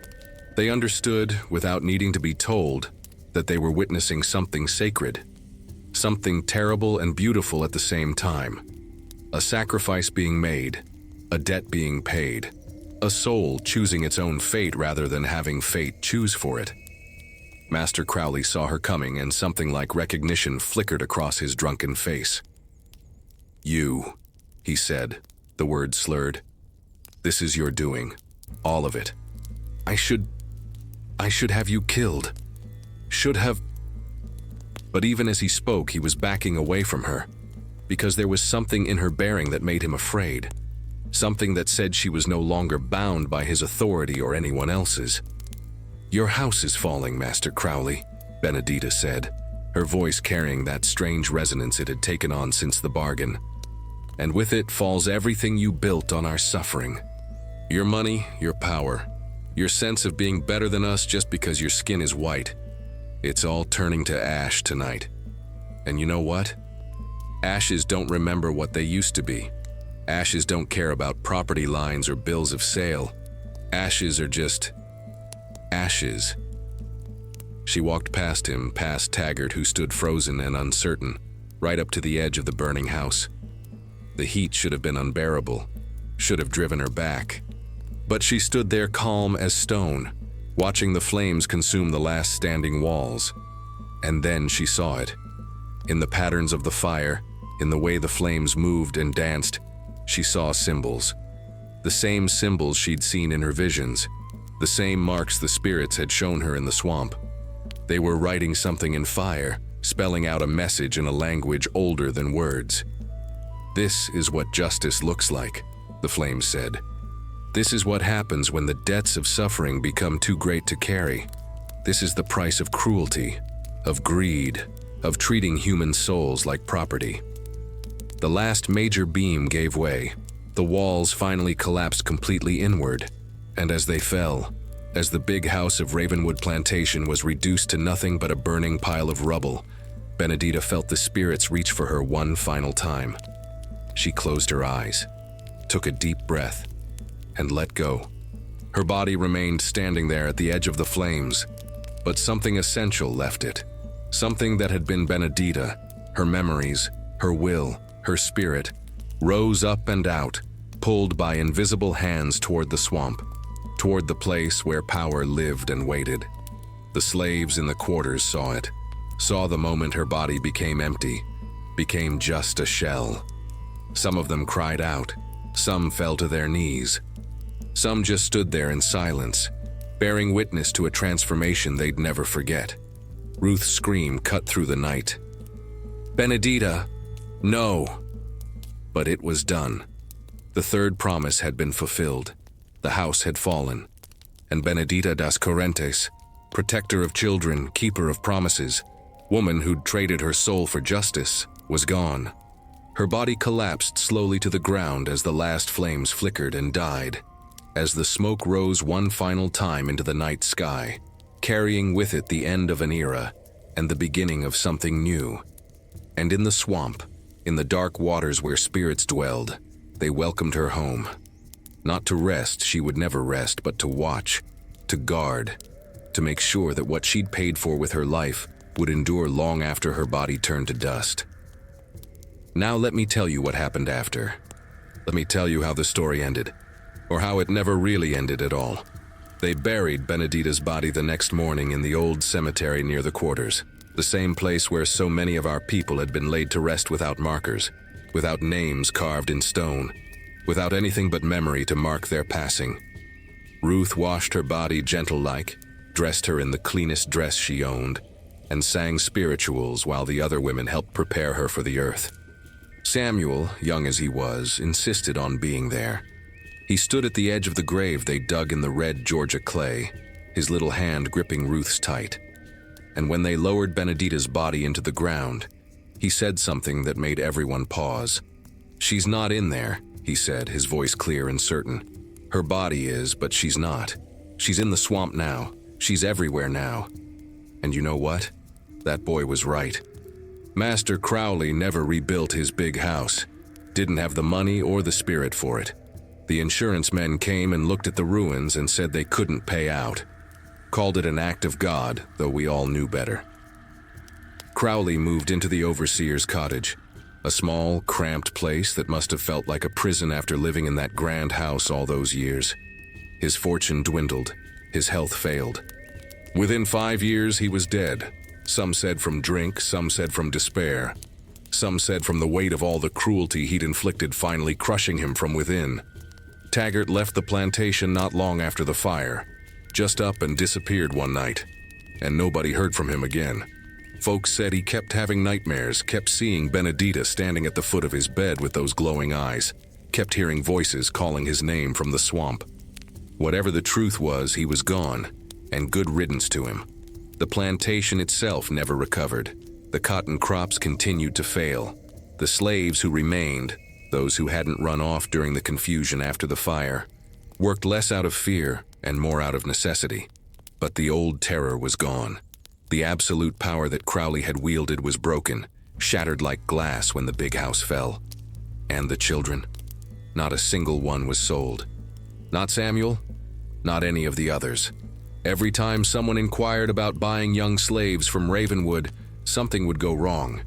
They understood, without needing to be told, that they were witnessing something sacred, something terrible and beautiful at the same time. A sacrifice being made, a debt being paid, a soul choosing its own fate rather than having fate choose for it. Master Crowley saw her coming, and something like recognition flickered across his drunken face. "You," he said, the words slurred. "This is your doing, all of it. I should have you killed. Should have..." But even as he spoke, he was backing away from her, because there was something in her bearing that made him afraid. Something that said she was no longer bound by his authority or anyone else's. "Your house is falling, Master Crowley," Benedita said, her voice carrying that strange resonance it had taken on since the bargain. "And with it falls everything you built on our suffering. Your money, your power, your sense of being better than us just because your skin is white. It's all turning to ash tonight. And you know what? Ashes don't remember what they used to be. Ashes don't care about property lines or bills of sale. Ashes are just ashes." She walked past him, past Taggart, who stood frozen and uncertain, right up to the edge of the burning house. The heat should have been unbearable, should have driven her back. But she stood there calm as stone, watching the flames consume the last standing walls. And then she saw it. In the patterns of the fire, in the way the flames moved and danced, she saw symbols. The same symbols she'd seen in her visions, the same marks the spirits had shown her in the swamp. They were writing something in fire, spelling out a message in a language older than words. "This is what justice looks like," the flames said. "This is what happens when the debts of suffering become too great to carry. This is the price of cruelty, of greed, of treating human souls like property." The last major beam gave way. The walls finally collapsed completely inward, and as they fell, as the big house of Ravenwood Plantation was reduced to nothing but a burning pile of rubble, Benedita felt the spirits reach for her one final time. She closed her eyes, took a deep breath, and let go. Her body remained standing there at the edge of the flames, but something essential left it. Something that had been Benedita, her memories, her will, her spirit, rose up and out, pulled by invisible hands toward the swamp, toward the place where power lived and waited. The slaves in the quarters saw it, saw the moment her body became empty, became just a shell. Some of them cried out, some fell to their knees. Some just stood there in silence, bearing witness to a transformation they'd never forget. Ruth's scream cut through the night. "Benedita, no!" But it was done. The third promise had been fulfilled. The house had fallen. And Benedita das Correntes, protector of children, keeper of promises, woman who'd traded her soul for justice, was gone. Her body collapsed slowly to the ground as the last flames flickered and died, as the smoke rose one final time into the night sky, carrying with it the end of an era and the beginning of something new. And in the swamp, in the dark waters where spirits dwelled, they welcomed her home. Not to rest, she would never rest, but to watch, to guard, to make sure that what she'd paid for with her life would endure long after her body turned to dust. Now let me tell you what happened after. Let me tell you how the story ended, or how it never really ended at all. They buried Benedita's body the next morning in the old cemetery near the quarters, the same place where so many of our people had been laid to rest without markers, without names carved in stone, without anything but memory to mark their passing. Ruth washed her body gentle-like, dressed her in the cleanest dress she owned, and sang spirituals while the other women helped prepare her for the earth. Samuel, young as he was, insisted on being there. He stood at the edge of the grave they dug in the red Georgia clay, his little hand gripping Ruth's tight. And when they lowered Benedita's body into the ground, he said something that made everyone pause. "She's not in there," he said, his voice clear and certain. "Her body is, but she's not. She's in the swamp now. She's everywhere now." And you know what? That boy was right. Master Crowley never rebuilt his big house. Didn't have the money or the spirit for it. The insurance men came and looked at the ruins and said they couldn't pay out. Called it an act of God, though we all knew better. Crowley moved into the overseer's cottage, a small, cramped place that must have felt like a prison after living in that grand house all those years. His fortune dwindled. His health failed. Within 5 years, he was dead. Some said from drink, some said from despair. Some said from the weight of all the cruelty he'd inflicted finally crushing him from within. Taggart left the plantation not long after the fire, just up and disappeared one night, and nobody heard from him again. Folks said he kept having nightmares, kept seeing Benedita standing at the foot of his bed with those glowing eyes, kept hearing voices calling his name from the swamp. Whatever the truth was, he was gone, and good riddance to him. The plantation itself never recovered. The cotton crops continued to fail. The slaves who remained, those who hadn't run off during the confusion after the fire, worked less out of fear and more out of necessity. But the old terror was gone. The absolute power that Crowley had wielded was broken, shattered like glass when the big house fell. And the children? Not a single one was sold. Not Samuel, not any of the others. Every time someone inquired about buying young slaves from Ravenwood, something would go wrong.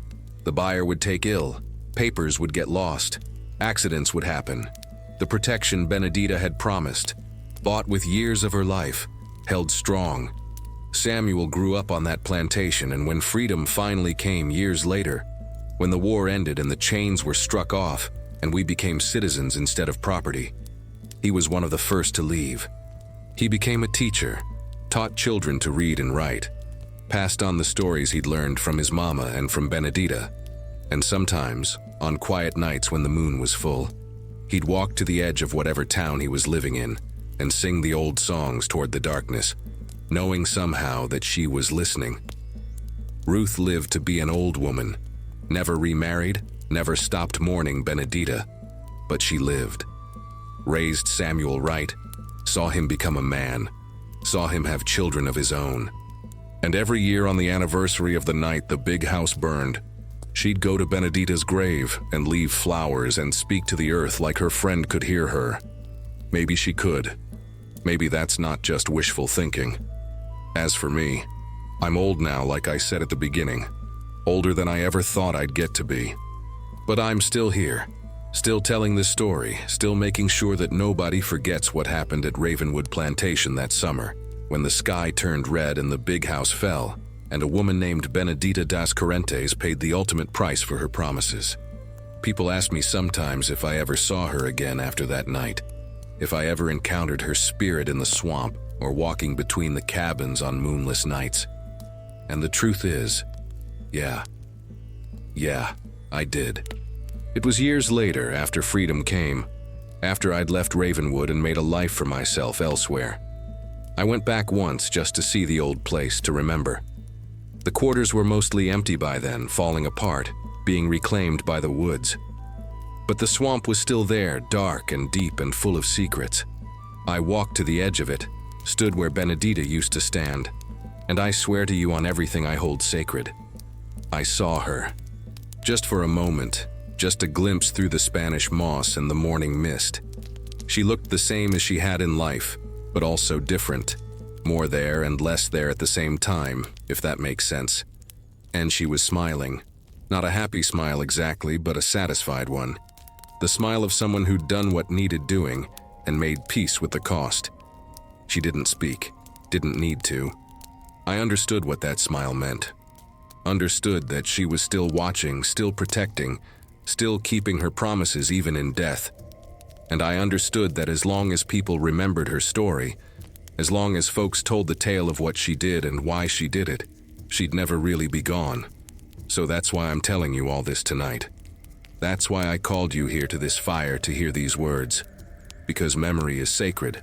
The buyer would take ill, papers would get lost, accidents would happen. The protection Benedita had promised, bought with years of her life, held strong. Samuel grew up on that plantation, and when freedom finally came years later, when the war ended and the chains were struck off and we became citizens instead of property, he was one of the first to leave. He became a teacher, taught children to read and write, passed on the stories he'd learned from his mama and from Benedita, and sometimes, on quiet nights when the moon was full, he'd walk to the edge of whatever town he was living in and sing the old songs toward the darkness, knowing somehow that she was listening. Ruth lived to be an old woman, never remarried, never stopped mourning Benedita, but she lived. Raised Samuel right, saw him become a man, saw him have children of his own. And every year on the anniversary of the night the big house burned, she'd go to Benedita's grave and leave flowers and speak to the earth like her friend could hear her. Maybe she could. Maybe that's not just wishful thinking. As for me, I'm old now, like I said at the beginning, older than I ever thought I'd get to be. But I'm still here, still telling this story, still making sure that nobody forgets what happened at Ravenwood Plantation that summer, when the sky turned red and the big house fell, and a woman named Benedita das Correntes paid the ultimate price for her promises. People ask me sometimes if I ever saw her again after that night, if I ever encountered her spirit in the swamp or walking between the cabins on moonless nights. And the truth is, yeah, I did. It was years later, after freedom came, after I'd left Ravenwood and made a life for myself elsewhere. I went back once just to see the old place, to remember. The quarters were mostly empty by then, falling apart, being reclaimed by the woods. But the swamp was still there, dark and deep and full of secrets. I walked to the edge of it, stood where Benedita used to stand, and I swear to you on everything I hold sacred, I saw her. Just for a moment, just a glimpse through the Spanish moss and the morning mist. She looked the same as she had in life, but also different. More there and less there at the same time, if that makes sense. And she was smiling. Not a happy smile exactly, but a satisfied one. The smile of someone who'd done what needed doing and made peace with the cost. She didn't speak, didn't need to. I understood what that smile meant. Understood that she was still watching, still protecting, still keeping her promises even in death. And I understood that as long as people remembered her story, as long as folks told the tale of what she did and why she did it, she'd never really be gone. So that's why I'm telling you all this tonight. That's why I called you here to this fire to hear these words. Because memory is sacred,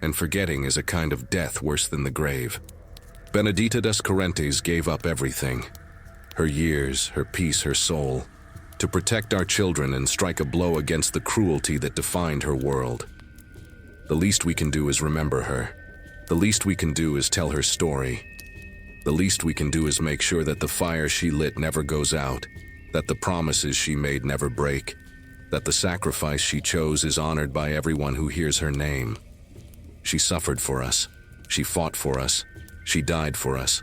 and forgetting is a kind of death worse than the grave. Benedita das Correntes gave up everything. Her years, her peace, her soul, to protect our children and strike a blow against the cruelty that defined her world. The least we can do is remember her. The least we can do is tell her story. The least we can do is make sure that the fire she lit never goes out, that the promises she made never break, that the sacrifice she chose is honored by everyone who hears her name. She suffered for us. She fought for us. She died for us.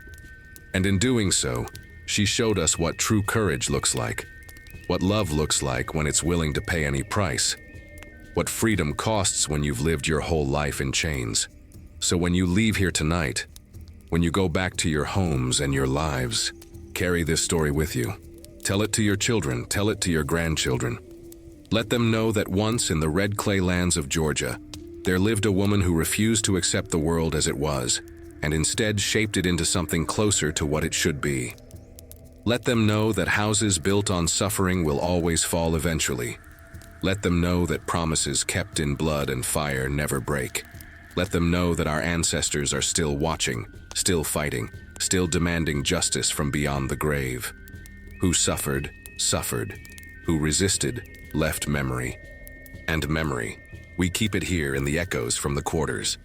And in doing so, she showed us what true courage looks like, what love looks like when it's willing to pay any price, what freedom costs when you've lived your whole life in chains. So when you leave here tonight, when you go back to your homes and your lives, carry this story with you. Tell it to your children, tell it to your grandchildren. Let them know that once in the red clay lands of Georgia, there lived a woman who refused to accept the world as it was, and instead shaped it into something closer to what it should be. Let them know that houses built on suffering will always fall eventually. Let them know that promises kept in blood and fire never break. Let them know that our ancestors are still watching, still fighting, still demanding justice from beyond the grave. Who suffered, suffered. Who resisted, left memory. And memory, we keep it here in the echoes from the quarters.